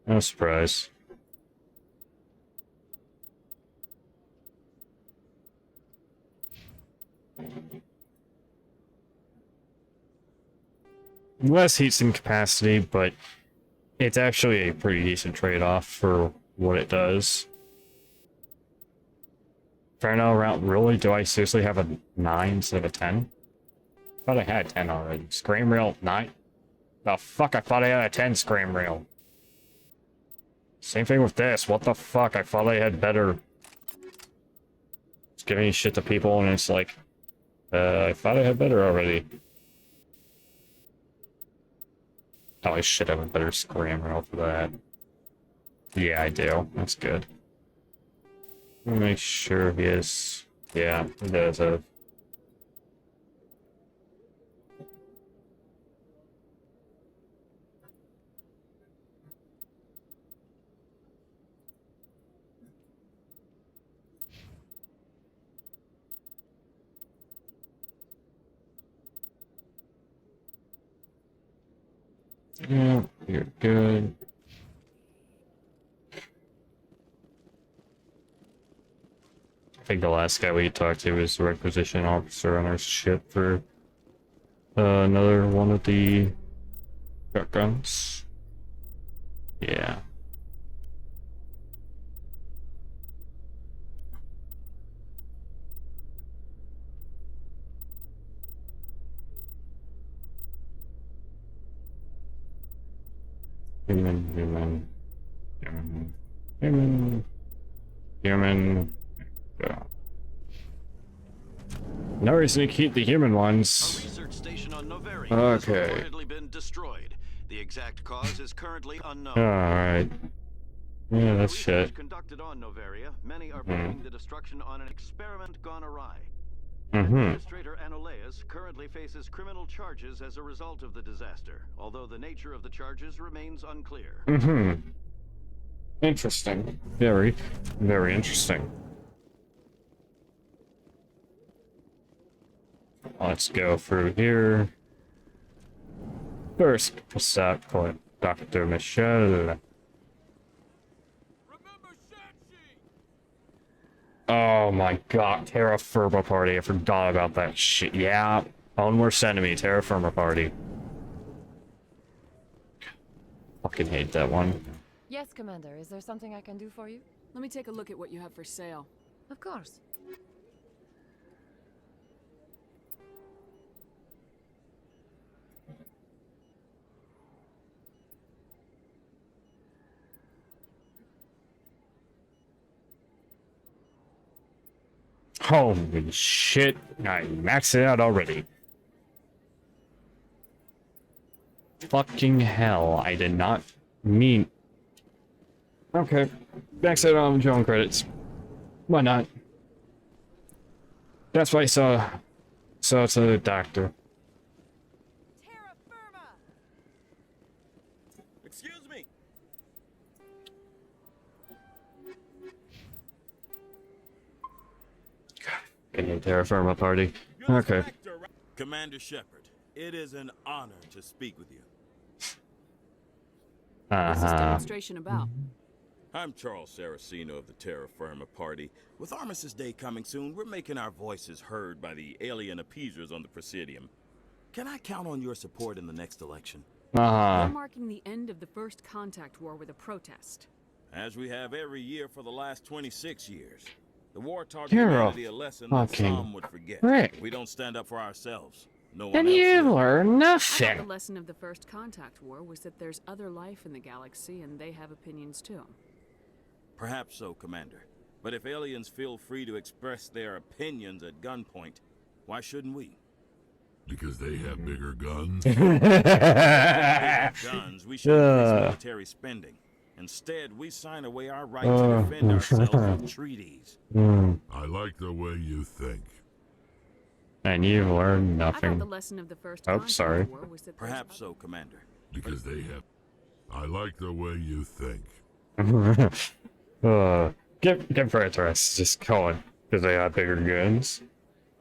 No surprise. Less heatsink capacity, but it's actually a pretty decent trade-off for what it does. Inferno round, really? Do I seriously have a 9 instead of a 10? I thought I had 10 already. Scream Rail 9? The fuck, I thought I had a 10 Scream Rail. Same thing with this. What the fuck? I thought I had better. It's giving shit to people and it's like, I thought I had better already. Oh, I should have a better Scream Rail for that. Yeah, I do. That's good. Let me make sure he is. Yeah, he does have. Yeah, you're good. I think the last guy we talked to was the requisition officer on our ship for another one of the shotguns. Yeah. Human. Yeah. No reason to keep the human ones. A research station on Noveria Okay. has reportedly been destroyed. The exact cause is currently unknown. Alright. Yeah, that's Research shit. conducted on Noveria, many are blaming the destruction on an experiment gone awry. Mm-hmm. Administrator Anoleus currently faces criminal charges as a result of the disaster, although the nature of the charges remains unclear. Mm-hmm. Interesting. Very, very interesting. Let's go through here. First, what's up? Call Dr. Michelle. Oh my god, Terra Firma Party. I forgot about that shit. Yeah. Own worst enemy, Terra Firma Party. Fucking hate that one. Yes, Commander. Is there something I can do for you? Let me take a look at what you have for sale. Of course. Holy shit, I maxed it out already. Fucking hell, I did not mean... Okay, max it on your own credits. Why not? That's why I saw it's a doctor. Excuse me. Getting a Terra Firma Party. Okay. Commander Shepard, it is an honor to speak with you. What's this demonstration about? I'm Charles Saraceno of the Terra Firma Party. With Armistice Day coming soon, we're making our voices heard by the alien appeasers on the Presidium. Can I count on your support in the next election? We're marking the end of the first contact war with a protest. As we have every year for the last 26 years. The war taught You're humanity a lesson that fucking some would forget. prick. We don't stand up for ourselves. No one Then else you will. learn I thought nothing. the lesson of the first contact war was that there's other life in the galaxy and they have opinions too. Perhaps so, Commander. But if aliens feel free to express their opinions at gunpoint, why shouldn't we? Because they have bigger guns? Bigger guns, we should increase military spending. Instead, we sign away our right to defend ourselves with treaties. I like the way you think. And you've learned I thought nothing. the lesson of the first Oh, contact sorry. war was that Perhaps so, Commander. Because they have... I like the way you think. Get Pretorius just going, because they have bigger guns.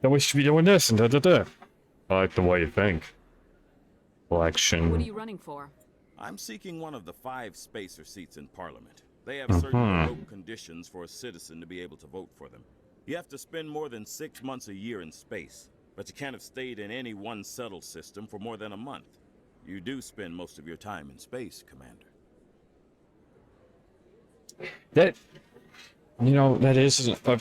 Then we should be doing this and da-da-da. I like the way you think. Election. What are you running for? I'm seeking one of the 5 spacer seats in Parliament. They have certain remote conditions for a citizen to be able to vote for them. You have to spend more than 6 months a year in space, but you can't have stayed in any one settled system for more than a month. You do spend most of your time in space, Commander. That, you know, that is a fair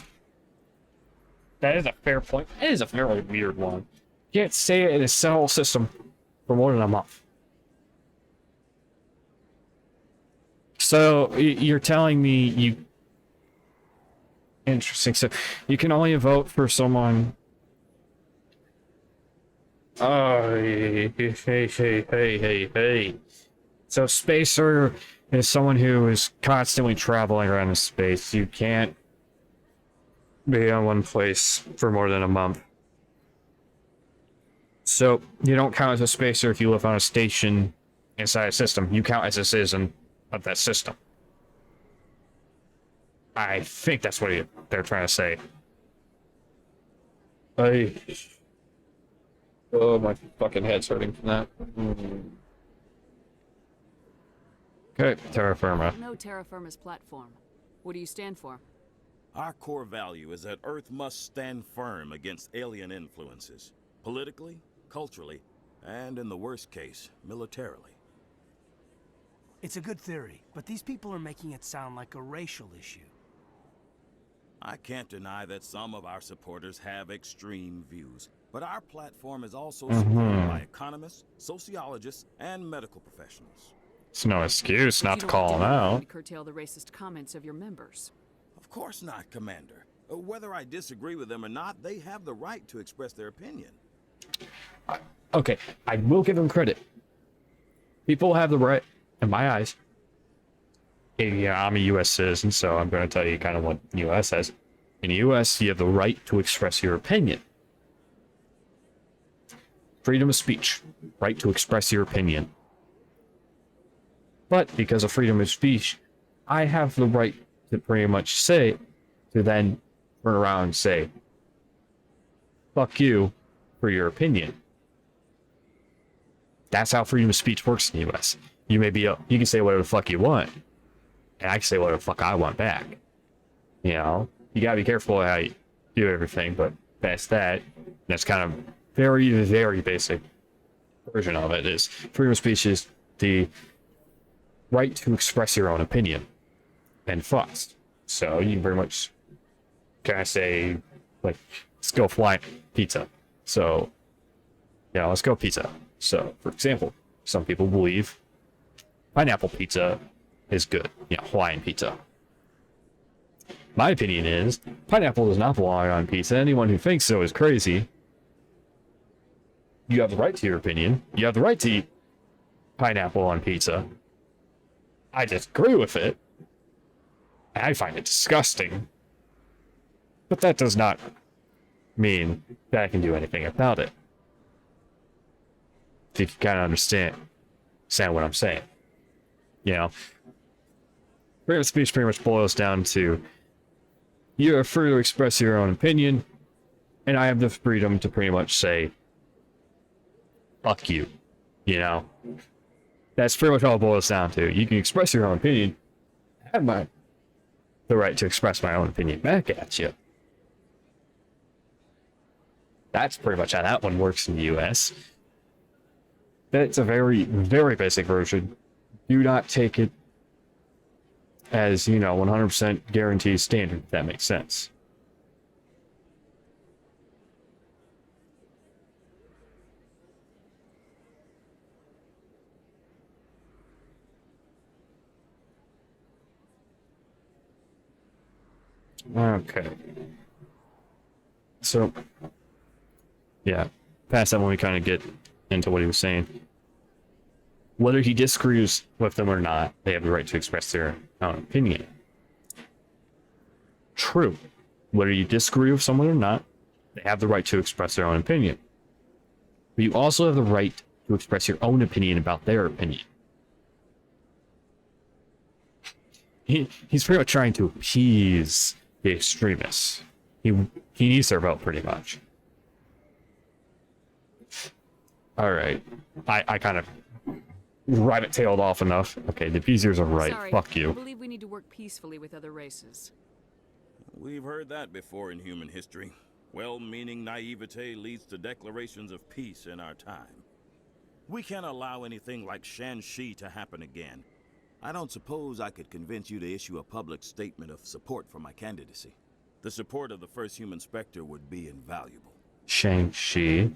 point. It is a very weird one. You can't stay in a settled system for more than a month. So you're telling me you... Interesting. So you can only vote for someone... Oh, hey. So spacer is someone who is constantly traveling around in space. You can't be on one place for more than a month. So you don't count as a spacer if you live on a station inside a system. You count as a citizen of that system. I think that's what they're trying to say. Oh, my fucking head's hurting from that. Okay, Terra Firma. No Terra Firma's platform. What do you stand for? Our core value is that Earth must stand firm against alien influences. Politically, culturally, and in the worst case, militarily. It's a good theory, but these people are making it sound like a racial issue. I can't deny that some of our supporters have extreme views, but our platform is also supported by economists, sociologists, and medical professionals. It's no excuse not to You don't call them dare out. curtail the racist comments of your members. Of course not, Commander. Whether I disagree with them or not, they have the right to express their opinion. Okay, I will give them credit. People have the right, in my eyes. Yeah, I'm a U.S. citizen, so I'm going to tell you kind of what the U.S. says. In the U.S., you have the right to express your opinion. Freedom of speech. Right to express your opinion. But because of freedom of speech, I have the right to pretty much say, to then turn around and say, fuck you for your opinion. That's how freedom of speech works in the U.S. You can say whatever the fuck you want, and I can say whatever the fuck I want back. You know? you gotta be careful how you do everything, but past that, that's kind of very, very basic version of it is freedom of speech is the right to express your own opinion and thoughts. So you can very much kind of say, like, let's go fly pizza. So, yeah, let's go pizza. So, for example, some people believe pineapple pizza is good. Yeah, Hawaiian pizza. My opinion is pineapple does not belong on pizza. Anyone who thinks so is crazy. You have the right to your opinion. You have the right to eat pineapple on pizza. I disagree with it. I find it disgusting. But that does not mean that I can do anything about it. If you can kind of understand what I'm saying. You know, freedom of speech pretty much boils down to you are free to express your own opinion, and I have the freedom to pretty much say, fuck you. You know? That's pretty much all it boils down to. You can express your own opinion. I have the right to express my own opinion back at you. That's pretty much how that one works in the US. That's a very, very basic version. Do not take it as, 100% guaranteed standard, if that makes sense. Okay. So, yeah, past that when we kind of get into what he was saying. Whether he disagrees with them or not, they have the right to express their own opinion. True. Whether you disagree with someone or not, they have the right to express their own opinion. But you also have the right to express your own opinion about their opinion. He's pretty much trying to appease the extremists. He needs their vote, pretty much. Alright. I kind of rabbit-tailed off enough. Okay, the Beezers are right. Sorry, Fuck you. I believe we need to work peacefully with other races. We've heard that before in human history. Well-meaning naivete leads to declarations of peace in our time. We can't allow anything like Shanxi to happen again. I don't suppose I could convince you to issue a public statement of support for my candidacy. The support of the first human Spectre would be invaluable. Shanxi.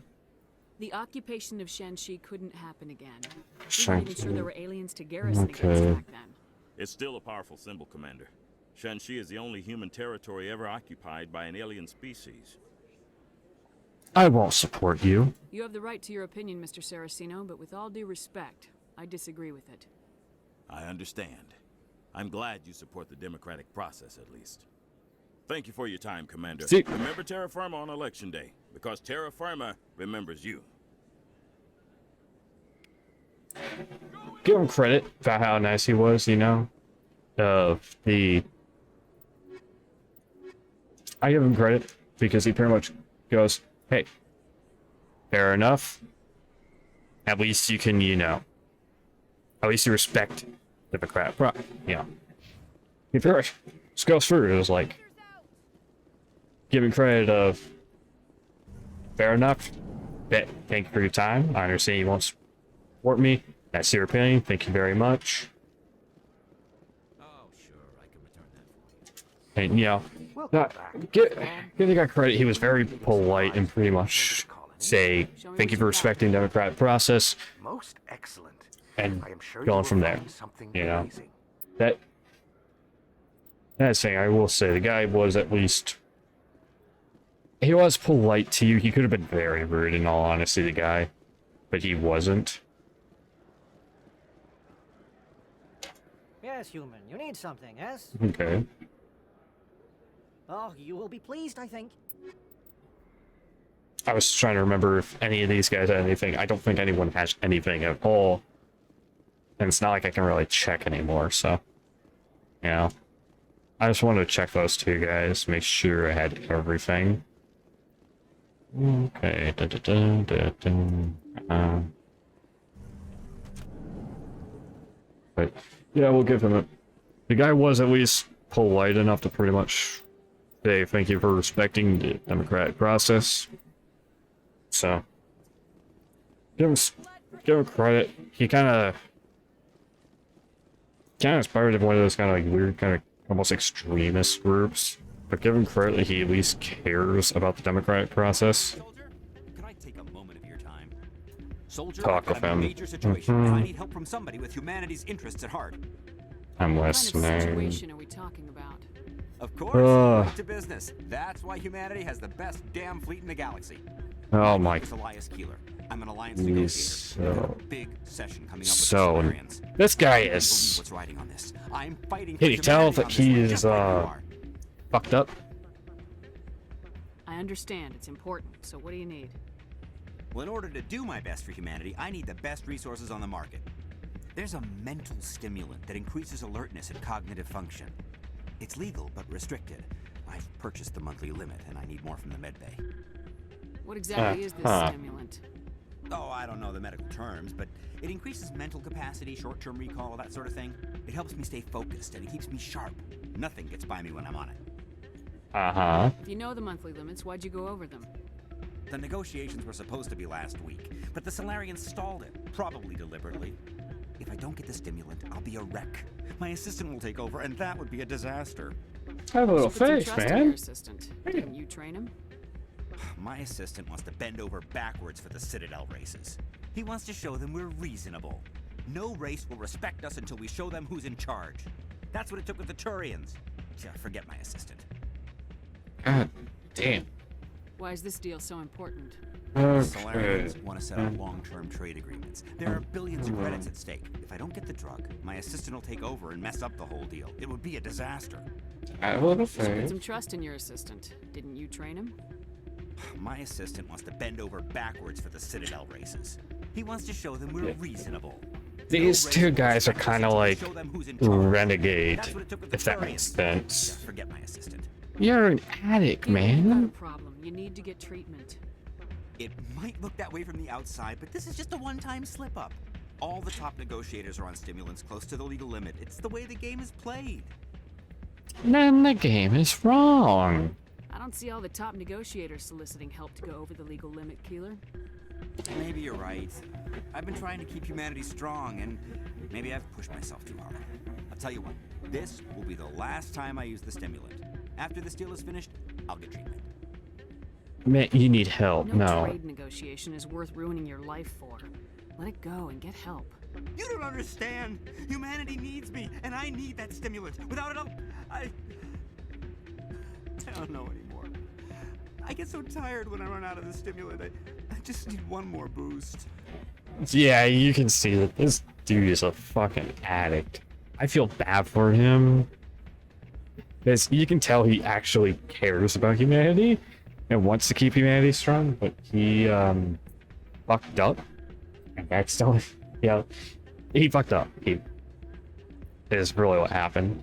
The occupation of Shanxi couldn't happen again. We're not even sure there were aliens to garrison against Okay. back then. It's still a powerful symbol, Commander. Shanxi is the only human territory ever occupied by an alien species. I won't support you. You have the right to your opinion, Mr. Saraceno, but with all due respect, I disagree with it. I understand. I'm glad you support the democratic process, at least. Thank you for your time, Commander. See- Remember Terra Firma on Election Day, because Terra Firma remembers you. Give him credit for how nice he was, I give him credit because he pretty much goes, hey, fair enough. At least you can, at least you respect Democrat. He pretty much just goes through. It was like, giving credit of, fair enough. Thank you for your time. I understand you won't support me. That's your opinion. Thank you very much. Oh, sure, I can return that for you. And give the guy credit. He was very polite and pretty much say thank you for respecting the democratic process. Most excellent. And I am sure going you from will there. find something amazing. That's thing I will say. The guy was at least. He was polite to you. He could have been very rude, in all honesty, the guy, but he wasn't. Yes, human. You need something, yes? Okay. Oh, you will be pleased, I think. I was trying to remember if any of these guys had anything. I don't think anyone has anything at all. And it's not like I can really check anymore, so. I just wanted to check those two guys, make sure I had everything. Okay. But, yeah, we'll give him a... The guy was at least polite enough to pretty much say thank you for respecting the democratic process. So, give him credit. He kind of inspired one of those kind of like weird, kind of almost extremist groups. But give him credit that he at least cares about the democratic process. Could I take a moment of your time? Soldier, Talk with I'm in a him. major situation, and I need help from somebody with humanity's interests at heart. I'm What kind of listening. situation are we talking about? Of course, right to business. That's why humanity has the best damn fleet in the galaxy. Oh my. It's Elias Keeler. I'm an alliance He's negotiator. We've got so- a big session coming up with the So, Solarians. this guy I don't is. believe what's riding on this. I'm fighting Can for you tell humanity that on this he one, is just like you are. fucked up? I understand, it's important, so what do you need? Well, in order to do my best for humanity, I need the best resources on the market. There's a mental stimulant that increases alertness and cognitive function. It's legal, but restricted. I've purchased the monthly limit, and I need more from the medbay. What exactly is this Uh-huh. stimulant? Oh, I don't know the medical terms, but it increases mental capacity, short-term recall, that sort of thing. It helps me stay focused, and it keeps me sharp. Nothing gets by me when I'm on it. Uh-huh. If you know the monthly limits, why'd you go over them? The negotiations were supposed to be last week, but the Solarians stalled it, probably deliberately. If I don't get the stimulant, I'll be a wreck. My assistant will take over, and that would be a disaster. Have a little Put some faith, trust in your man. assistant. Didn't you train him? My assistant wants to bend over backwards for the Citadel races. He wants to show them we're reasonable. No race will respect us until we show them who's in charge. That's what it took with the Turians. Forget my assistant. God damn. Why is this deal so important? The Okay. Solarians want to set up long-term trade agreements. There are billions of credits at stake. If I don't get the drug, my assistant will take over and mess up the whole deal. It would be a disaster. Have a little So put faith. some trust in your assistant. Didn't you train him? My assistant wants to bend over backwards for the Citadel races. He wants to show them we're reasonable. These two guys are kind of like renegade, That's what it took with the if that makes Turians. sense. Forget my assistant. You're an addict, You've got a man. problem. You need to get treatment. It might look that way from the outside, but this is just a one-time slip-up. All the top negotiators are on stimulants close to the legal limit. It's the way the game is played. Then the game is wrong. I don't see all the top negotiators soliciting help to go over the legal limit, Keeler. Maybe you're right. I've been trying to keep humanity strong, and maybe I've pushed myself too hard. I'll tell you what, this will be the last time I use the stimulant. After this deal is finished, I'll get treatment. Man, you need help. No. Trade negotiation is worth ruining your life for. Let it go and get help. You don't understand. Humanity needs me, and I need that stimulant. Without it, I don't know anymore. I get so tired when I run out of the stimulant. I just need one more boost. Yeah, you can see that this dude is a fucking addict. I feel bad for him. Because you can tell he actually cares about humanity and wants to keep humanity strong, but he fucked up. And accidentally, yeah, he fucked up. He is really what happened.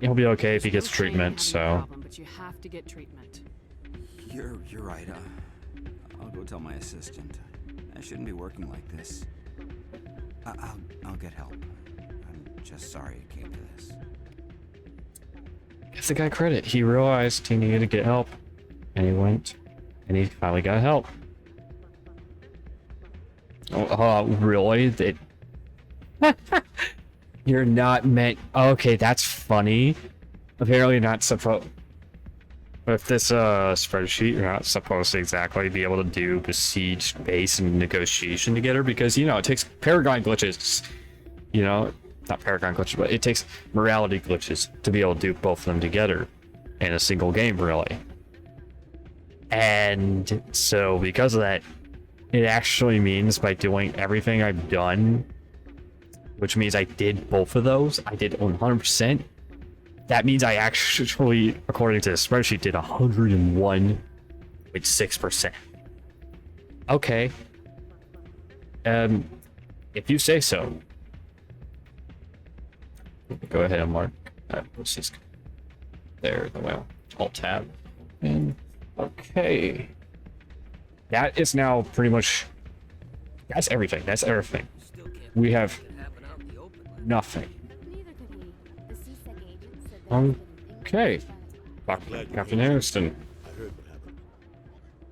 He'll be okay if he gets treatment, so. But you have to get treatment. You're right. I'll go tell my assistant. I shouldn't be working like this. I'll get help. I'm just sorry it came to this. Give the guy credit. He realized he needed to get help, and he went, and he finally got help. Oh, really? You're not meant. Okay, that's funny. Apparently, not supposed. With this spreadsheet, you're not supposed to exactly be able to do besiege, base, and negotiation together because you know it takes Paragon glitches. You know, not Paragon glitches, but it takes morality glitches to be able to do both of them together in a single game, really. And so, because of that, it actually means by doing everything I've done, which means I did both of those, I did 100%. That means I actually, according to the spreadsheet, did 101.6%. Okay. If you say so. Go ahead and mark. Let's just there. Well, Alt tab. And okay. That is now pretty much. That's everything. That's everything. We have nothing. Okay. Fuck, Captain Houston.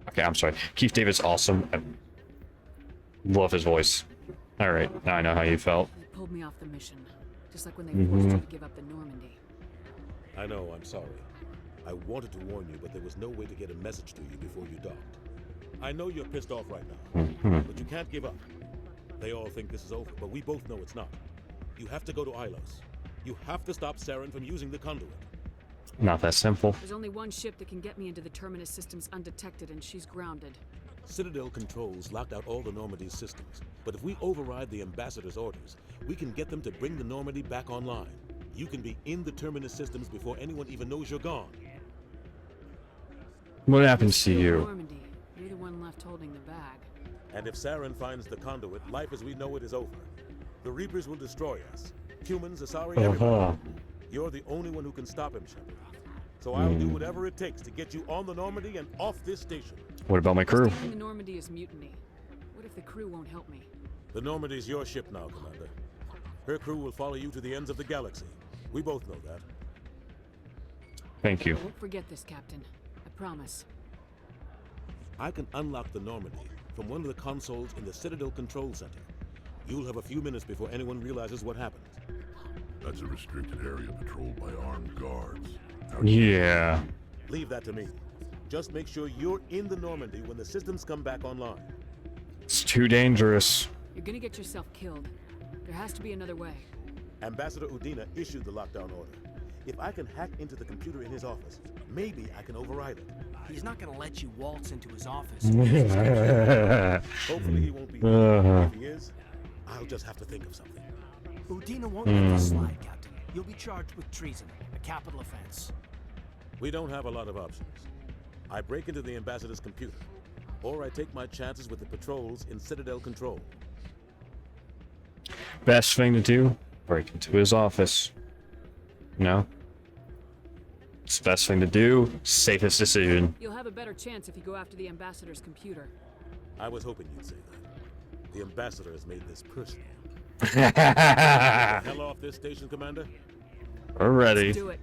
Okay, I'm sorry. Keith David's awesome. I love his voice. Alright, now I know how you felt. They pulled me off the mission, just like when they forced you to give up the Normandy. I know, I'm sorry. I wanted to warn you, but there was no way to get a message to you before you docked. I know you're pissed off right now, but you can't give up. They all think this is over, but we both know it's not. You have to go to Ilos. You have to stop Saren from using the conduit. Not that simple. There's only one ship that can get me into the Terminus systems undetected, and she's grounded. Citadel controls locked out all the Normandy's systems, but if we override the Ambassador's orders, we can get them to bring the Normandy back online. You can be in the Terminus systems before anyone even knows you're gone. What happens to you? Normandy, you're the one left holding the bag. And if Saren finds the conduit, life as we know it is over. The Reapers will destroy us. Humans, Asari, everybody. You're the only one who can stop him, Shepard. So I'll do whatever it takes to get you on the Normandy and off this station. What about my crew? Stealing the Normandy is mutiny. What if the crew won't help me? The Normandy's your ship now, Commander. Her crew will follow you to the ends of the galaxy. We both know that. Thank you. I won't forget this, Captain. I promise. I can unlock the Normandy from one of the consoles in the Citadel Control Center. You'll have a few minutes before anyone realizes what happened. That's a restricted area patrolled by armed guards. Yeah. Leave that to me. Just make sure you're in the Normandy when the systems come back online. It's too dangerous. You're gonna get yourself killed. There has to be another way. Ambassador Udina issued the lockdown order. If I can hack into the computer in his office, maybe I can override it. He's not gonna let you waltz into his office. Hopefully he won't be here. If he is, I'll just have to think of something. Udina won't let this slide, Captain. You'll be charged with treason, a capital offense. We don't have a lot of options. I break into the Ambassador's computer, or I take my chances with the patrols in Citadel Control. Best thing to do, break into his office. No? It's the best thing to do, safest decision. You'll have a better chance if you go after the Ambassador's computer. I was hoping you'd say that. The Ambassador has made this personal. Get the hell off this station, Commander. Already. Let's do it.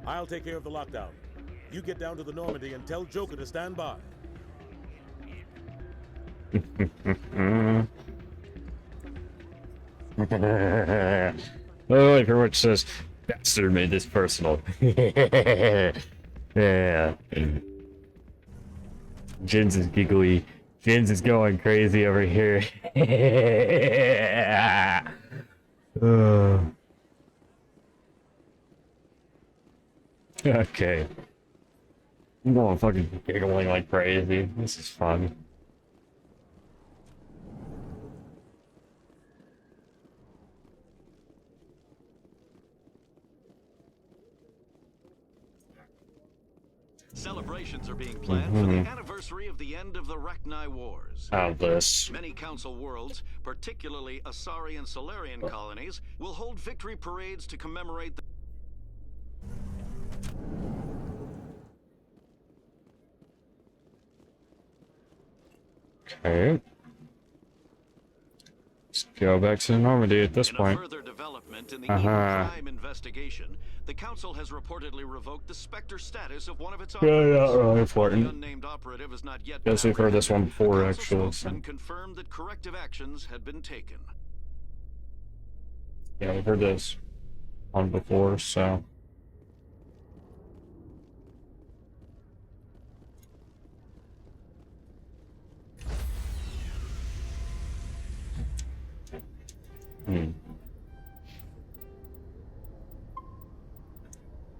I'll take care of the lockdown. You get down to the Normandy and tell Joker to stand by. Oh, I hear what says, Bastard made this personal. Yeah. Jins is giggly. Jins is going crazy over here. Okay. I'm going fucking giggling like crazy. This is fun. Celebrations are being planned for the anniversary of the end of the Rachni Wars. How this? Many Council worlds, particularly Asari and Solarian colonies, will hold victory parades to commemorate the... Okay. Let's go back to Normandy at this point. In a further development in the evil crime investigation, the Council has reportedly revoked the Spectre status of one of its operatives. Yeah, really important. The unnamed operative has not yet Guess been we've heard this one before, The actually. Council So. spokesman confirmed that corrective actions had been taken. Yeah, we've heard this one before, so.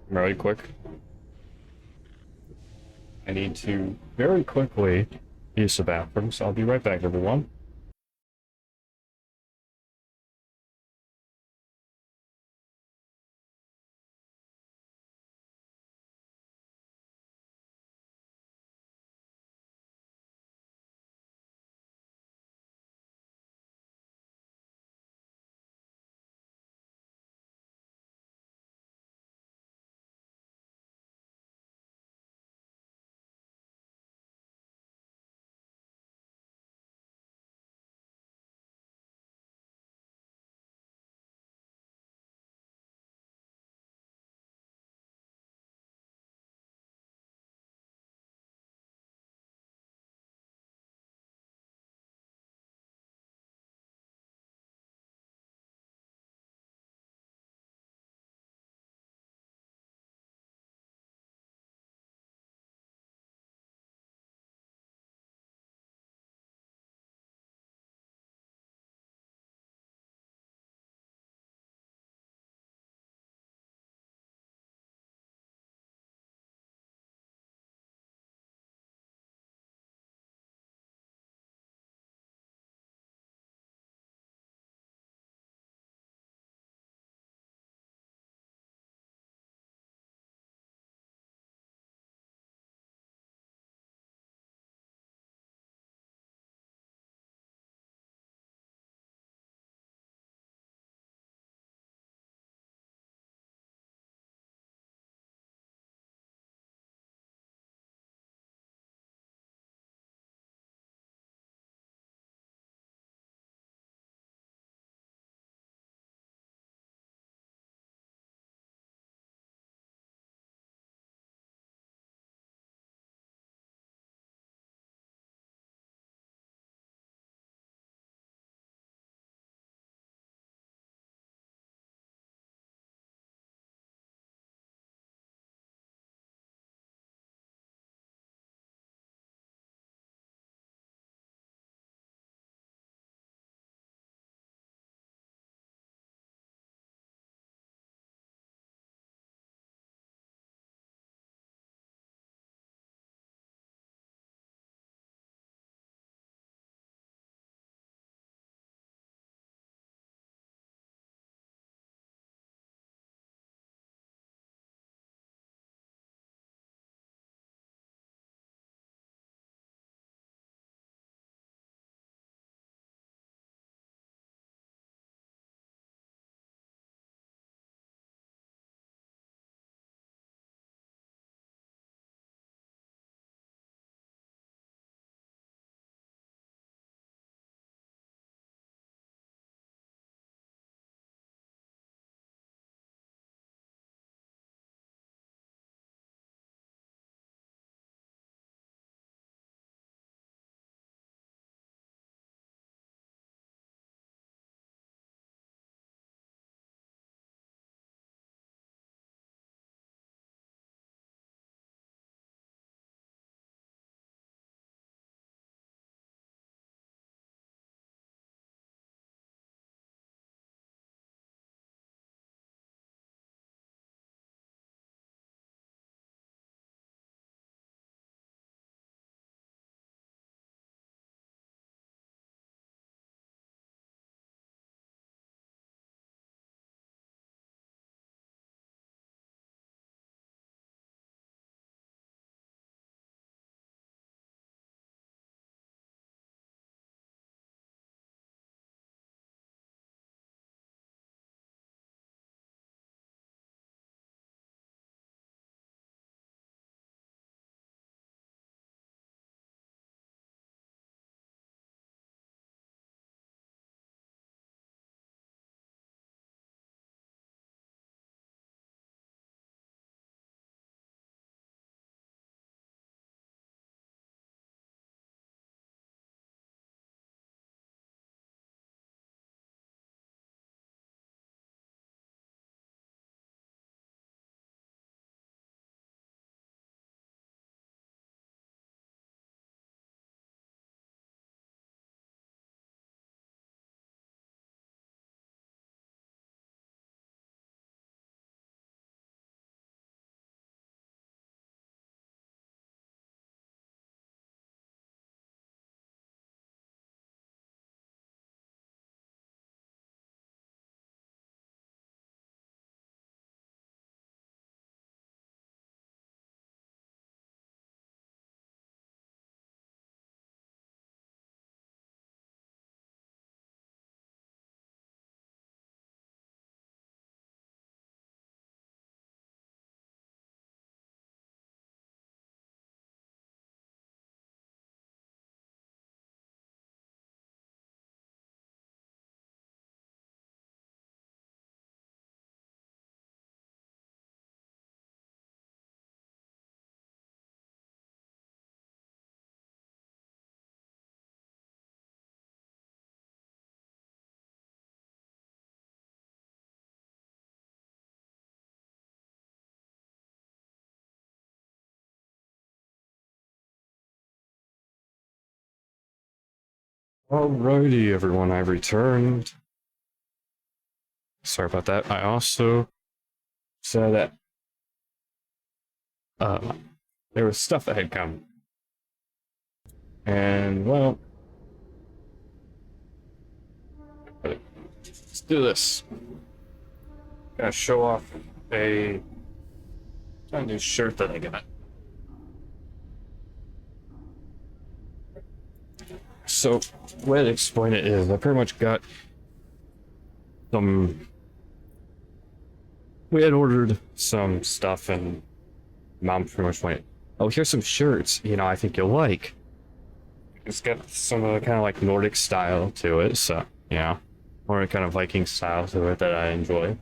Really quick. I need to very quickly use the bathroom, so I'll be right back, everyone. Alrighty, everyone, I've returned. Sorry about that. I also said that there was stuff that had come. And, well, let's do this. Gonna show off a new shirt that I got. So, the way to explain it is, I pretty much got some... We had ordered some stuff, and Mom pretty much went, oh, here's some shirts, you know, I think you'll like. It's got some of the kind of like Nordic style to it, so, you know, more kind of Viking style to it that I enjoy.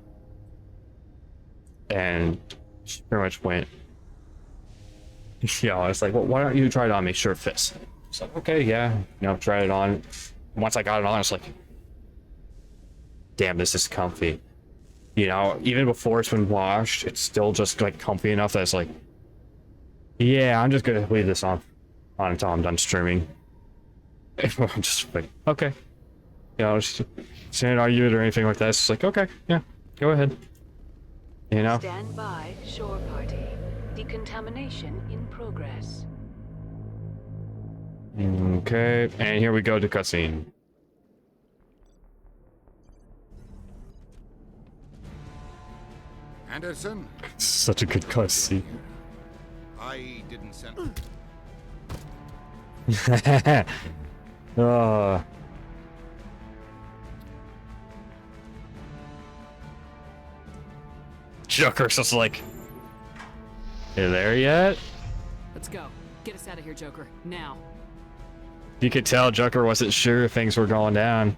And she pretty much went, you know, I was like, well, why don't you try it on, make sure it fits. So, okay, yeah, you know, tried it on. Once I got it on, I was like, damn, this is comfy. You know, even before it's been washed, it's still just like comfy enough that it's like, yeah, I'm just gonna leave this on until I'm done streaming. I'm just like, okay. You know, just didn't argue it or anything like that. It's just like, okay, yeah, go ahead. You know? Stand by, shore party. Decontamination in progress. Okay, and here we go to cutscene. Anderson? Such a good cutscene. I didn't send... Joker's just like, you there yet? Let's go. Get us out of here, Joker. Now. You could tell Joker wasn't sure if things were going down.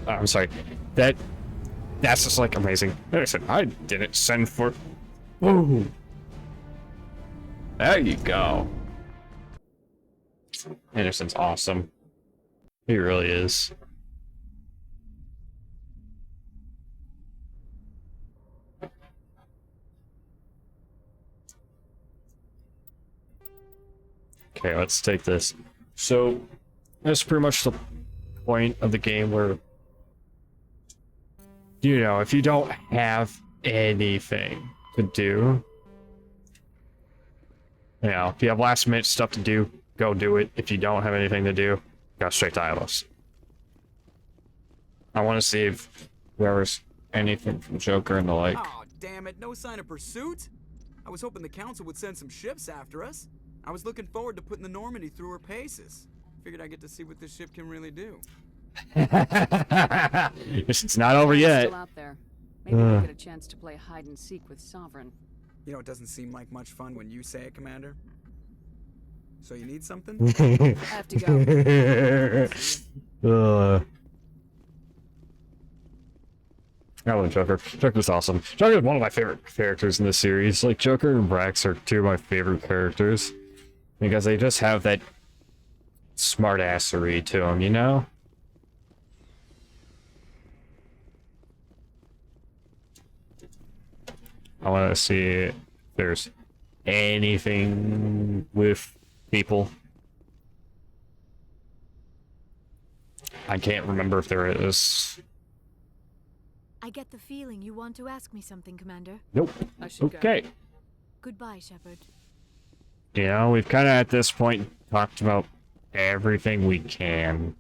I'm sorry. That's just like amazing. Listen, I didn't send for... Ooh. There you go. Anderson's awesome. He really is. Okay, let's take this. So, that's pretty much the point of the game where, you know, if you don't have anything to do, you know, if you have last minute stuff to do, go do it. If you don't have anything to do, go straight to Ilos. I want to see if there was anything from Joker and the like. Oh, damn it, no sign of pursuit? I was hoping the council would send some ships after us. I was looking forward to putting the Normandy through her paces. Figured I'd get to see what this ship can really do. It's not over yet. Still out there. Maybe we'll get a chance to play hide and seek with Sovereign. You know, it doesn't seem like much fun when you say it, Commander. So you need something? I have to go. I love Joker. Joker's awesome. Joker's one of my favorite characters in this series. Like, Joker and Brax are two of my favorite characters. Because they just have that smartassery to them, you know? I want to see if there's anything with people. I can't remember if there is. I get the feeling you want to ask me something, Commander. Nope. Okay. Goodbye, Shepard. You know, we've kind of at this point talked about everything we can.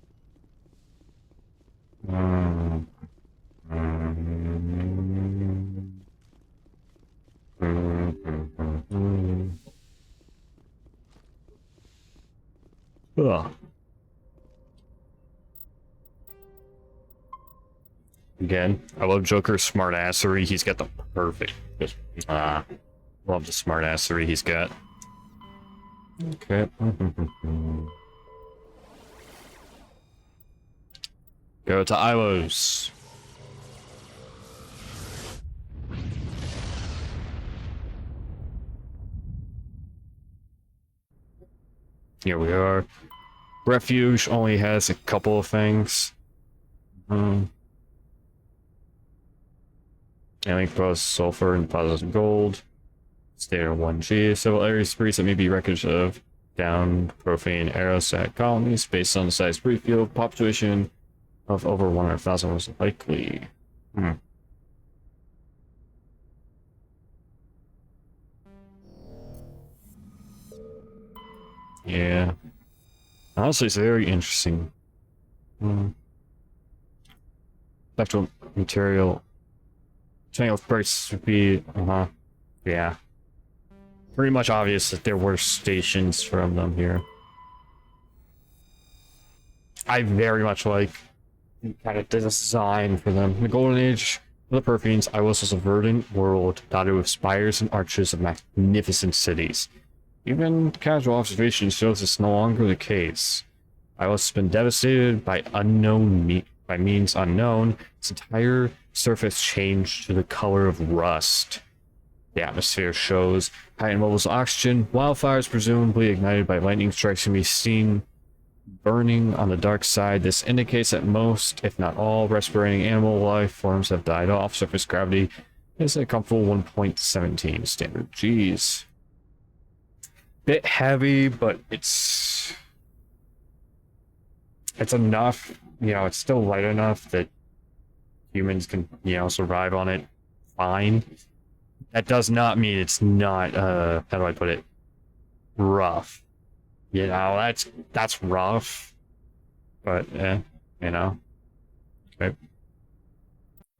Ugh. Again, I love Joker's smartassery. He's got the perfect. Love the smartassery he's got. Okay. Go to Ilos. Here we are. Refuge only has a couple of things. I think both sulfur and positive gold. Standard 1G. Several areas breeds that may be wreckage of downed profane aerosat colonies based on the size breed field. Population of over 100,000 was likely. Yeah. Honestly, it's very interesting. Spectral material. Tangle price would be, yeah. Pretty much obvious that there were stations from them here. I very much like kind of the design for them. In the golden age of the Perfeans, Ilos was a verdant world dotted with spires and arches of magnificent cities. Even casual observation shows it's no longer the case. Ilos has been devastated by means unknown. Its entire surface changed to the color of rust. The atmosphere shows heightened levels of oxygen. Wildfires presumably ignited by lightning strikes can be seen burning on the dark side. This indicates that most, if not all, respirating animal life forms have died off. Surface gravity is a comfortable 1.17 standard G's. Bit heavy, but it's enough, it's still light enough that humans can, survive on it fine. That does not mean it's not, how do I put it, rough. That's rough. But, Okay.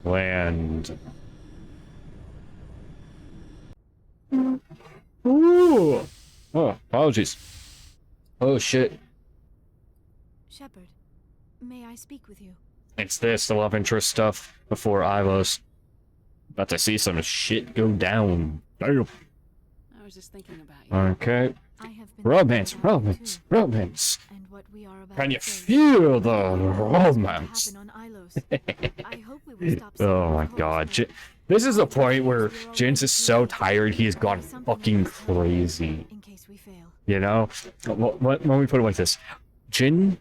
Land. Ooh! Oh, apologies. Oh, shit. Shepard, may I speak with you? It's this, the love interest stuff before Ilos. About to see some shit go down. Damn. I was just thinking about you. Okay. Romance. And what we are about Can you to face. feel the romance? On Ilos. I hope we will stop Oh my god. This is the point where Jin's is so tired he's gone fucking crazy. In case we fail. When we put it like this. Jin,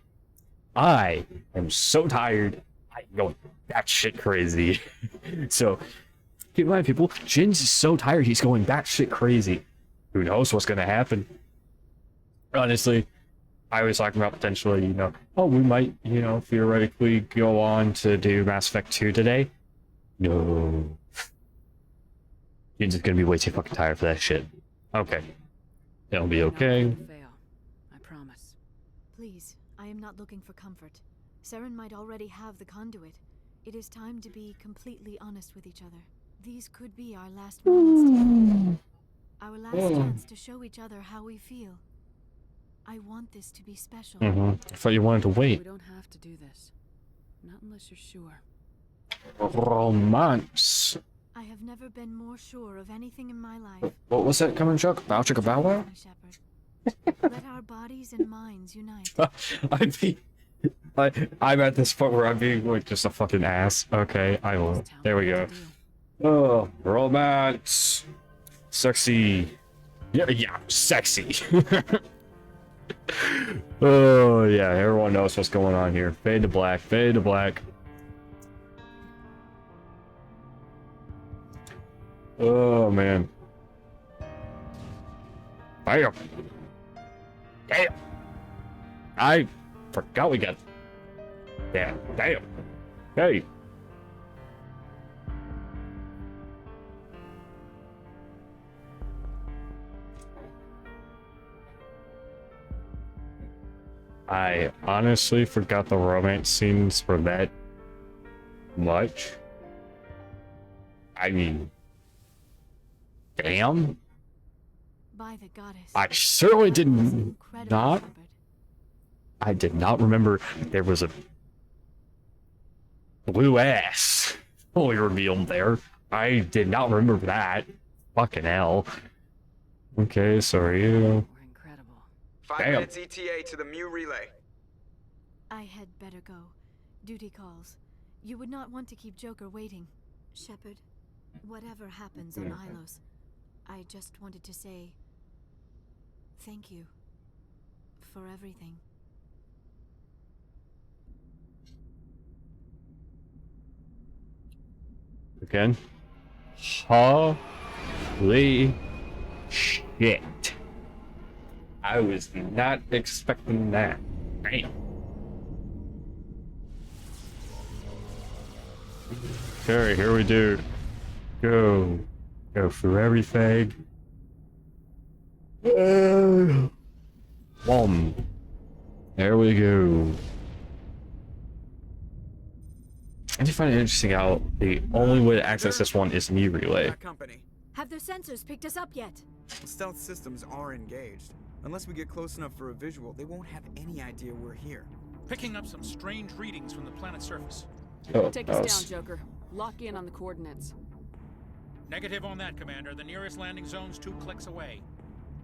I am so tired, I'm going batshit crazy. So, keep in mind, people, Jin's is so tired, he's going batshit crazy. Who knows what's gonna happen? Honestly, I was talking about potentially, we might, theoretically go on to do Mass Effect 2 today. No. Jin's is gonna be way too fucking tired for that shit. Okay. It'll be okay. Please, I am not looking for comfort. Saren might already have the conduit. It is time to be completely honest with each other. These could be our last moments together. Our last chance to show each other how we feel. I want this to be special. I thought you wanted to wait. We don't have to do this. Not unless you're sure. Romance. I have never been more sure of anything in my life. What was that coming, Chuck? Bow chicka bow wow? Let our bodies and minds unite. I'm at this point where I'm being like just a fucking ass. Okay, I will. There we go. Oh, romance. Sexy. Yeah, sexy. Oh, yeah, everyone knows what's going on here. Fade to black, fade to black. Oh, man. Damn. Damn. I forgot we got... Damn. Hey. I honestly forgot the romance scenes were that much. I mean, damn. By the goddess. I certainly did not. I did not remember there was a blue ass fully revealed there. I did not remember that. Fucking hell. Okay, sorry. We're incredible. 5 minutes ETA to the Mu relay. I had better go. Duty calls. You would not want to keep Joker waiting. Shepard, whatever happens on Ilos, I just wanted to say thank you for everything. Again. Holy shit. I was not expecting that. Damn. Okay, here we do. Go. Go through everything. One. There we go. I just find it interesting how the only way to access this one is me relay. Have their sensors picked us up yet? The stealth systems are engaged. Unless we get close enough for a visual, they won't have any idea we're here. Picking up some strange readings from the planet's surface. Take us down, Joker. Lock in on the coordinates. Negative on that, Commander. The nearest landing zone's 2 clicks away.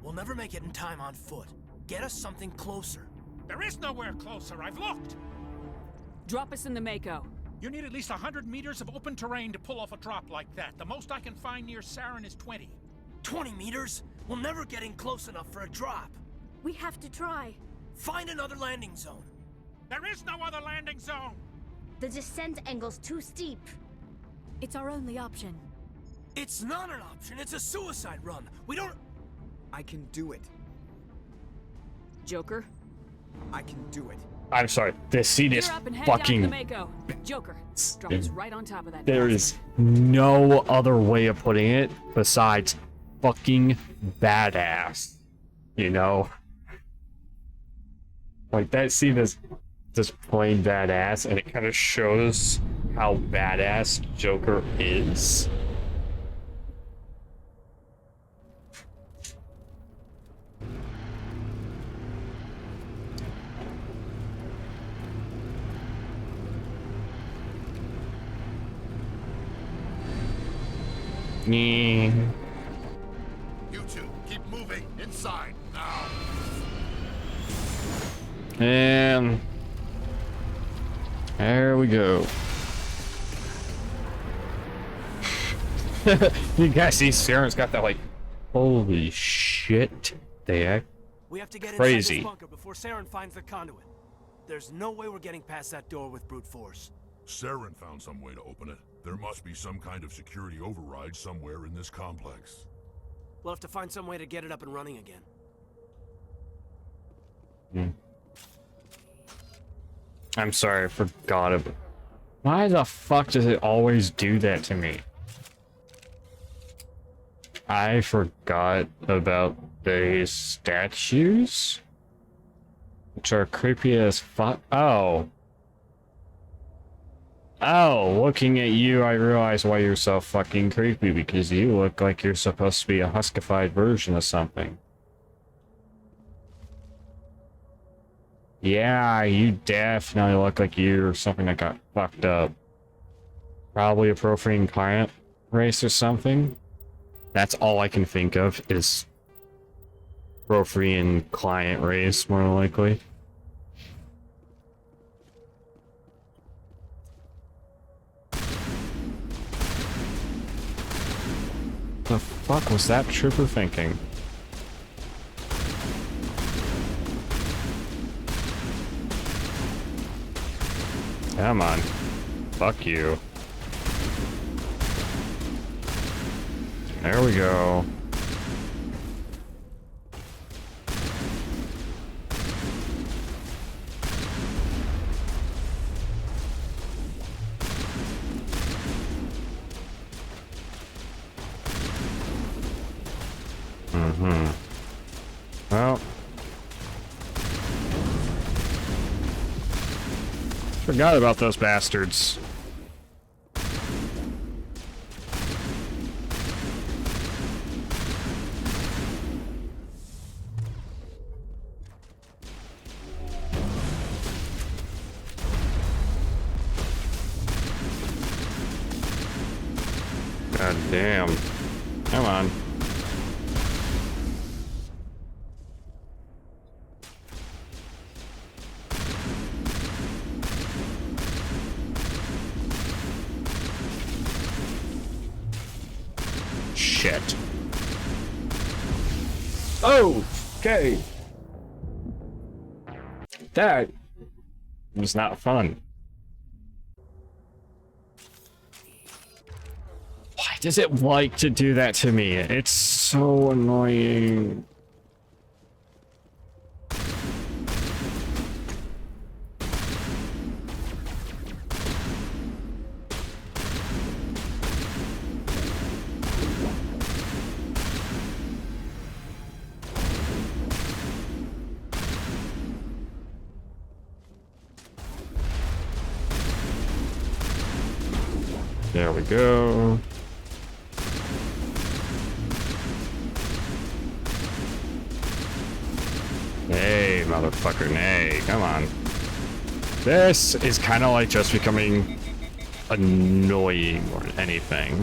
We'll never make it in time on foot. Get us something closer. There is nowhere closer. I've looked. Drop us in the Mako. You need at least 100 meters of open terrain to pull off a drop like that. The most I can find near Saren is 20. 20 meters? We'll never get in close enough for a drop. We have to try. Find another landing zone. There is no other landing zone. The descent angle's too steep. It's our only option. It's not an option. It's a suicide run. We don't... I can do it. Joker? I can do it. I'm sorry, this scene is fucking... Down to the Mako. Joker, drop us right on top of that. There is no other way of putting it besides fucking badass. You know? Like, that scene is just plain badass, and it kind of shows how badass Joker is. You two, keep moving inside now. And there we go. You guys see Saren's got that, like, holy shit there. We have to get Crazy. inside this bunker before Saren finds the conduit. There's no way we're getting past that door with brute force. Saren found some way to open it. There must be some kind of security override somewhere in this complex. We'll have to find some way to get it up and running again. I'm sorry, I forgot about... Why the fuck does it always do that to me? I forgot about the statues? Which are creepy as fuck. Oh. Oh, looking at you, I realize why you're so fucking creepy, because you look like you're supposed to be a huskified version of something. Yeah, you definitely look like you're something that got fucked up. Probably a profane client race or something. That's all I can think of is Profian client race, more likely. The fuck was that trooper thinking? Come on. Fuck you. There we go. Well. Forgot about those bastards. God damn. Come on. Shit. Oh, okay. That was not fun. Why does it like to do that to me? It's so annoying. There we go. Hey, motherfucker, nay, come on. This is kind of like just becoming annoying more than anything.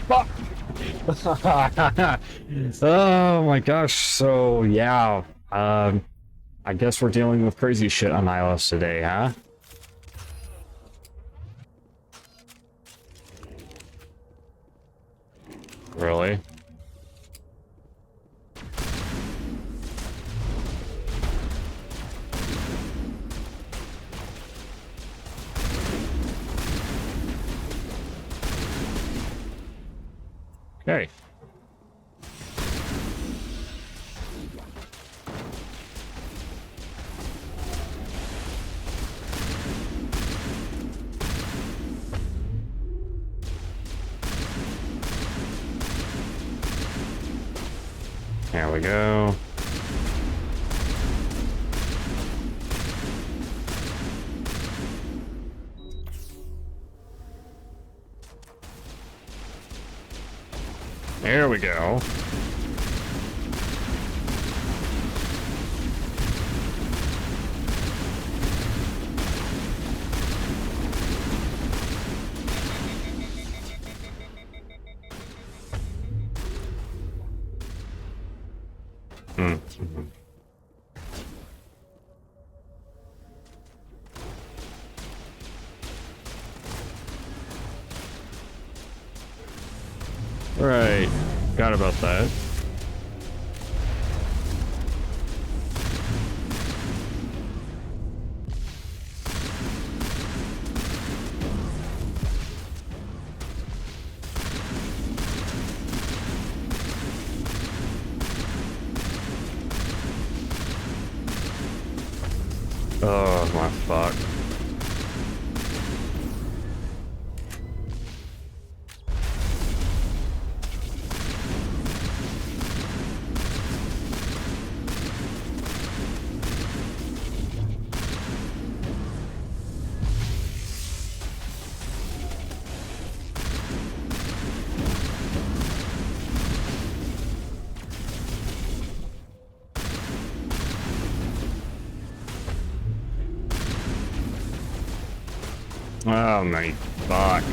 Fuck! Oh my gosh, so yeah, I guess we're dealing with crazy shit on Ilos today, huh? Really? Okay. There we go. There we go. Right, forgot about that. Oh my fuck. Oh my fuck.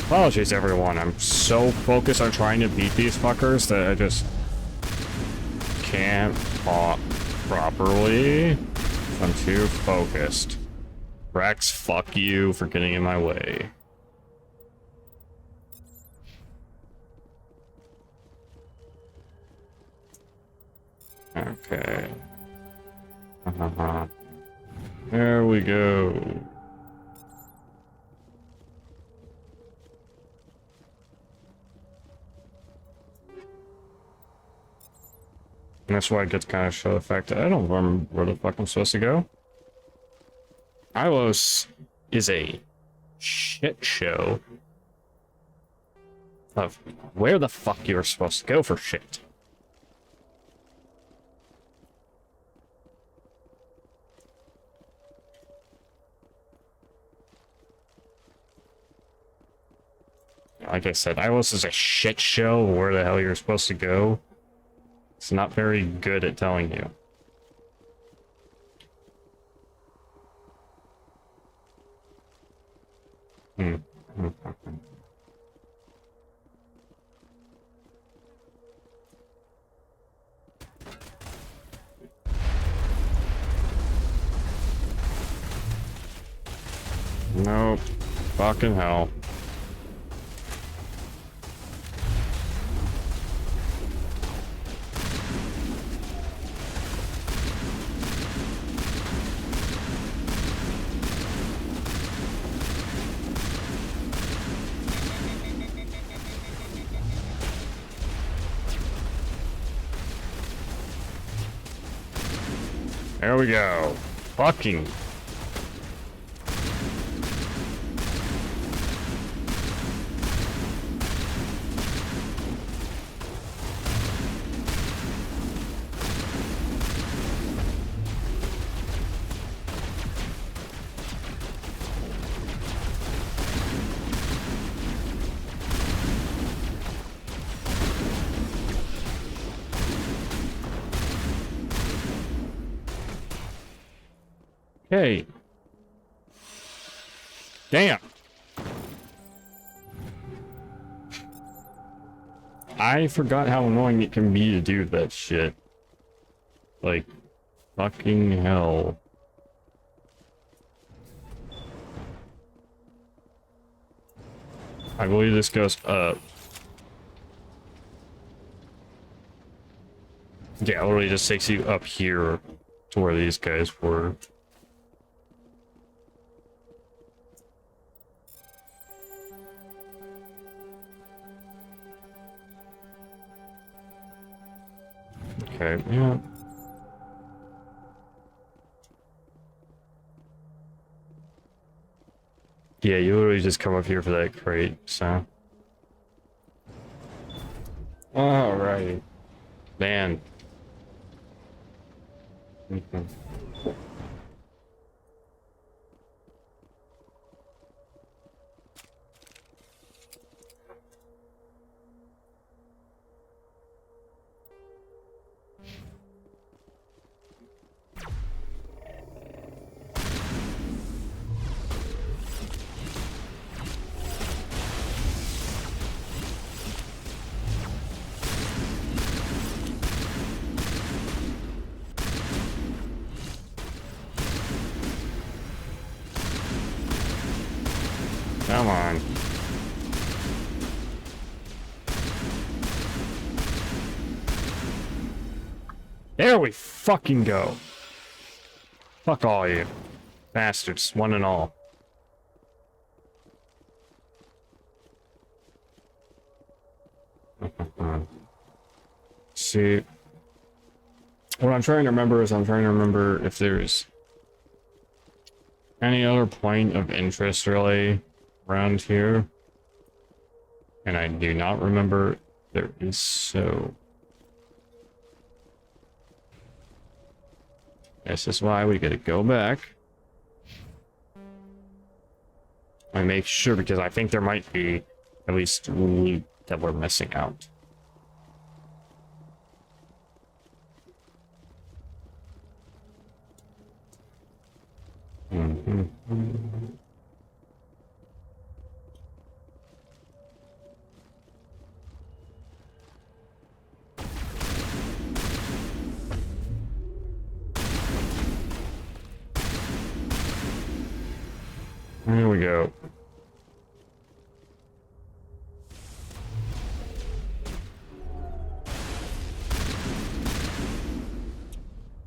Apologies everyone, I'm so focused on trying to beat these fuckers that I just can't talk properly. I'm too focused. Rex, fuck you for getting in my way. Okay. There we go. And that's why I get to kind of show the fact that I don't remember where the fuck I'm supposed to go. Ilos is a shit show of where the fuck you're supposed to go for shit. Like I said, Ilos is a shit show of where the hell you're supposed to go. It's not very good at telling you. Nope. Fucking hell. There we go. Fucking. Hey. Damn. I forgot how annoying it can be to do that shit. Like, fucking hell. I believe this goes up. Yeah, it literally just takes you up here to where these guys were. Okay, yeah. Yeah, you literally just come up here for that crate, so. Alright. Man. Come on. There we fucking go. Fuck all you. Bastards, one and all. See. What I'm trying to remember is if there's any other point of interest really around here. And I do not remember there is, so this is why we gotta go back and make sure, because I think there might be at least loot that we're missing out. There we go.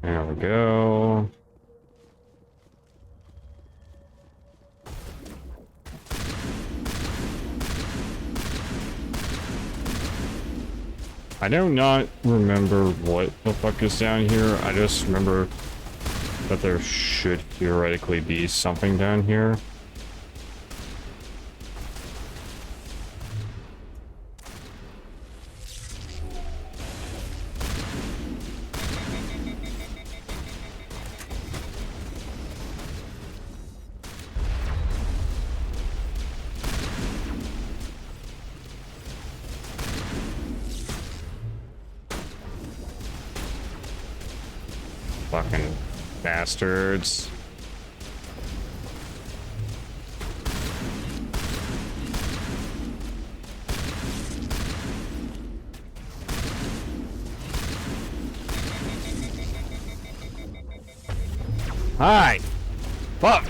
There we go. I do not remember what the fuck is down here. I just remember that there should theoretically be something down here. Fucking bastards. Hi! Fuck!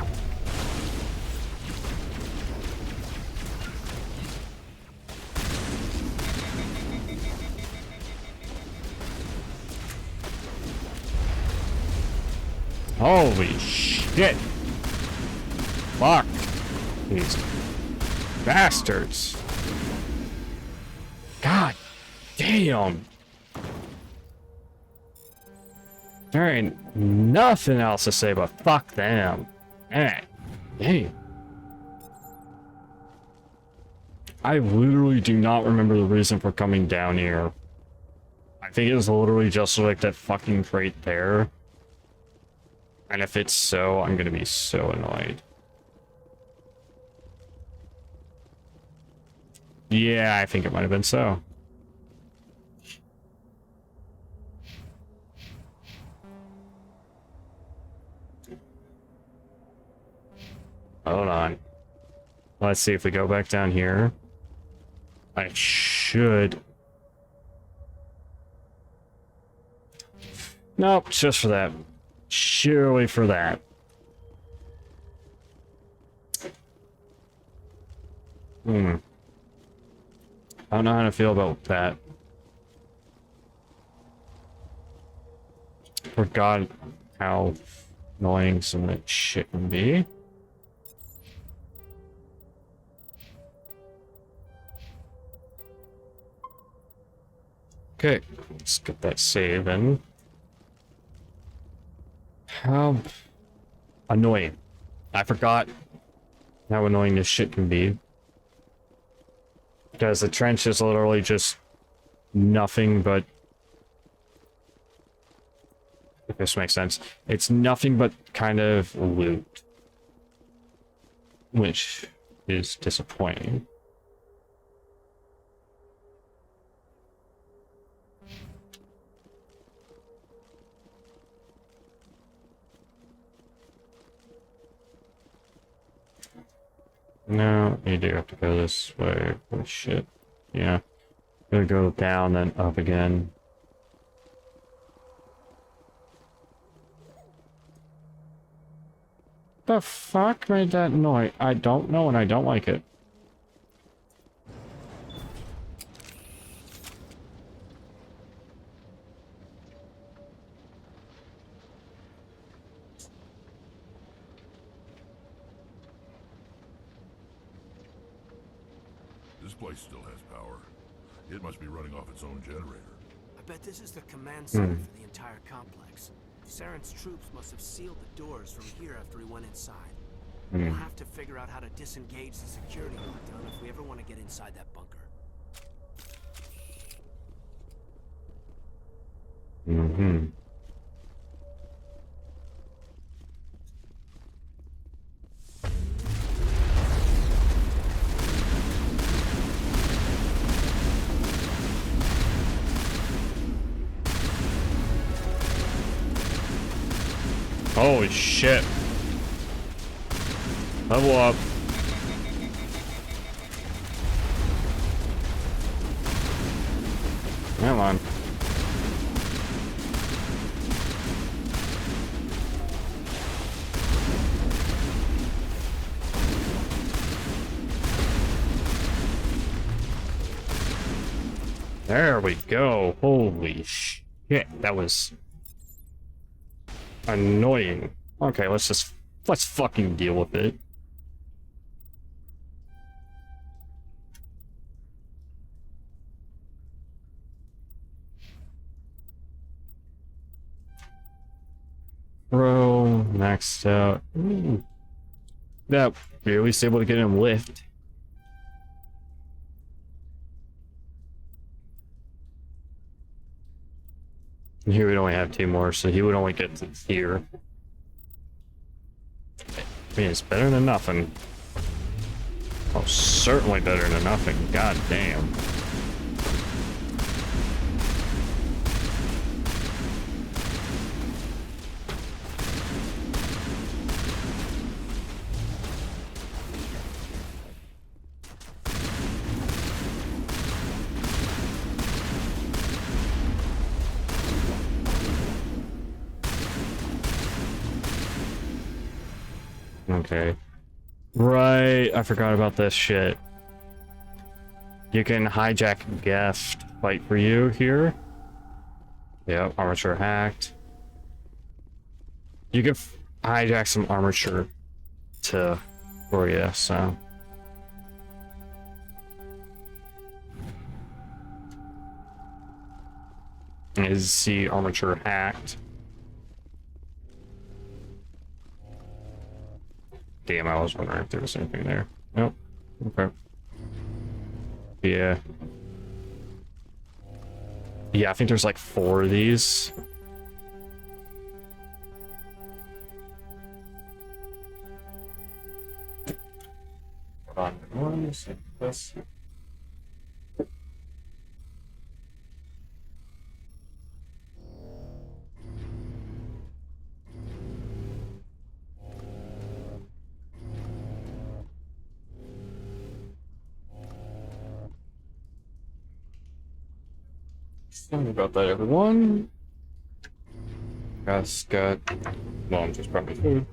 Holy shit! Fuck! These bastards! God damn! There ain't nothing else to say but fuck them. Alright. Hey. I literally do not remember the reason for coming down here. I think it was literally just like that fucking crate there. And if it's so, I'm gonna be so annoyed. Yeah, I think it might have been so. Hold on. Let's see if we go back down here. I should. Nope, just for that. Surely for that. I don't know how to feel about that. Forgot how annoying some of that shit can be. Okay, let's get that save in. How annoying. I forgot how annoying this shit can be. Because the trench is literally just nothing but... If this makes sense. It's nothing but kind of loot. Which is disappointing. No, you do have to go this way. Holy shit. Yeah. Gonna go down, then up again. The fuck made that noise? I don't know and I don't like it. This place still has power. It must be running off its own generator. I bet this is the command center for the entire complex. Saren's troops must have sealed the doors from here after he went inside. We'll have to figure out how to disengage the security lockdown if we ever want to get inside that bunker. Holy shit. Level up. Come on. There we go. Holy shit. That was annoying. Okay, let's fucking deal with it. Bro, maxed out. Yeah, we're at least able to get him lift. And here we'd only have 2 more, so he would only get to here. I mean, it's better than nothing. Oh, certainly better than nothing. God damn. Okay. Right, I forgot about this shit. You can hijack guest fight for you here. Yep, armature hacked. You can hijack some armature for you, so. Is the armature hacked? Damn, I was wondering if there was anything there. Nope. Okay. Yeah. Yeah, I think there's like 4 of these. Hold on. One second. This. Sorry about that, everyone. Guys got. Well, I'm just prepping food.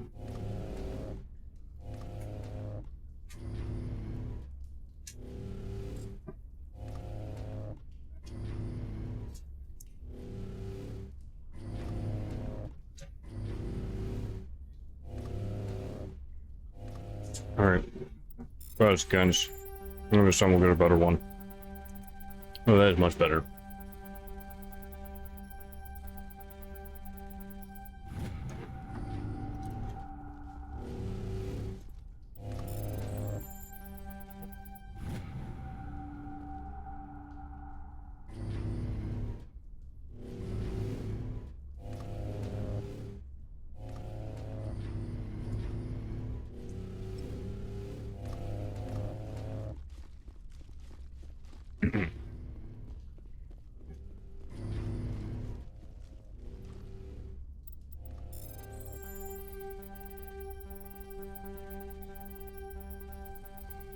Alright. Those guns. Maybe someone will get a better one. Oh, that is much better.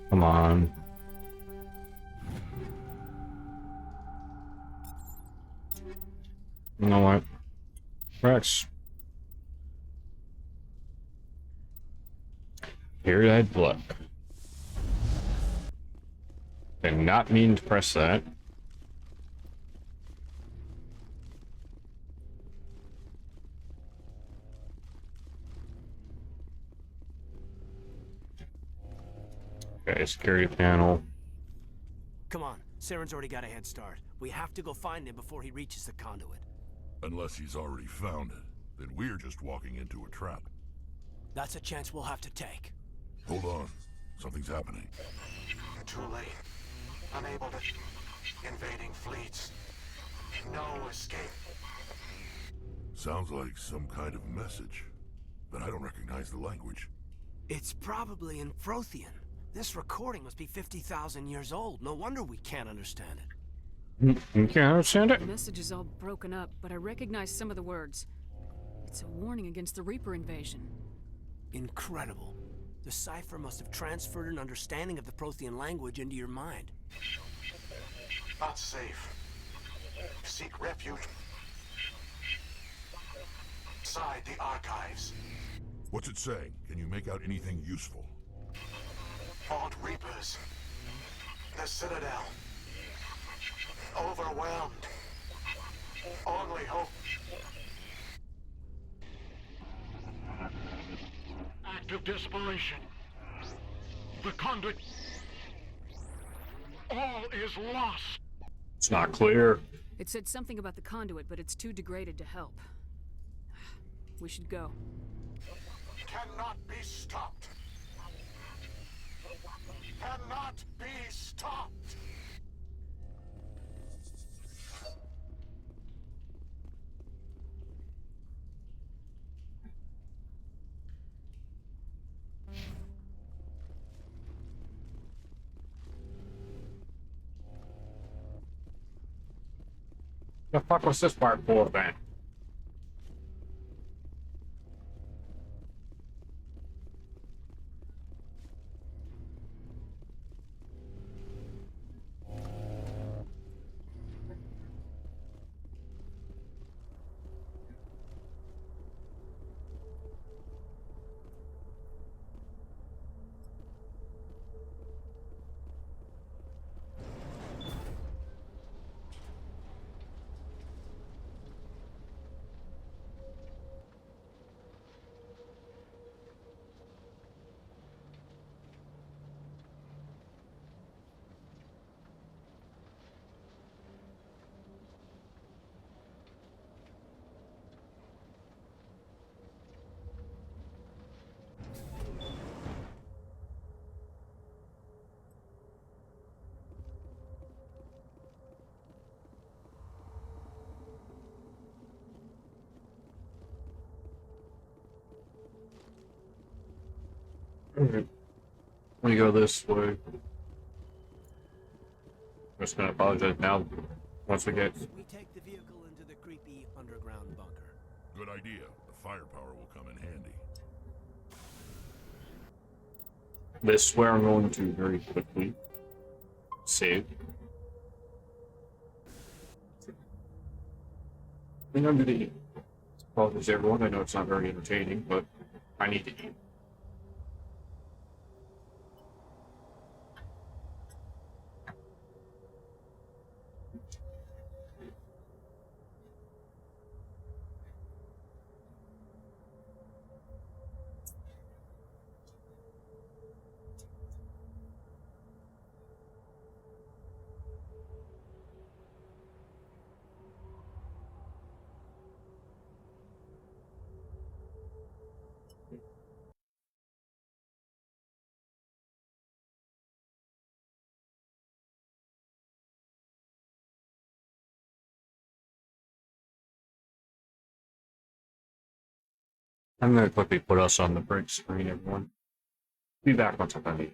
Come on. You know what? Rex. Period block. Did not mean to press that. Okay, security panel. Come on, Saren's already got a head start. We have to go find him before he reaches the conduit. Unless he's already found it, then we're just walking into a trap. That's a chance we'll have to take. Hold on. Something's happening. Too late. Unable to... Invading fleets. No escape. Sounds like some kind of message, but I don't recognize the language. It's probably in Prothean. This recording must be 50,000 years old. No wonder we can't understand it. You can't understand it? The message is all broken up, but I recognize some of the words. It's a warning against the Reaper invasion. Incredible. The cipher must have transferred an understanding of the Prothean language into your mind. Not safe. Seek refuge inside the archives. What's it saying? Can you make out anything useful? Fought Reapers. The Citadel. Overwhelmed. Only hope. Act of desperation. The conduit. All is lost. It's not clear. It said something about the conduit, but it's too degraded to help. We should go. Cannot be stopped. Cannot be stopped. The fuck was this part for, then? Alright. Let me go this way. I'm just gonna apologize now. Once we get. We take the vehicle into the creepy underground bunker. Good idea. The firepower will come in handy. This where I'm going to very quickly save. And I'm gonna eat. Apologies everyone, I know it's not very entertaining, but I need to eat. I'm gonna quickly put us on the break screen, everyone. Be back once I'm done eating.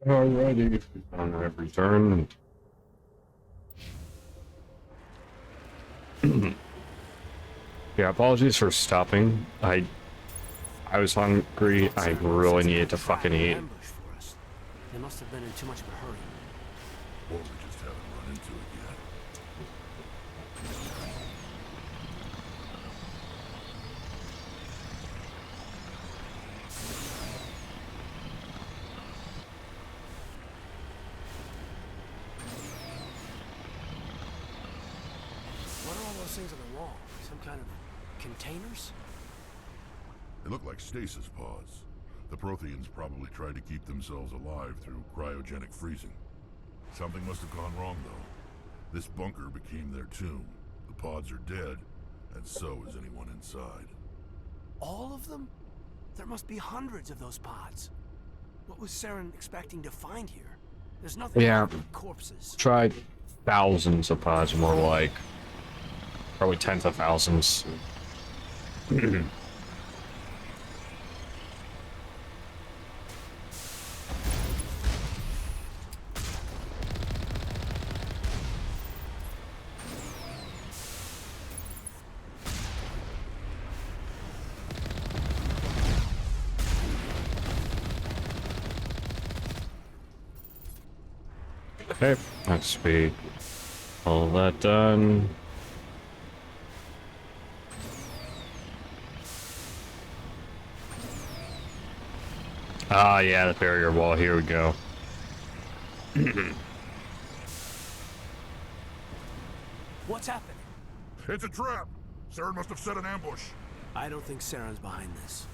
Alrighty, on every turn. Yeah, apologies for stopping. I was hungry. I really needed to fucking eat. They must have been in too much of a hurry. Or we just haven't run into it yet. What are all those things on the wall? Some kind of containers? They look like stasis pods. The Protheans probably tried to keep themselves alive through cryogenic freezing. Something must have gone wrong, though. This bunker became their tomb. The pods are dead, and so is anyone inside. All of them? There must be hundreds of those pods. What was Saren expecting to find here? There's nothing Yeah. but corpses. Tried thousands of pods, more like. Probably tens of thousands. Okay, let's be all that done. Ah, yeah, the barrier wall. Here we go. What's happening? It's a trap! Saren must have set an ambush. I don't think Saren's behind this.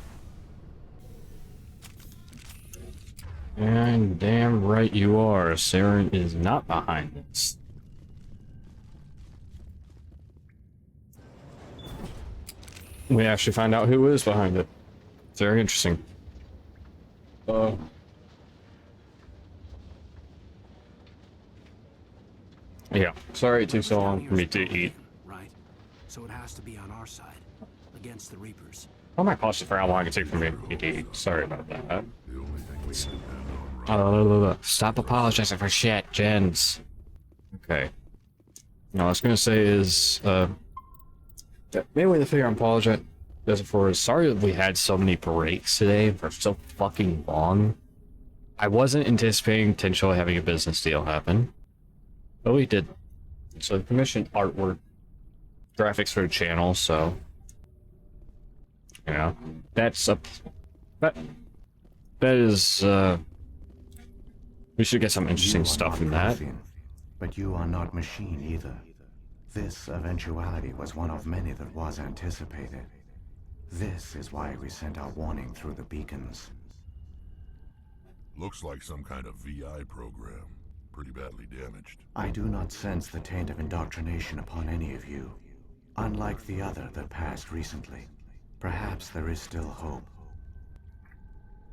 And damn right you are. Saren is not behind this. We actually find out who is behind it. It's very interesting. Yeah, sorry it took so long for me to eat. Right. So it has to be on our side, against the Reapers. Oh my gosh, for how long it took for me to eat. Sorry about that. Stop apologizing for shit, Jens. Okay. Now, I was gonna say is, maybe the figure I'm apologizing for is sorry that we had so many breaks today for so fucking long. I wasn't anticipating potentially having a business deal happen. But we did. So commissioned artwork, graphics for the channel, so yeah, that's a that is we should get some interesting stuff from that. But you are not machine either. This eventuality was one of many that was anticipated. This is why we sent our warning through the beacons. Looks like some kind of VI program. Pretty badly damaged. I do not sense the taint of indoctrination upon any of you. Unlike the other that passed recently. Perhaps there is still hope.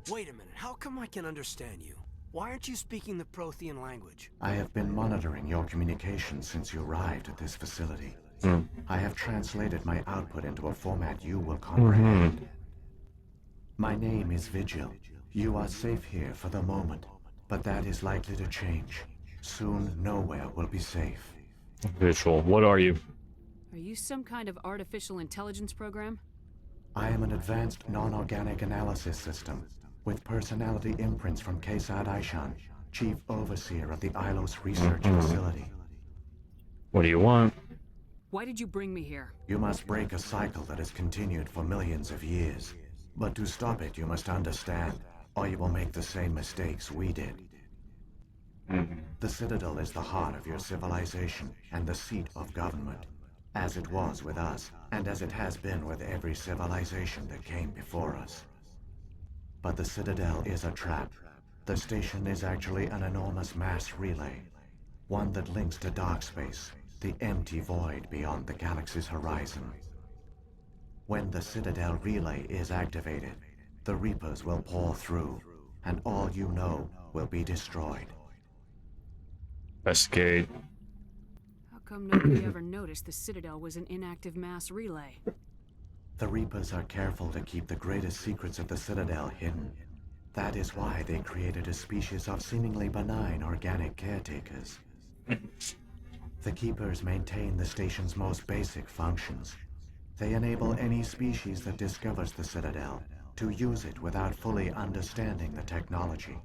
Wait a minute, how come I can understand you? Why aren't you speaking the Prothean language? I have been monitoring your communications since you arrived at this facility. I have translated my output into a format you will comprehend. My name is Vigil. You are safe here for the moment, but that is likely to change. Soon, nowhere will be safe. Vigil, what are you? Are you some kind of artificial intelligence program? I am an advanced non-organic analysis system, with personality imprints from Kesad Aishan, Chief Overseer of the Ilos Research Facility. What do you want? Why did you bring me here? You must break a cycle that has continued for millions of years. But to stop it, you must understand, or you will make the same mistakes we did. The Citadel is the heart of your civilization and the seat of government, as it was with us, and as it has been with every civilization that came before us. But the Citadel is a trap. The station is actually an enormous mass relay, one that links to dark space, the empty void beyond the galaxy's horizon. When the Citadel relay is activated, the Reapers will pour through, and all you know will be destroyed. Escape. How come nobody ever noticed the Citadel was an inactive mass relay? The Reapers are careful to keep the greatest secrets of the Citadel hidden. That is why they created a species of seemingly benign organic caretakers. The Keepers maintain the station's most basic functions. They enable any species that discovers the Citadel to use it without fully understanding the technology.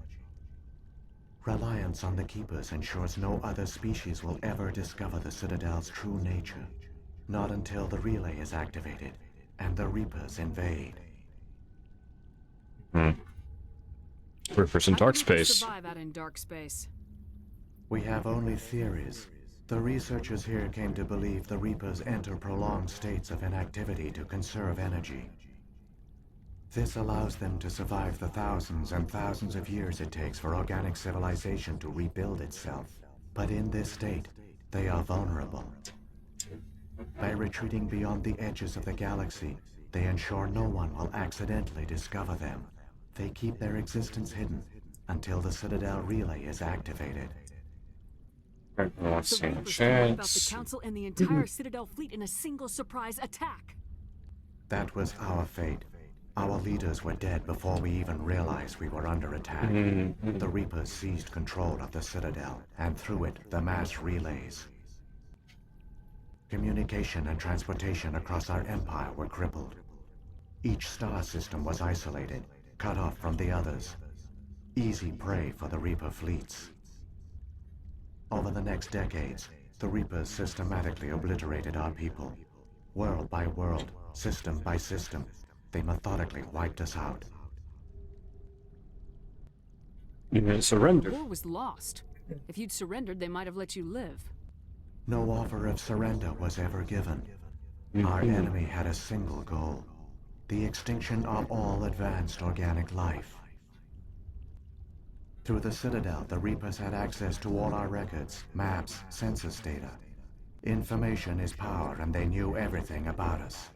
Reliance on the Keepers ensures no other species will ever discover the Citadel's true nature. Not until the relay is activated and the Reapers invade. Reapers in dark space. Survive out in dark space. We have only theories. The researchers here came to believe the Reapers enter prolonged states of inactivity to conserve energy. This allows them to survive the thousands and thousands of years it takes for organic civilization to rebuild itself. But in this state, they are vulnerable. By retreating beyond the edges of the galaxy, they ensure no one will accidentally discover them. They keep their existence hidden until the Citadel relay is activated. The Reapers can wipe out the Council and the entire Citadel fleet in a single surprise attack. That was our fate. Our leaders were dead before we even realized we were under attack. The Reapers seized control of the Citadel, and through it, the mass relays. Communication and transportation across our empire were crippled. Each star system was isolated, cut off from the others. Easy prey for the Reaper fleets. Over the next decades, the Reapers systematically obliterated our people. World by world, system by system, they methodically wiped us out. You didn't surrender. The war was lost. If you'd surrendered, they might have let you live. No offer of surrender was ever given. Our enemy had a single goal: the extinction of all advanced organic life. Through the Citadel, the Reapers had access to all our records, maps, census data. Information is power, and they knew everything about us.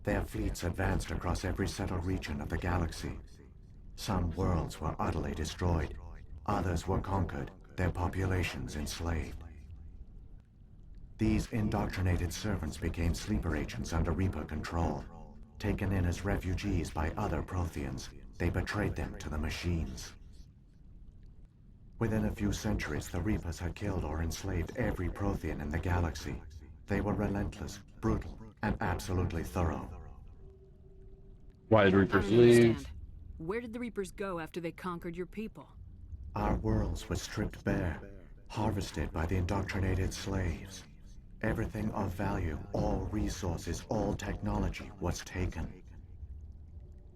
Their fleets advanced across every settled region of the galaxy. Some worlds were utterly destroyed. Others were conquered, their populations enslaved. These indoctrinated servants became sleeper agents under Reaper control. Taken in as refugees by other Protheans, they betrayed them to the machines. Within a few centuries, the Reapers had killed or enslaved every Prothean in the galaxy. They were relentless, brutal, and absolutely thorough. Why did Reapers leave? Where did the Reapers go after they conquered your people? Our worlds were stripped bare, harvested by the indoctrinated slaves. Everything of value, all resources, all technology was taken.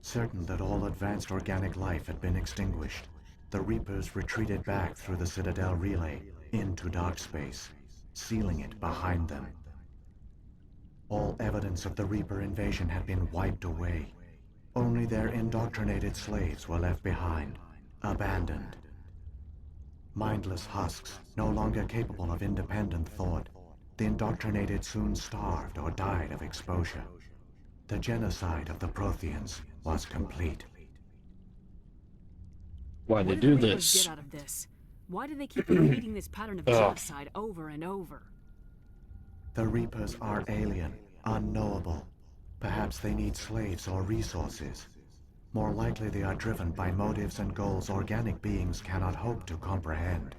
Certain that all advanced organic life had been extinguished, the Reapers retreated back through the Citadel relay into dark space, sealing it behind them. All evidence of the Reaper invasion had been wiped away. Only their indoctrinated slaves were left behind, abandoned. Mindless husks, no longer capable of independent thought, the indoctrinated soon starved or died of exposure. The genocide of the Protheans was complete. Why they What do did the Reapers this? get out of this? Why do they keep repeating this pattern of genocide over and over? The Reapers are alien, unknowable. Perhaps they need slaves or resources. More likely they are driven by motives and goals organic beings cannot hope to comprehend.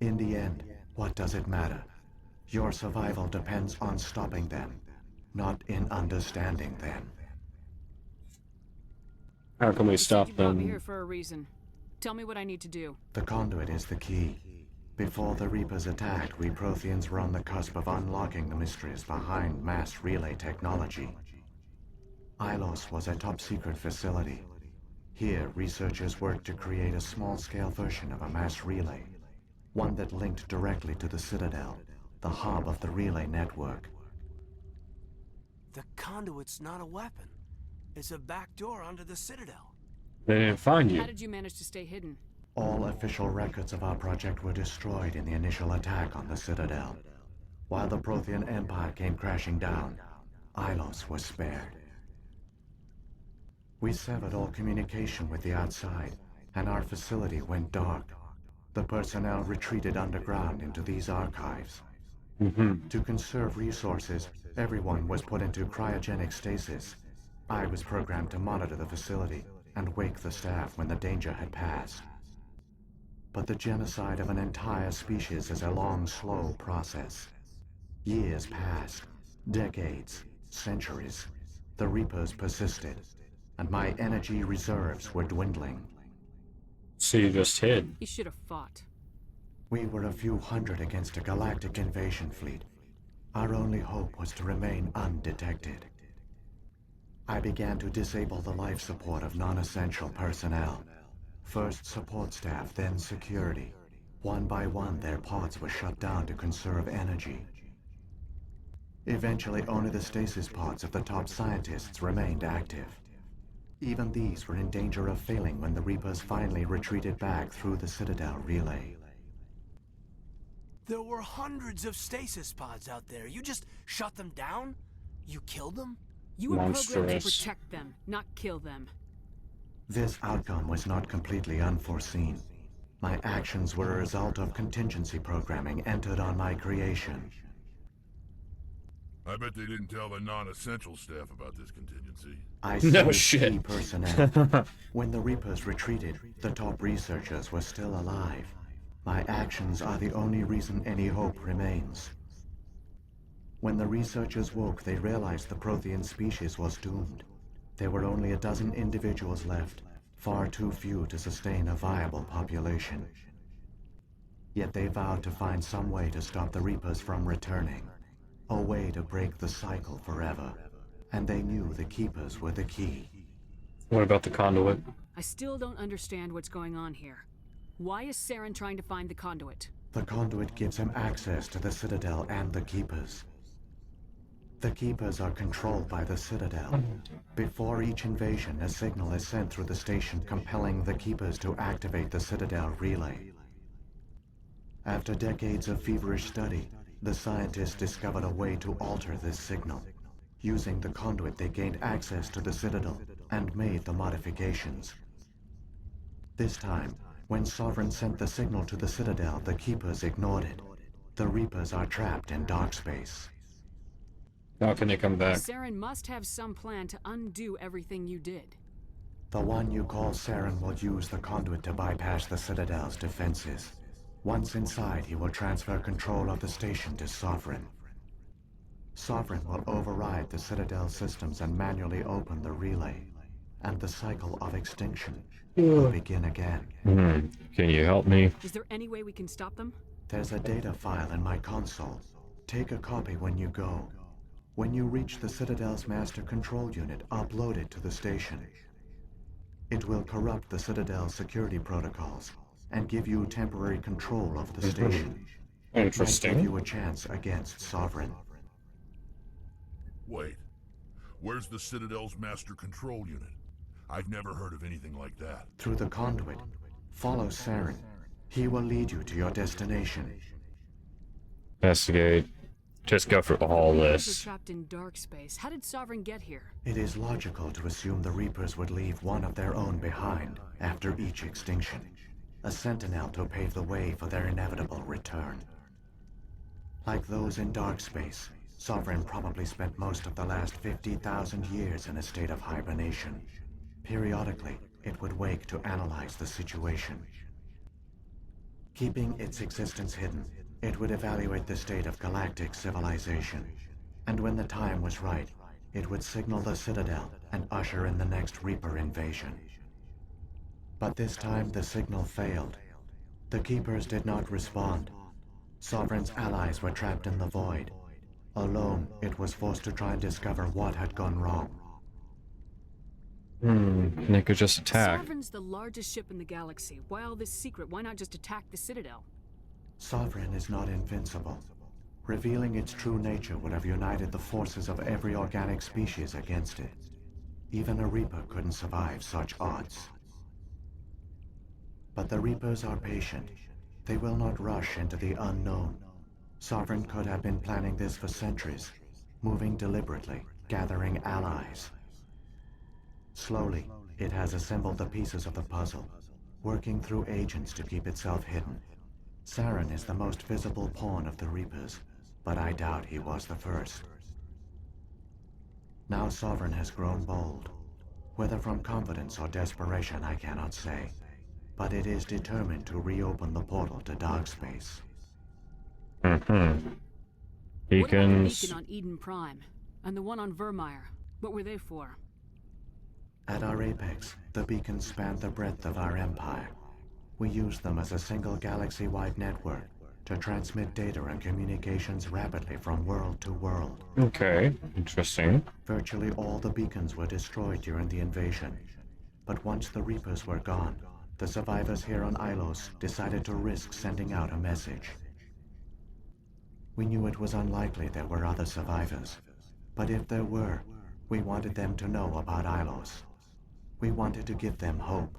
In the end, what does it matter? Your survival depends on stopping them, not in understanding them. How can we stop You brought me them? here for a reason. Tell me what I need to do. The conduit is the key. Before the Reapers' attack, we Protheans were on the cusp of unlocking the mysteries behind mass relay technology. Ilos was a top-secret facility. Here, researchers worked to create a small-scale version of a mass relay, one that linked directly to the Citadel, the hub of the relay network. The conduit's not a weapon. It's a back door under the Citadel. They didn't find you. How did you manage to stay hidden? All official records of our project were destroyed in the initial attack on the Citadel. While the Prothean Empire came crashing down, Ilos was spared. We severed all communication with the outside, and our facility went dark. The personnel retreated underground into these archives. To conserve resources, everyone was put into cryogenic stasis. I was programmed to monitor the facility and wake the staff when the danger had passed. But the genocide of an entire species is a long, slow process. Years passed, decades, centuries. The Reapers persisted, and my energy reserves were dwindling. So you just hid. He should have fought. We were a few hundred against a galactic invasion fleet. Our only hope was to remain undetected. I began to disable the life support of non-essential personnel. First support staff, then security. One by one, their pods were shut down to conserve energy. Eventually, only the stasis pods of the top scientists remained active. Even these were in danger of failing when the Reapers finally retreated back through the Citadel relay. There were hundreds of stasis pods out there. You just shut them down? You killed them? You were programmed to protect them, not kill them. This outcome was not completely unforeseen. My actions were a result of contingency programming entered on my creation. I bet they didn't tell the non-essential staff about this contingency. I No saved shit. key personnel. When the Reapers retreated, the top researchers were still alive. My actions are the only reason any hope remains. When the researchers woke, they realized the Prothean species was doomed. There were only a dozen individuals left, far too few to sustain a viable population. Yet they vowed to find some way to stop the Reapers from returning. A way to break the cycle forever. And they knew the Keepers were the key. What about the conduit? I still don't understand what's going on here. Why is Saren trying to find the conduit? The conduit gives him access to the Citadel and the Keepers. The Keepers are controlled by the Citadel. Before each invasion, a signal is sent through the station compelling the Keepers to activate the Citadel relay. After decades of feverish study, the scientists discovered a way to alter this signal. Using the conduit, they gained access to the Citadel and made the modifications. This time, when Sovereign sent the signal to the Citadel, the Keepers ignored it. The Reapers are trapped in dark space. How can they come back? Saren must have some plan to undo everything you did. The one you call Saren will use the conduit to bypass the Citadel's defenses. Once inside, he will transfer control of the station to Sovereign. Sovereign will override the Citadel systems and manually open the relay. And the cycle of extinction will begin again. Can you help me? Is there any way we can stop them? There's a data file in my console. Take a copy when you go. When you reach the Citadel's master control unit, upload it to the station. It will corrupt the Citadel's security protocols and give you temporary control of the station. Interesting. And give you a chance against Sovereign. Wait, where's the Citadel's master control unit? I've never heard of anything like that. Through the conduit. Follow Saren. He will lead you to your destination. Investigate. Just go through all We're this. trapped in dark space. How did Sovereign get here? It is logical to assume the Reapers would leave one of their own behind after each extinction. A sentinel to pave the way for their inevitable return. Like those in dark space, Sovereign probably spent most of the last 50,000 years in a state of hibernation. Periodically, it would wake to analyze the situation. Keeping its existence hidden, it would evaluate the state of galactic civilization. And when the time was right, it would signal the Citadel and usher in the next Reaper invasion. But this time the signal failed. The Keepers did not respond. Sovereign's allies were trapped in the void. Alone, it was forced to try and discover what had gone wrong. And they could just attack. Sovereign's the largest ship in the galaxy. Why all this secret? Why not just attack the Citadel? Sovereign is not invincible. Revealing its true nature would have united the forces of every organic species against it. Even a Reaper couldn't survive such odds. But the Reapers are patient. They will not rush into the unknown. Sovereign could have been planning this for centuries, moving deliberately, gathering allies. Slowly, it has assembled the pieces of the puzzle, working through agents to keep itself hidden. Saren is the most visible pawn of the Reapers, but I doubt he was the first. Now Sovereign has grown bold. Whether from confidence or desperation, I cannot say. But it is determined to reopen the portal to dark space. What about the Beacons. beacon on Eden Prime? And the one on Vermeer? What were they for? At our apex, the beacons spanned the breadth of our empire. We used them as a single galaxy-wide network to transmit data and communications rapidly from world to world. Okay, interesting. Virtually all the beacons were destroyed during the invasion. But once the Reapers were gone, the survivors here on Ilos decided to risk sending out a message. We knew it was unlikely there were other survivors. But if there were, we wanted them to know about Ilos. We wanted to give them hope.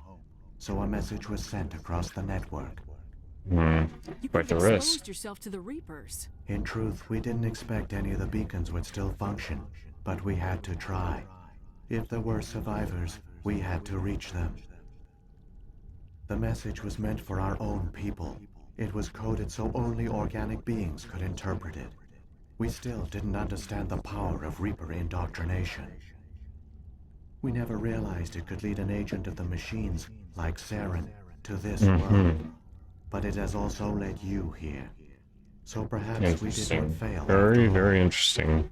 So a message was sent across the network. Quite the risk. Exposed yourself to the Reapers. In truth, we didn't expect any of the beacons would still function, but we had to try. If there were survivors, we had to reach them. The message was meant for our own people. It was coded so only organic beings could interpret it. We still didn't understand the power of Reaper indoctrination. We never realized it could lead an agent of the machines, like Saren, to this world. But it has also led you here. So perhaps we did not fail. Very interesting.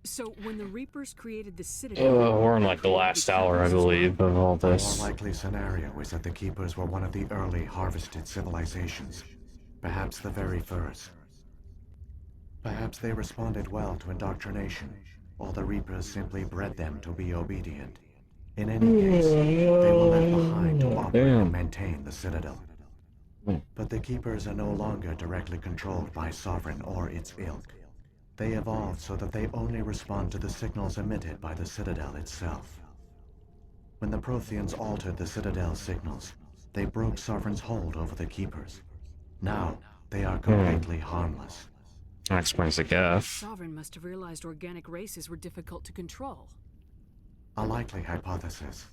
So when the Reapers created the Citadel... we're in like the last hour, I believe, of all The this. more likely scenario is that the Keepers were one of the early harvested civilizations. Perhaps the very first. Perhaps they responded well to indoctrination, or the Reapers simply bred them to be obedient. In any case, they were left behind to operate and maintain the Citadel. But the Keepers are no longer directly controlled by Sovereign or its ilk. They evolved so that they only respond to the signals emitted by the Citadel itself. When the Protheans altered the Citadel's signals, they broke Sovereign's hold over the Keepers. Now, they are completely harmless. That explains the gap. Sovereign must have realized organic races were difficult to control. A likely hypothesis.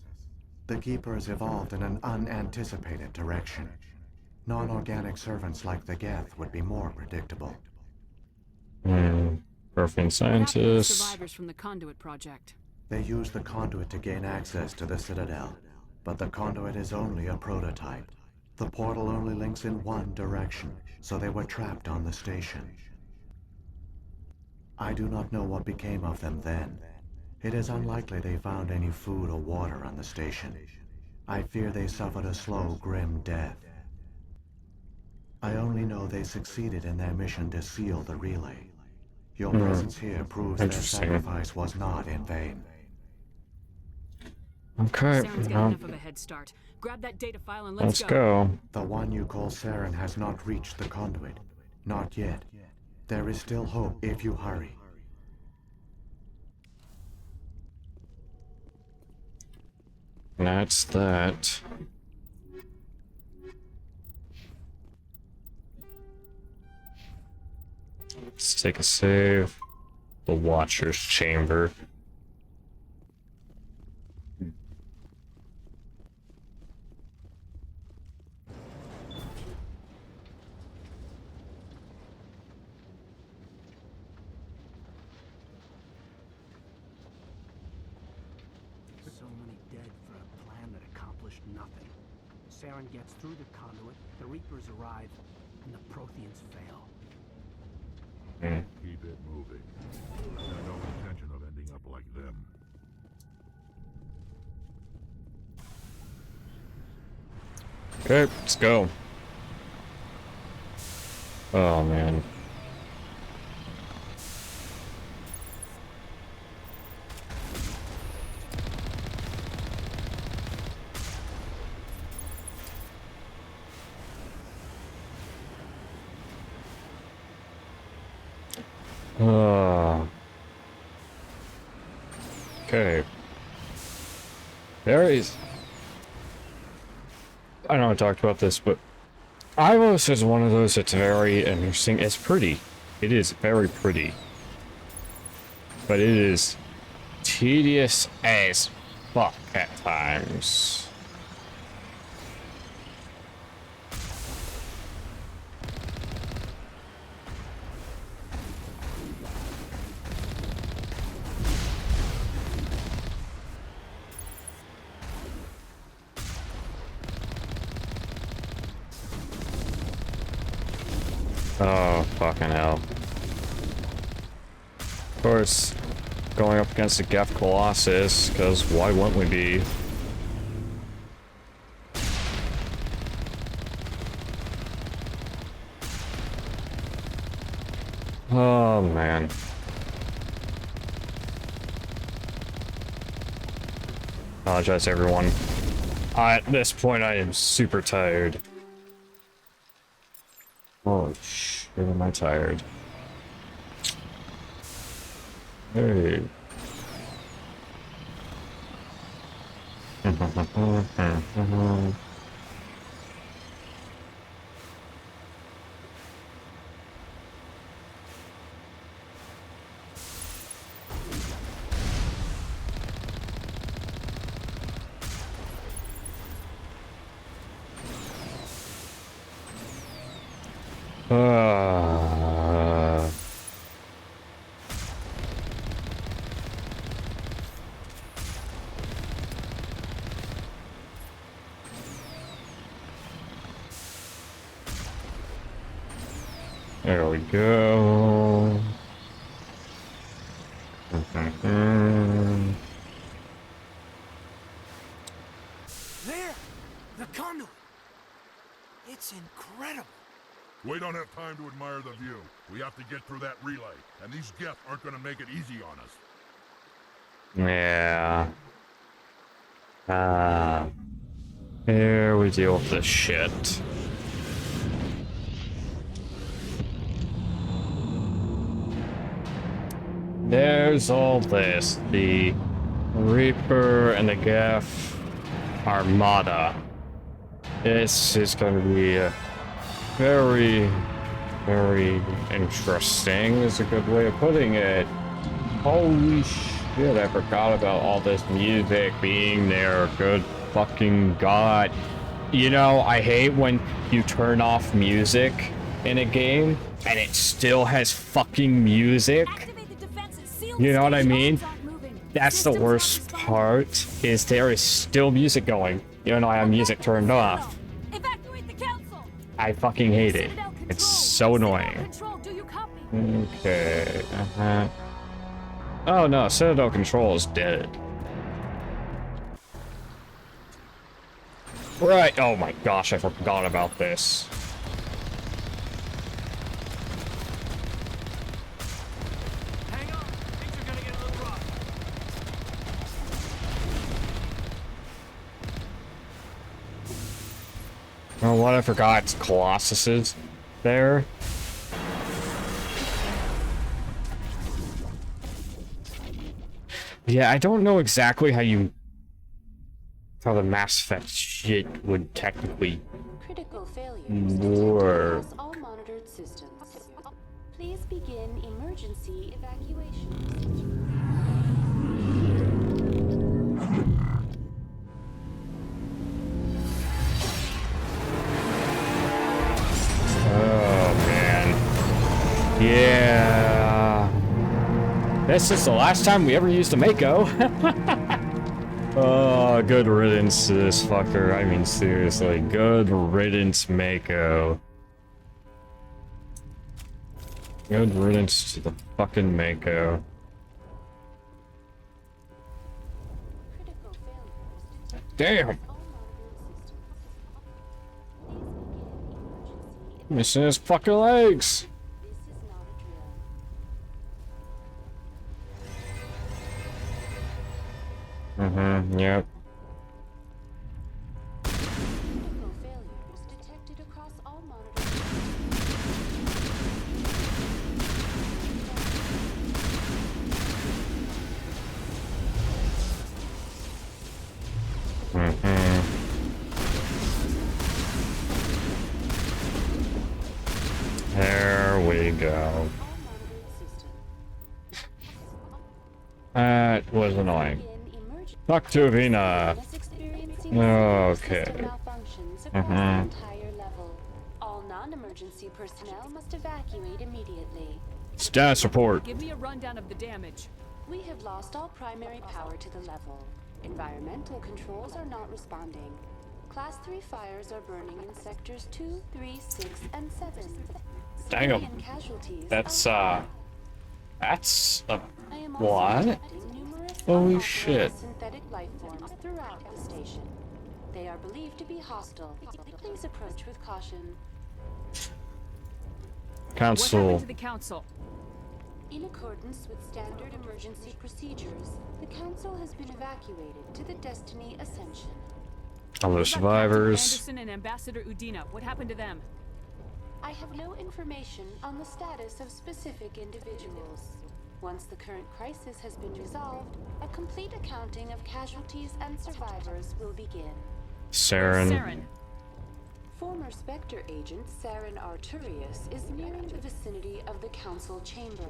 The Keepers evolved in an unanticipated direction. Non-organic servants like the Geth would be more predictable. Prothean Scientists. scientists. Survivors from the Conduit Project. They used the conduit to gain access to the Citadel, but the conduit is only a prototype. The portal only links in one direction, so they were trapped on the station. I do not know what became of them then. It is unlikely they found any food or water on the station. I fear they suffered a slow, grim death. I only know they succeeded in their mission to seal the relay. Your presence here proves their sacrifice was not in vain. Okay, Saren's got enough of a head start. Grab that data file and let's go. The one you call Saren has not reached the conduit. Not yet. There is still hope if you hurry. That's that. Let's take a save. The Watcher's Chamber. So many dead for a plan that accomplished nothing. Saren gets through the conduit, the Reapers arrive, and the Protheans fail. Keep it moving. I have no intention of ending up like them. Okay, let's go. Oh man. Okay. There is. I know I talked about this, but Ilos is one of those that's very interesting. It's pretty. It is very pretty. But it is tedious as fuck at times. Oh, fucking hell. Of course, going up against the Geth Colossus, because why wouldn't we be? Oh, man. Apologize, everyone. At this point, I am super tired. Oh, shit, am I tired? Hey. There we go. There! The conduit! It's incredible! We don't have time to admire the view. We have to get through that relay, and these Geth aren't gonna make it easy on us. Yeah. Here we deal with this shit. There's all this. The Reaper and the Geth Armada. This is going to be very, very interesting, is a good way of putting it. Holy shit, I forgot about all this music being there. Good fucking god. You know, I hate when you turn off music in a game and it still has fucking music. You know what I mean? That's the worst part, is there is still music going, even though I have music turned off. I fucking hate it. It's so annoying. Okay, Oh no, Citadel Control is dead. Right, oh my gosh, I forgot about this. Oh, what I forgot, it's Colossuses there. Yeah, I don't know exactly how the Mass Effect shit would technically Critical failures work. across all monitored systems. Please begin emergency evacuation. Oh man. Yeah. This is the last time we ever used a Mako. Oh, good riddance to this fucker. I mean, seriously, good riddance, Mako. Good riddance to the fucking Mako. Damn! Missing his fucking legs! Yep. There we go. That was annoying. Talk to Vina. Okay. All non-emergency personnel must evacuate immediately. Status report. Give me a rundown of the damage. We have lost all primary power to the level. Environmental controls are not responding. Class 3 fires are burning in sectors 2, 3, 6, and 7. Damn. Civilian casualties That's are a I am also what? detecting numerous Holy unauthorized shit. synthetic life forms throughout the station. They are believed to be hostile. Please approach with caution. What Council. happened to the council? In accordance with standard emergency procedures, the council has been evacuated to the Destiny Ascension. All the What about Captain survivors. Anderson and Ambassador Udina. What happened to them? I have no information on the status of specific individuals. Once the current crisis has been resolved, a complete accounting of casualties and survivors will begin. Saren. Former Spectre agent Saren Arturius is nearing the vicinity of the council chamber.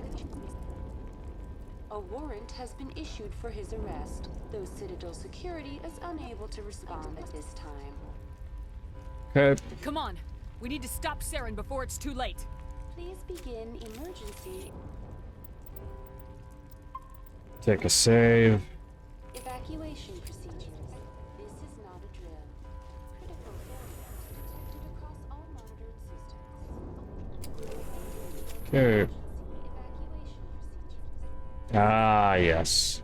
A warrant has been issued for his arrest, though Citadel security is unable to respond at this time. Okay. Come on. We need to stop Saren before it's too late. Please begin emergency Take a save. evacuation procedures. This is not a drill. Critical failures detected across all monitored systems. Okay. Ah, yes.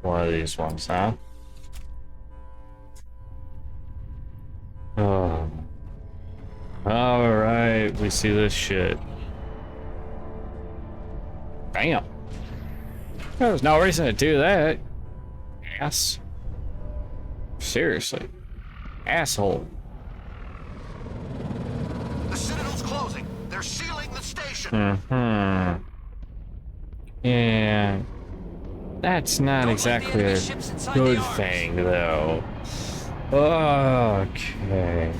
One of these ones, huh? Oh. Alright, we see this shit. Bam. There's no reason to do that. Ass. Seriously. Asshole. The Citadel's closing. They're sealing the station. Mm-hmm. Yeah. That's not exactly a good thing, though. Okay.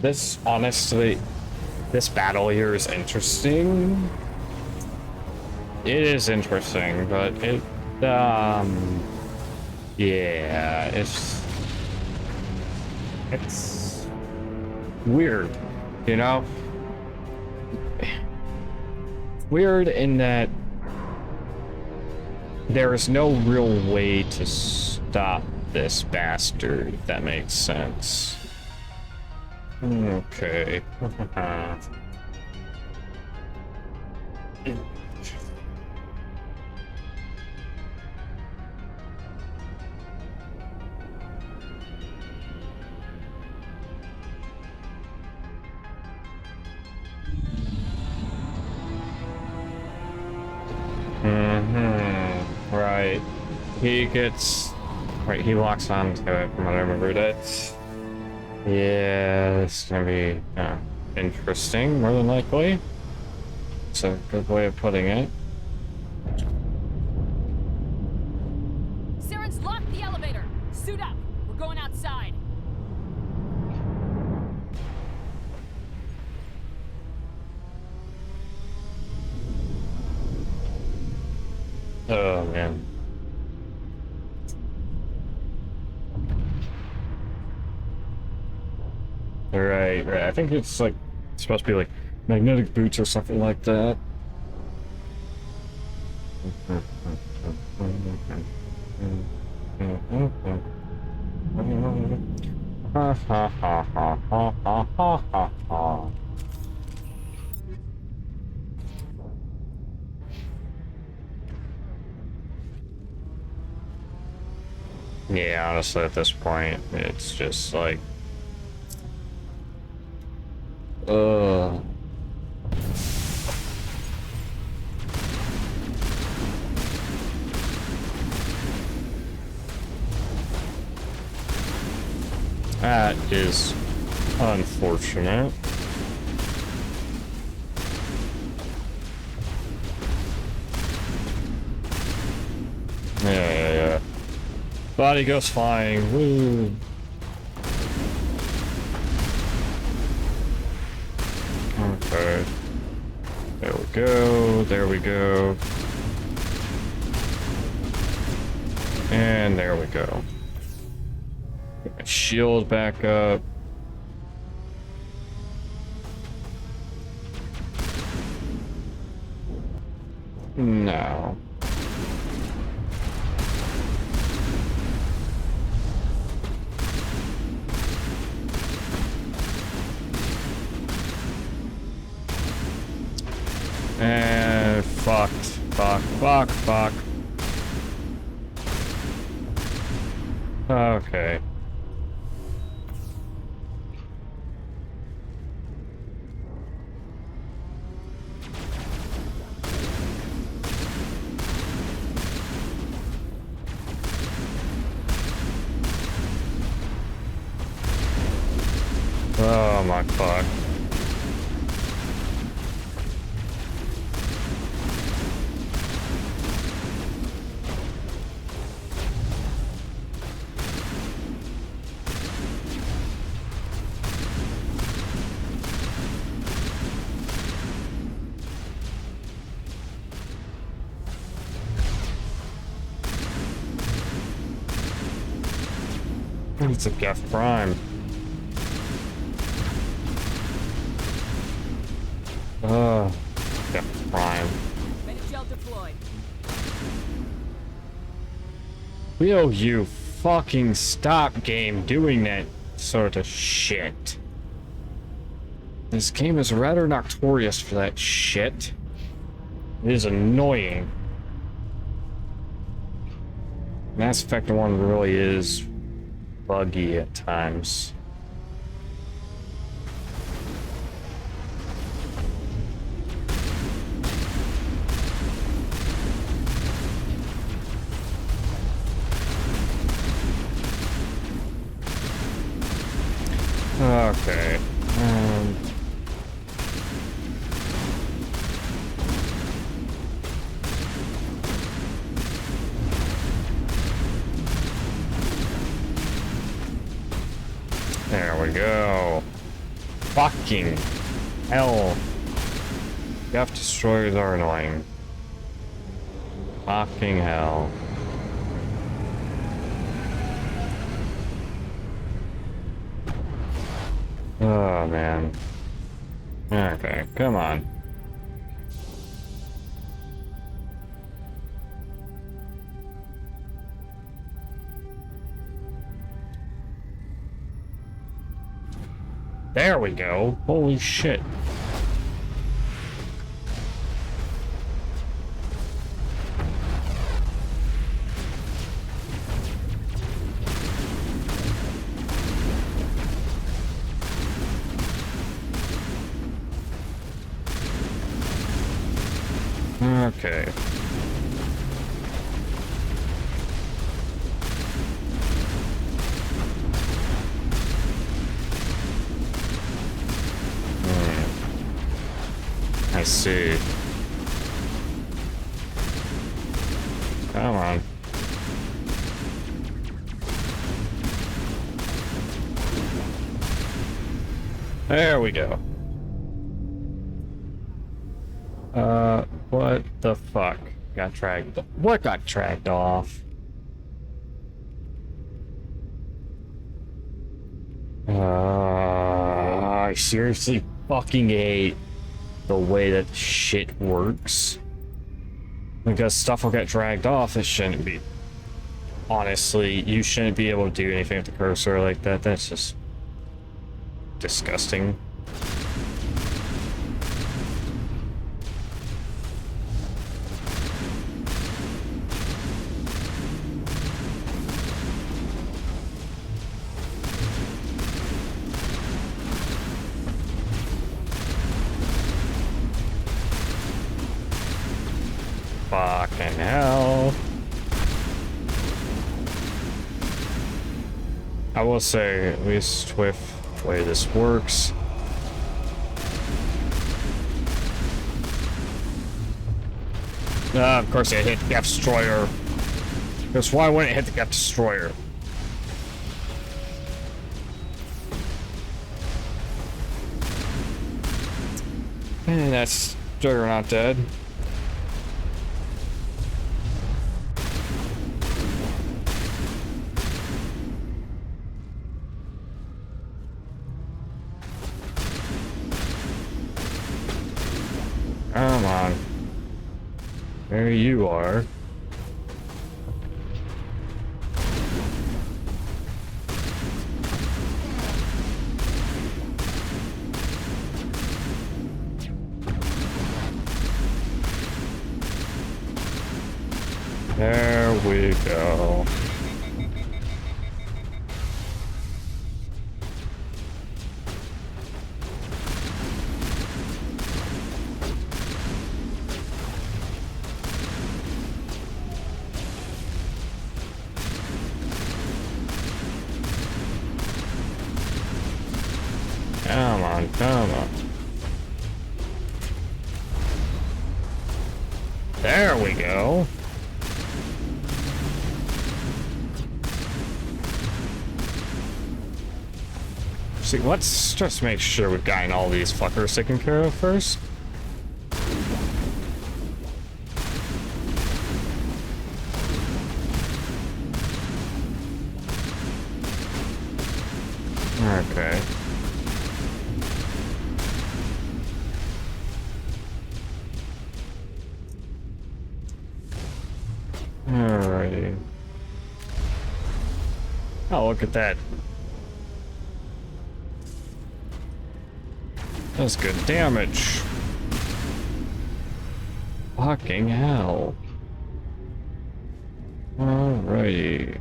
This, honestly, this battle here is interesting. It is interesting, but it, yeah, it's weird, you know? Weird in that there is no real way to stop this bastard, if that makes sense. Okay. Right. He gets... Right, he locks onto it from what I remember. That's... Yeah, it's gonna be interesting, more than likely. It's a good way of putting it. Saren's locked the elevator. Suit up. We're going outside. Oh, man. Right. I think it's like supposed to be like magnetic boots or something like that. Ha ha ha ha ha ha ha ha ha. Yeah, honestly, at this point, it's just like, that is unfortunate. Yeah. Body goes flying. Woo. Okay. There we go. There we go. And there we go. Get my shield back up. No. And fucked. Fuck. Okay. Oh my fuck. It's a Geth Prime. Geth Prime. Shell deployed. Will you fucking stop, game, doing that sort of shit? This game is rather notorious for that shit. It is annoying. Mass Effect 1 really is buggy at times. Okay. There we go. Fucking hell. Geth destroyers are annoying. Fucking hell. Oh man. Okay, come on. There we go. Holy shit. Okay. I see. Come on. There we go. What the fuck? Got dragged. What got dragged off? I seriously fucking hate the way that shit works. Because stuff will get dragged off, it shouldn't be. Honestly, you shouldn't be able to do anything with the cursor like that. That's just disgusting. Fucking hell. I will say, at least with the way this works, of course it hit the Geth Destroyer. Because why wouldn't it hit the Geth Destroyer? And that's Juggernaut dead. Come on. There you are. There we go. Come on, come on. There we go. See, let's just make sure we've gotten all these fuckers taken care of first. Okay. Alrighty. Oh, look at that. That's good damage. Fucking hell. Alrighty.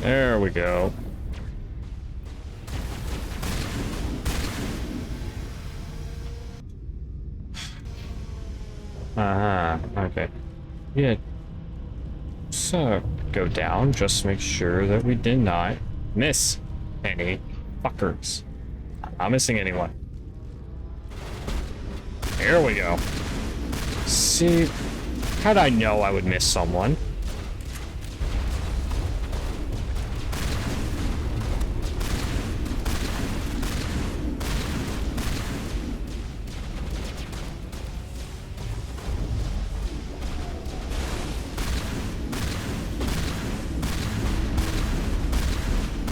There we go. Okay. Yeah. So, go down, just make sure that we did not miss any fuckers. I'm not missing anyone. Here we go. See, how'd I know I would miss someone?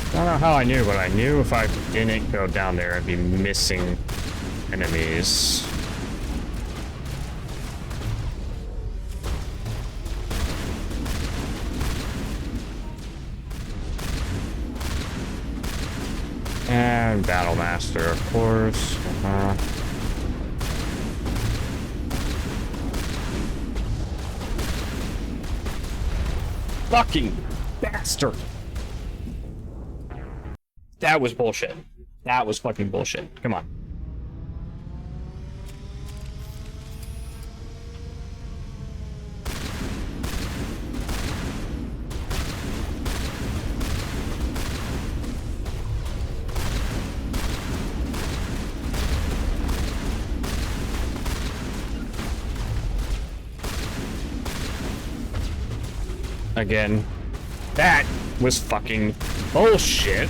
I don't know how I knew, but I knew if I didn't go down there, I'd be missing enemies. And Battle Master, of course. Fucking bastard! That was bullshit. That was fucking bullshit. Come on. Again, that was fucking bullshit.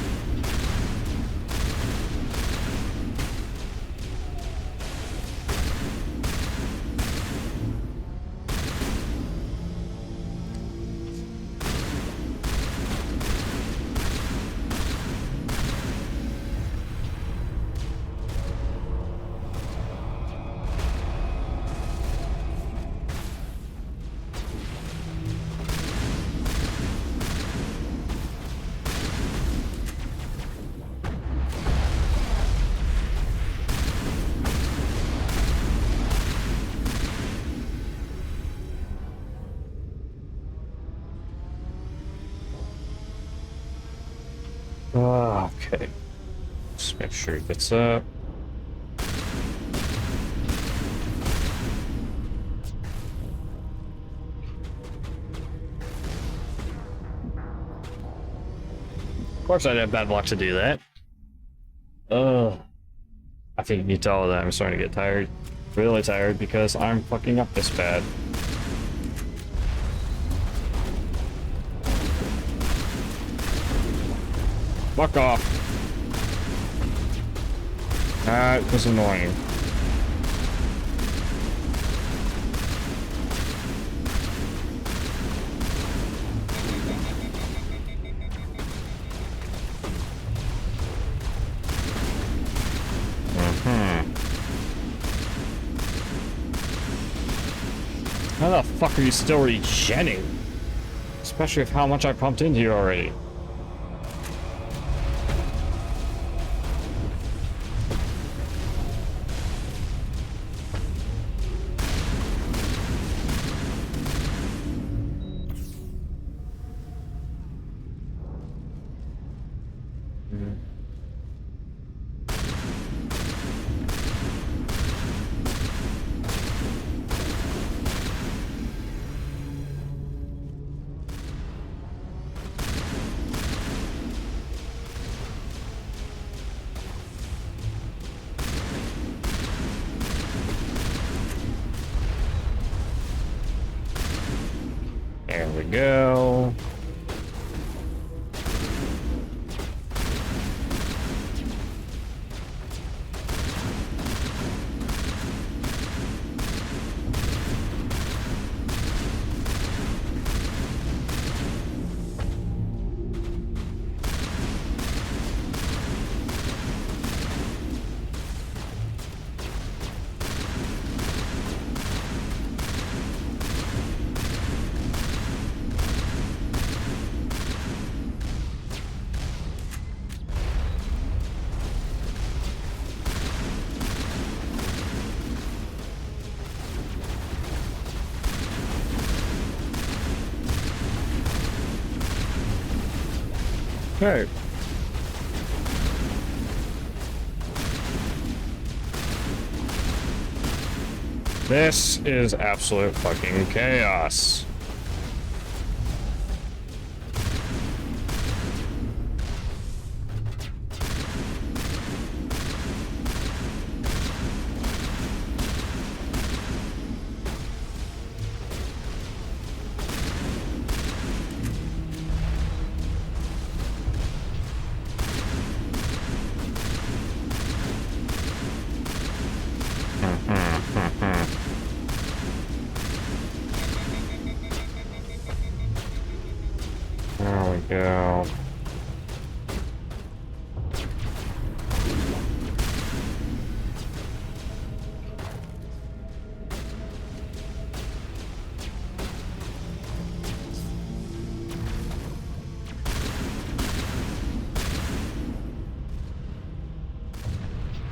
Okay. Just make sure it gets up. Of course I'd have bad luck to do that. I think you tell that I'm starting to get tired. Really tired because I'm fucking up this bad. Fuck off. That was annoying. How the fuck are you still regenning? It's Especially with how much I pumped into you already. There we go. Okay. This is absolute fucking chaos. There we go.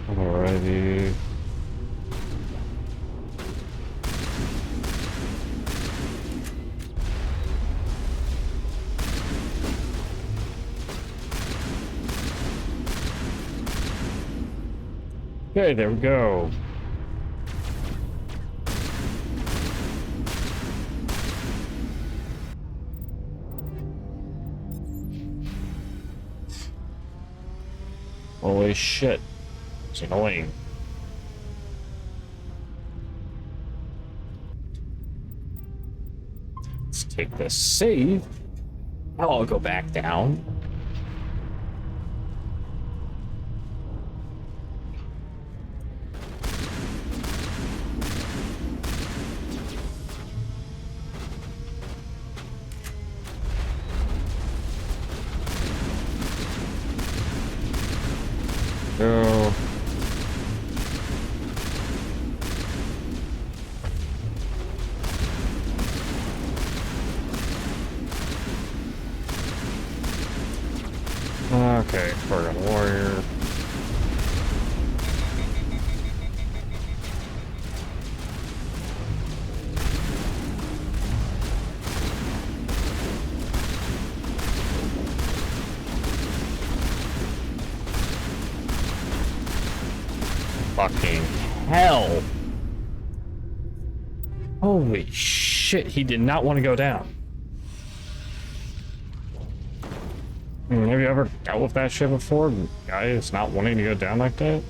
Alrighty. Okay, there we go. Holy shit. It's annoying. Let's take this save. Now I'll go back down. Go. Okay, Paragon Warrior. Fucking hell. Holy shit, he did not want to go down. Have you ever dealt with that shit before? Guy is not wanting to go down like that?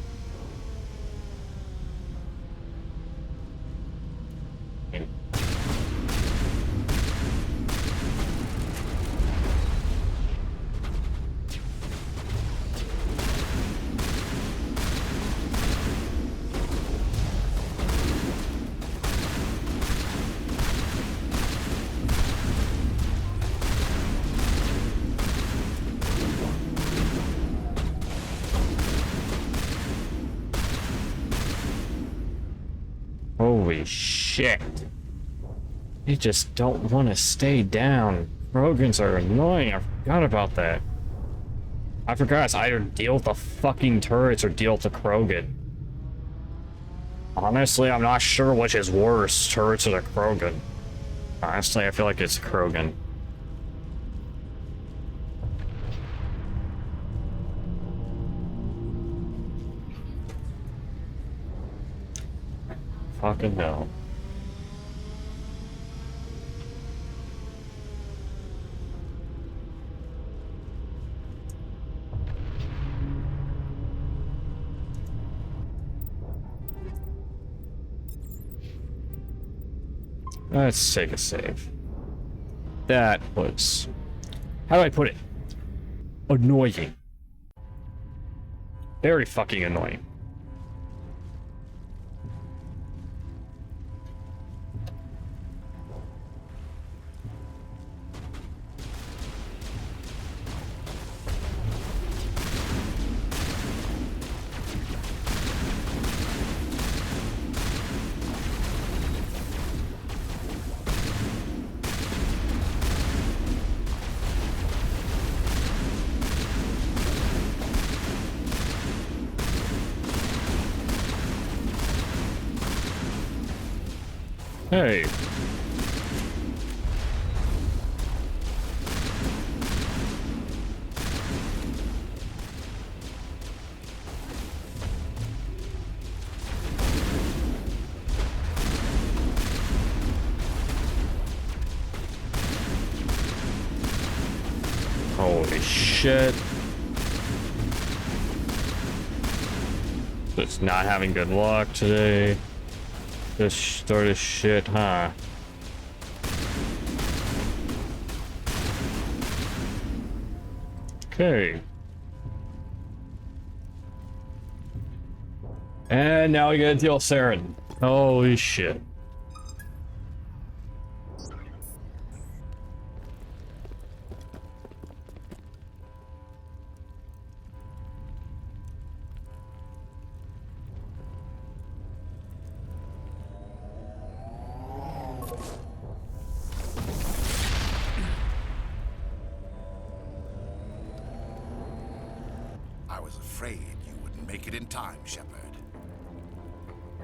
Holy shit. You just don't want to stay down. Krogans are annoying. I forgot about that. I forgot it's either deal with the fucking turrets or deal with the Krogan. Honestly, I'm not sure which is worse, turrets or the Krogan. Honestly, I feel like it's Krogan. Fucking hell. Let's take a save. That was... How do I put it? Annoying. Very fucking annoying. Hey. Holy shit. Just not having good luck today. This sort of shit, huh? Okay. And now we gotta deal with Saren. Holy shit.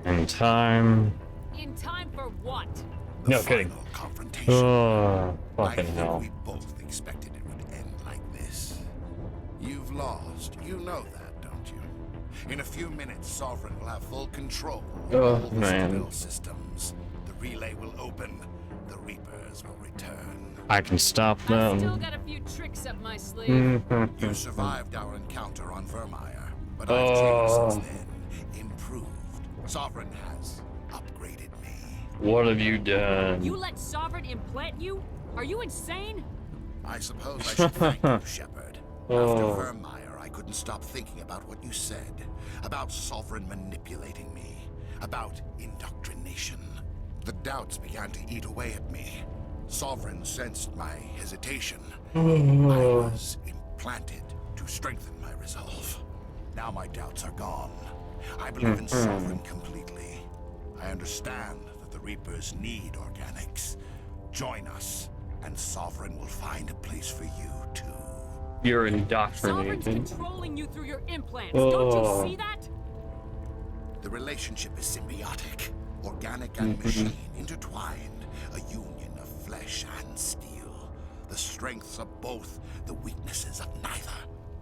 In time. In time for what? No kidding. Oh, fucking hell. We both expected it would end like this. You've lost. You know that, don't you? In a few minutes, Sovereign will have full control of all the citadel systems. The relay will open. The Reapers will return. I can stop them. I've still got a few tricks up my sleeve. You survived our encounter on Vermeer, but I've changed since then. Improved. Sovereign has upgraded me. What have you done? You let Sovereign implant you? Are you insane? I suppose I should thank you, Shepard. After Vermeer, I couldn't stop thinking about what you said. About Sovereign manipulating me. About indoctrination. The doubts began to eat away at me. Sovereign sensed my hesitation. I was implanted to strengthen my resolve. Now my doubts are gone. I believe in Sovereign completely. I understand that the Reapers need organics. Join us, and Sovereign will find a place for you, too. You're indoctrinated. Sovereign's controlling you through your implants. Don't you see that? The relationship is symbiotic. Organic and machine intertwined. A union of flesh and steel. The strengths of both, the weaknesses of neither.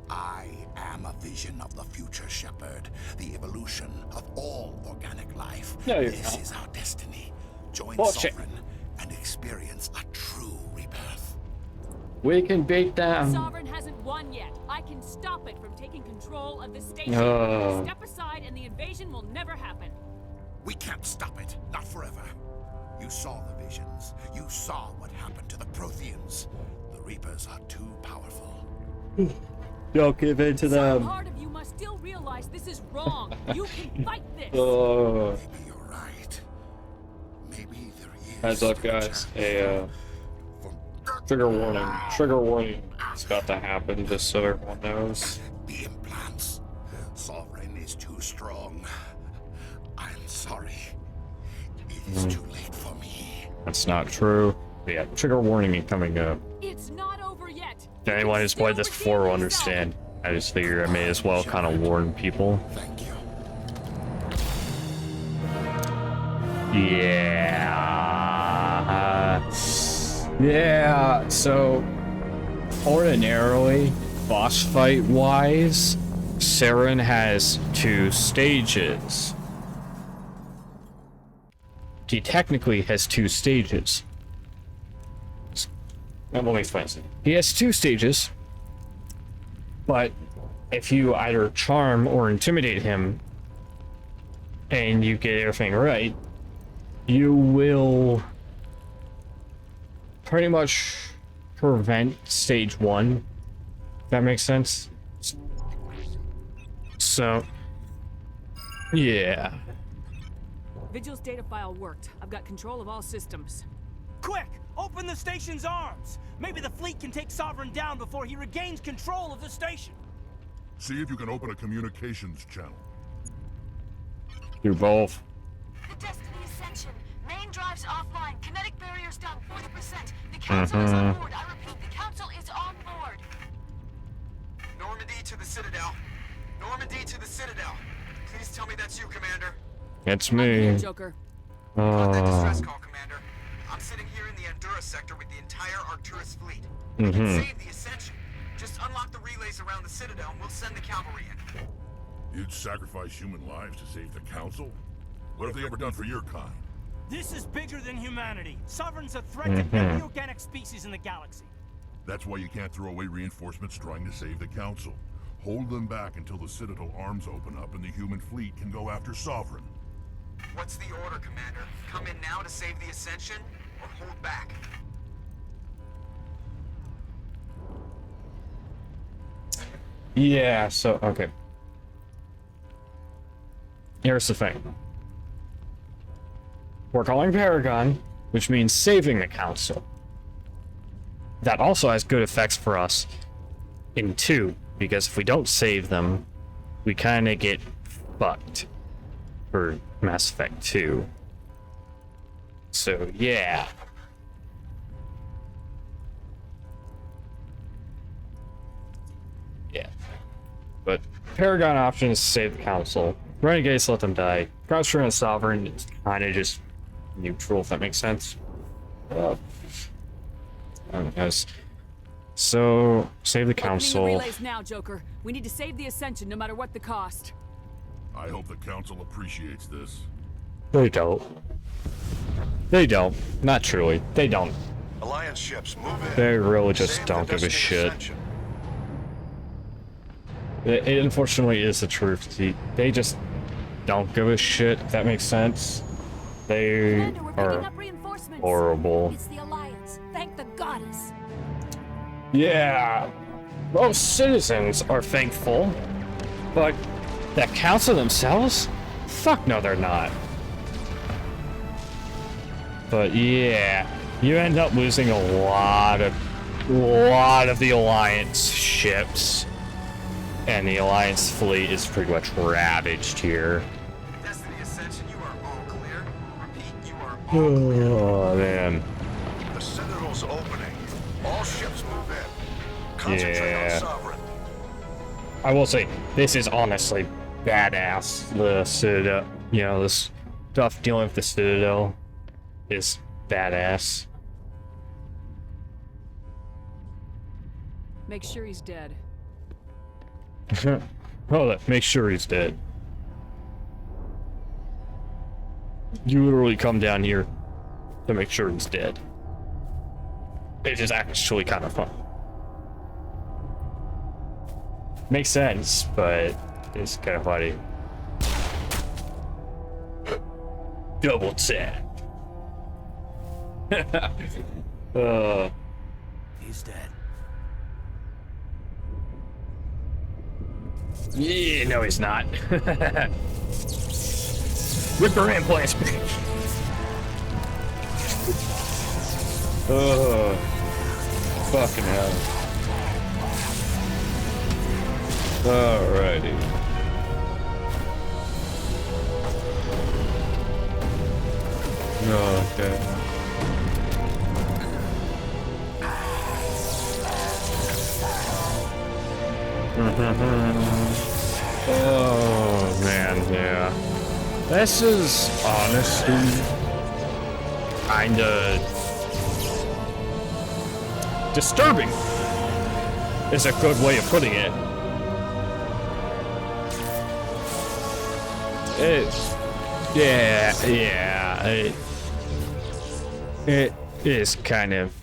I am a vision of the future, Shepard. The evolution of all organic life. No, this is our destiny. Join Sovereign and experience a true rebirth. We can beat them. Sovereign hasn't won yet. I can stop it from taking control of the station. Step aside and the invasion will never happen. We can't stop it. Not forever. You saw the visions. You saw what happened to the Protheans. The Reapers are too powerful. Don't give in to them. Some part of you must still realize this is wrong. You can fight this. Maybe you're right. Maybe there is. Heads up, guys. A trigger warning. Trigger warning. It's about to happen, just so everyone knows. The implants. Sovereign is too strong. I'm sorry. It is too late for me. That's not true. Yeah, trigger warning coming up. It's anyone who's played this before will understand. I just figure I may as well kind of warn people. Thank you. Yeah, so ordinarily, boss fight wise, Saren has 2 stages. He technically has 2 stages. Let me explain. He has 2 stages, but if you either charm or intimidate him and you get everything right, you will pretty much prevent stage 1, if that makes sense. So, yeah. Vigil's data file worked. I've got control of all systems. Quick! Open the station's arms! Maybe the fleet can take Sovereign down before he regains control of the station. See if you can open a communications channel. Do both. The Destiny Ascension. Main drives offline. Kinetic barriers down 40%. The Council is on board. I repeat, the Council is on board. Normandy to the Citadel. Normandy to the Citadel. Please tell me that's you, Commander. It's me. Joker. Got that distress call, Commander. I'm sitting here in the Andurra sector with the entire Arcturus fleet. We can save the Ascension. Just unlock the relays around the Citadel and we'll send the cavalry in. You'd sacrifice human lives to save the Council? What have they ever done for your kind? This is bigger than humanity. Sovereign's a threat to every organic species in the galaxy. That's why you can't throw away reinforcements trying to save the Council. Hold them back until the Citadel arms open up and the human fleet can go after Sovereign. What's the order, Commander? Come in now to save the Ascension, or hold back? Yeah, so, okay. Here's the thing. We're calling Paragon, which means saving the Council. That also has good effects for us in 2, because if we don't save them, we kind of get fucked for Mass Effect 2. So, yeah. Yeah. But Paragon option is to save the Council. Renegades, let them die. Croucher and Sovereign is kind of just neutral, if that makes sense. Yes. So, save the Council. Opening the relays now, Joker. We need to save the Ascension, no matter what the cost. I hope the Council appreciates this. They don't. They don't. Not truly. They don't. Alliance ships, move in. They really just Save don't the give a Destiny shit. Ascension. It unfortunately is the truth. They just don't give a shit, if that makes sense. They are horrible. It's the Alliance. Thank the goddess. Yeah, most citizens are thankful, but the Council themselves? Fuck no, they're not. But yeah, you end up losing a lot of the Alliance ships. And the Alliance fleet is pretty much ravaged here. Destiny Ascension, you are all clear. Repeat, you are all clear. Oh, man. The Citadel's opening. All ships move in. Concentrate on Sovereign. I will say, this is honestly badass. The Citadel, you know, this stuff dealing with the Citadel is badass. Make sure he's dead. Hold up, make sure he's dead. You literally come down here to make sure he's dead. It is actually kind of fun. Makes sense, but it's kind of funny. Double tap. He's dead. Yeah, no, he's not. Ripper implants, bitch. Oh, fucking hell. Alrighty. Oh, okay. Oh man, yeah. This is honestly kinda disturbing. Is a good way of putting it. It is kind of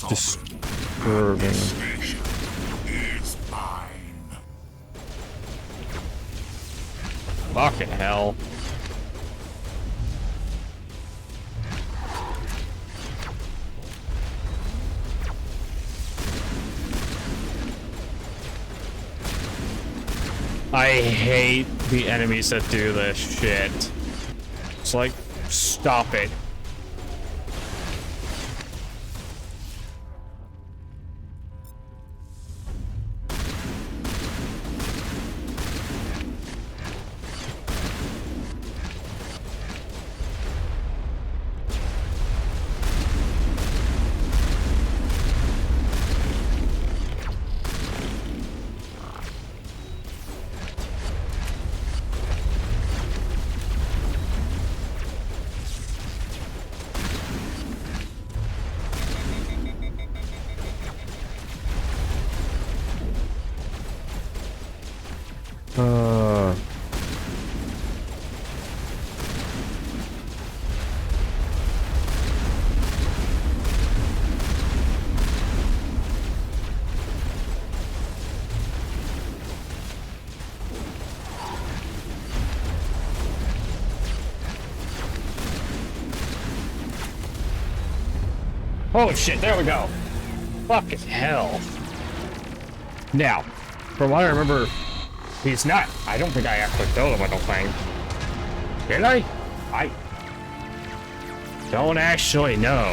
disturbing. Is mine. Fucking hell. I hate the enemies that do this shit. It's like, stop it. Oh shit, there we go. Fucking hell. Now, from what I remember, he's not. I don't think I actually killed him, I don't think. Did I? I don't actually know.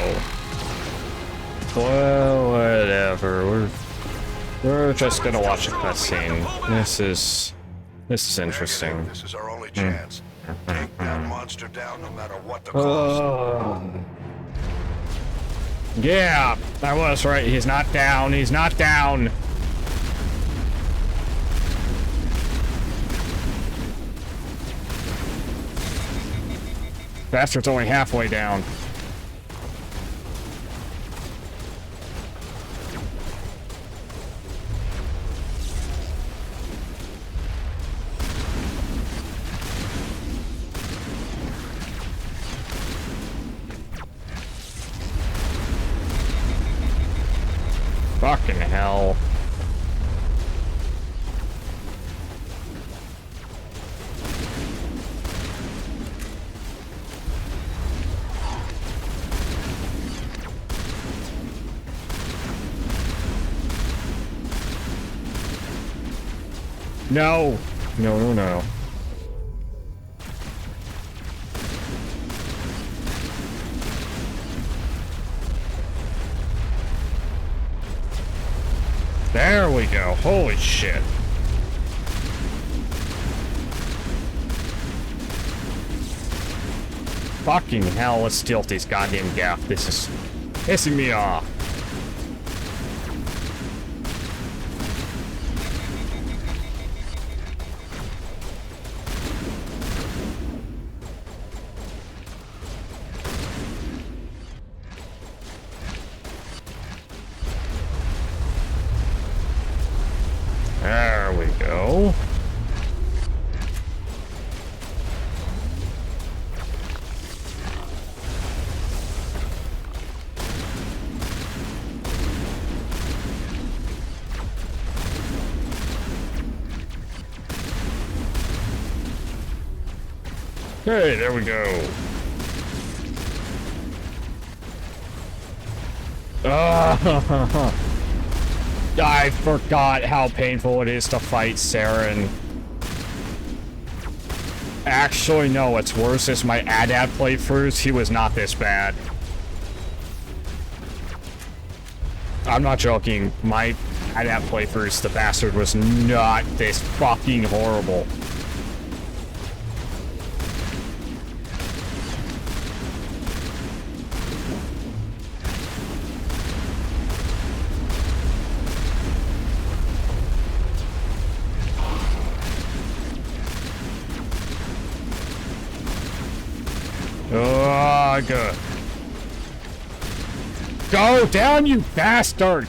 Well, whatever. We're just gonna watch a cutscene. This is interesting. This is our only chance. Take that monster down no matter what the cost. Yeah, I was right. He's not down. He's not down. Bastard's only halfway down. Fucking hell. No. No, no, no. There we go. Holy shit. Fucking hell, let's steal these goddamn gaff. This is pissing me off. There we go. Okay, there we go. I forgot how painful it is to fight Saren. Actually, no, what's worse is my ADAP playthroughs, he was not this bad. I'm not joking, my ADAP playthroughs, the bastard was not this fucking horrible. Paragon. Go down, you bastard!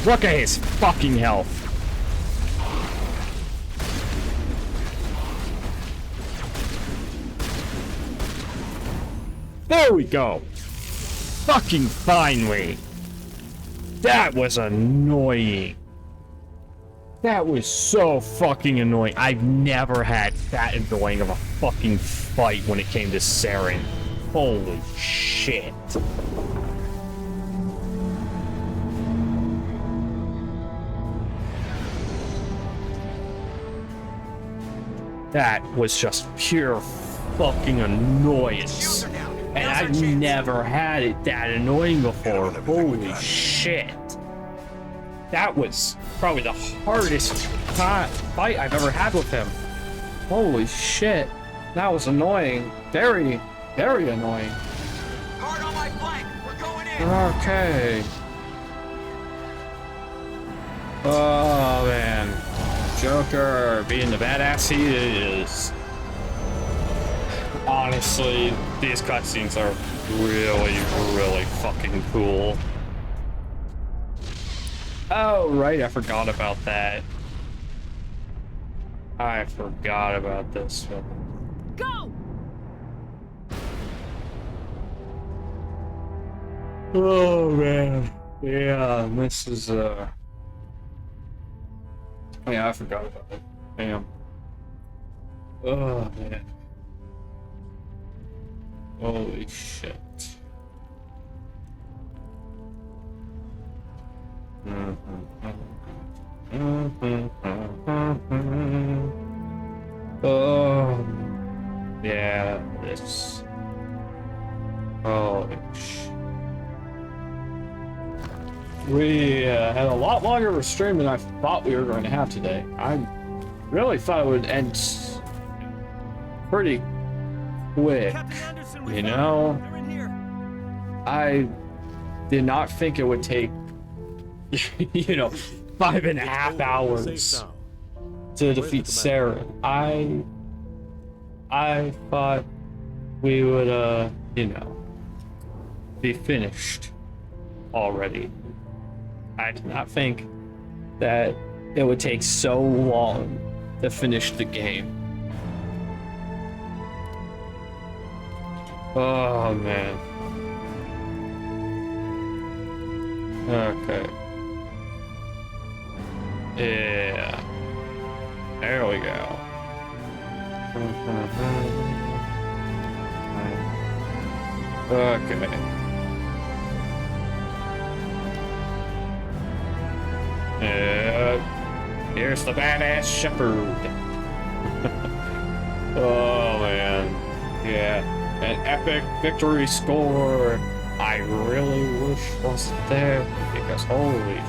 Look at his fucking health. There we go. Fucking finally. That was annoying. That was so fucking annoying. I've never had that annoying of a fucking fight when it came to Saren. Holy shit. That was just pure fucking annoyance. And I've never had it that annoying before. Holy shit. That was probably the hardest fight I've ever had with him. Holy shit. That was annoying. Very, very annoying. Hard on my flank. We're going in. Okay. Oh, man. Joker being the badass he is. Honestly, these cutscenes are really, really fucking cool. Oh, right, I forgot about that. I forgot about this one. Go! Oh, man. Yeah, this is, yeah, I forgot about it. Damn. Oh, man. Holy shit. Oh, yeah, this. Holy shit. We had a lot longer of a stream than I thought we were going to have today. I really thought it would end pretty quick, you know? I did not think it would take, you know, 5.5 hours to defeat Saren. I thought we would, you know, be finished already. I did not think that it would take so long to finish the game. Oh, man. Okay. Yeah. There we go. Okay. Here's the badass shepherd. Oh, man. Yeah. An epic victory score. I really wish wasn't there because holy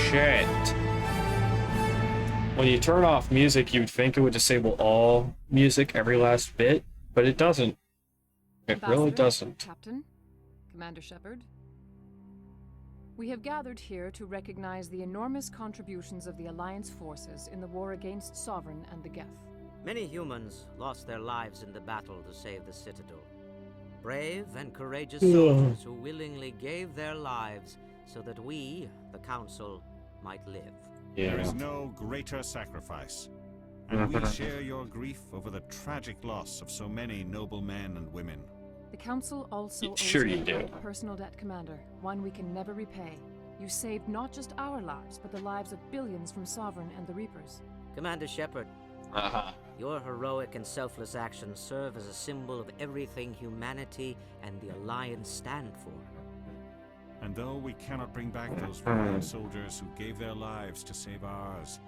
shit. When you turn off music, you'd think it would disable all music every last bit, but it doesn't. It really doesn't. Captain, Commander Shepard. We have gathered here to recognize the enormous contributions of the Alliance forces in the war against Sovereign and the Geth. Many humans lost their lives in the battle to save the Citadel. Brave and courageous soldiers who willingly gave their lives so that we, the Council, might live. There is no greater sacrifice, and we share your grief over the tragic loss of so many noble men and women. The Council also owes Sure you you do. a personal debt, Commander, one we can never repay. You saved not just our lives, but the lives of billions from Sovereign and the Reapers. Commander Shepard, Your heroic and selfless actions serve as a symbol of everything humanity and the Alliance stand for. And though we cannot bring back those fallen soldiers who gave their lives to save ours,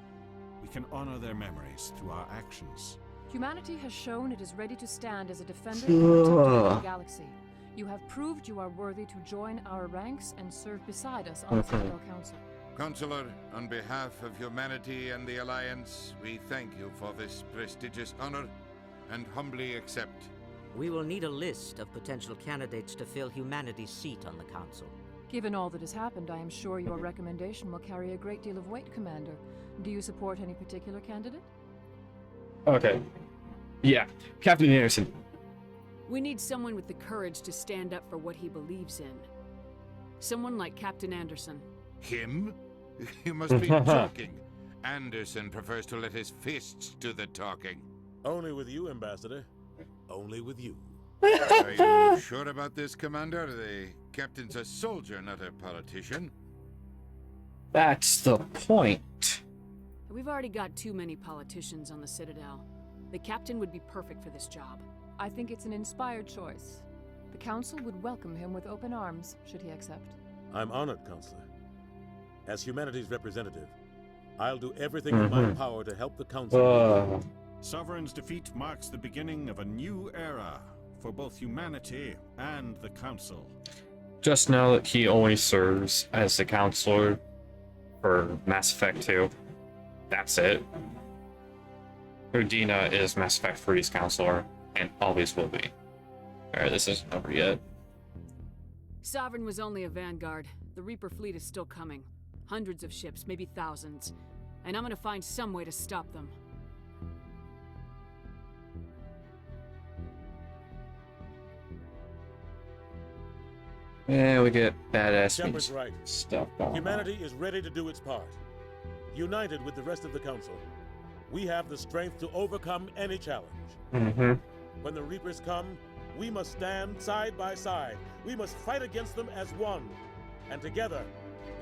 we can honor their memories through our actions. Humanity has shown it is ready to stand as a defender and protector of the galaxy. You have proved you are worthy to join our ranks and serve beside us on the Citadel Council. Consular, on behalf of humanity and the Alliance, we thank you for this prestigious honor and humbly accept. We will need a list of potential candidates to fill humanity's seat on the Council. Given all that has happened, I am sure your recommendation will carry a great deal of weight, Commander. Do you support any particular candidate? Okay. Yeah, Captain Anderson. We need someone with the courage to stand up for what he believes in. Someone like Captain Anderson. Him? You must be joking. Anderson prefers to let his fists do the talking. Only with you, Ambassador. Only with you. Are you sure about this, Commander? The captain's a soldier, not a politician. That's the point. We've already got too many politicians on the Citadel. The captain would be perfect for this job. I think it's an inspired choice. The Council would welcome him with open arms, should he accept. I'm honored, Counselor. As humanity's representative, I'll do everything in my power to help the Council. Sovereign's defeat marks the beginning of a new era for both humanity and the Council. Just know that he only serves as the counselor for Mass Effect 2. That's it. Udina is Mass Effect 3's counselor, and always will be. Alright, this isn't over yet. Sovereign was only a Vanguard. The Reaper fleet is still coming. Hundreds of ships, maybe thousands. And I'm gonna find some way to stop them. Yeah, we get badass Shepard's right. stuff going on. Humanity is ready to do its part. United with the rest of the Council, we have the strength to overcome any challenge. When the Reapers come, we must stand side by side. We must fight against them as one. And together,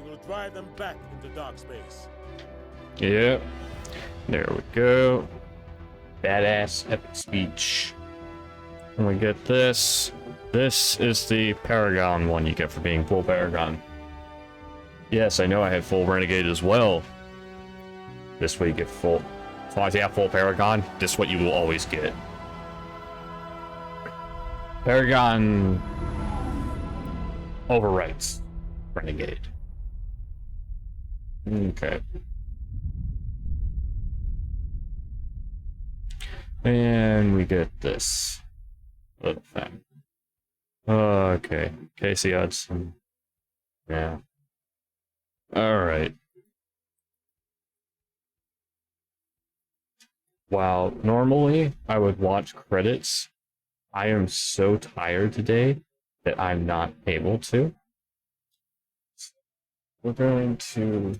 we will drive them back into dark space. Yeah. There we go. Badass epic speech. And we get this. This is the Paragon one you get for being full Paragon. Yes, I know I had full Renegade as well. This way you get full. As long as you have full Paragon, this is what you will always get. Paragon overwrites Renegade. Okay. And we get this little thing. Okay. Casey Hudson. Yeah. Alright. Wow. Normally, I would watch credits. I am so tired today that I'm not able to. We're going to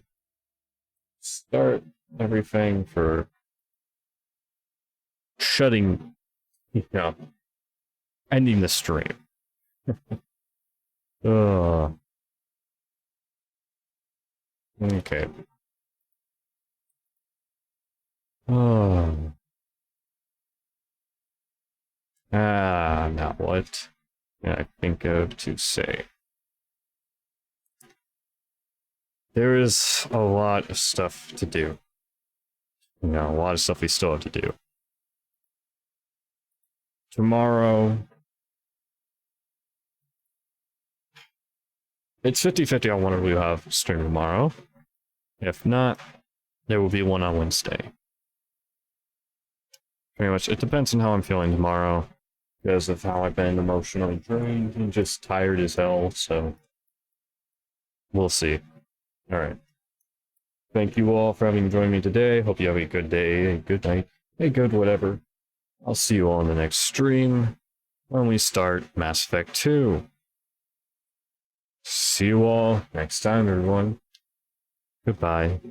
start everything for shutting, ending the stream. Okay. Now what can I think of to say? There is a lot of stuff to do. A lot of stuff we still have to do. Tomorrow, it's 50-50 on whether we have stream tomorrow. If not, there will be one on Wednesday. Pretty much, it depends on how I'm feeling tomorrow, because of how I've been emotionally drained and just tired as hell, so we'll see. Alright. Thank you all for having joined me today. Hope you have a good day, a good night, a good whatever. I'll see you all in the next stream when we start Mass Effect 2. See you all next time, everyone. Goodbye.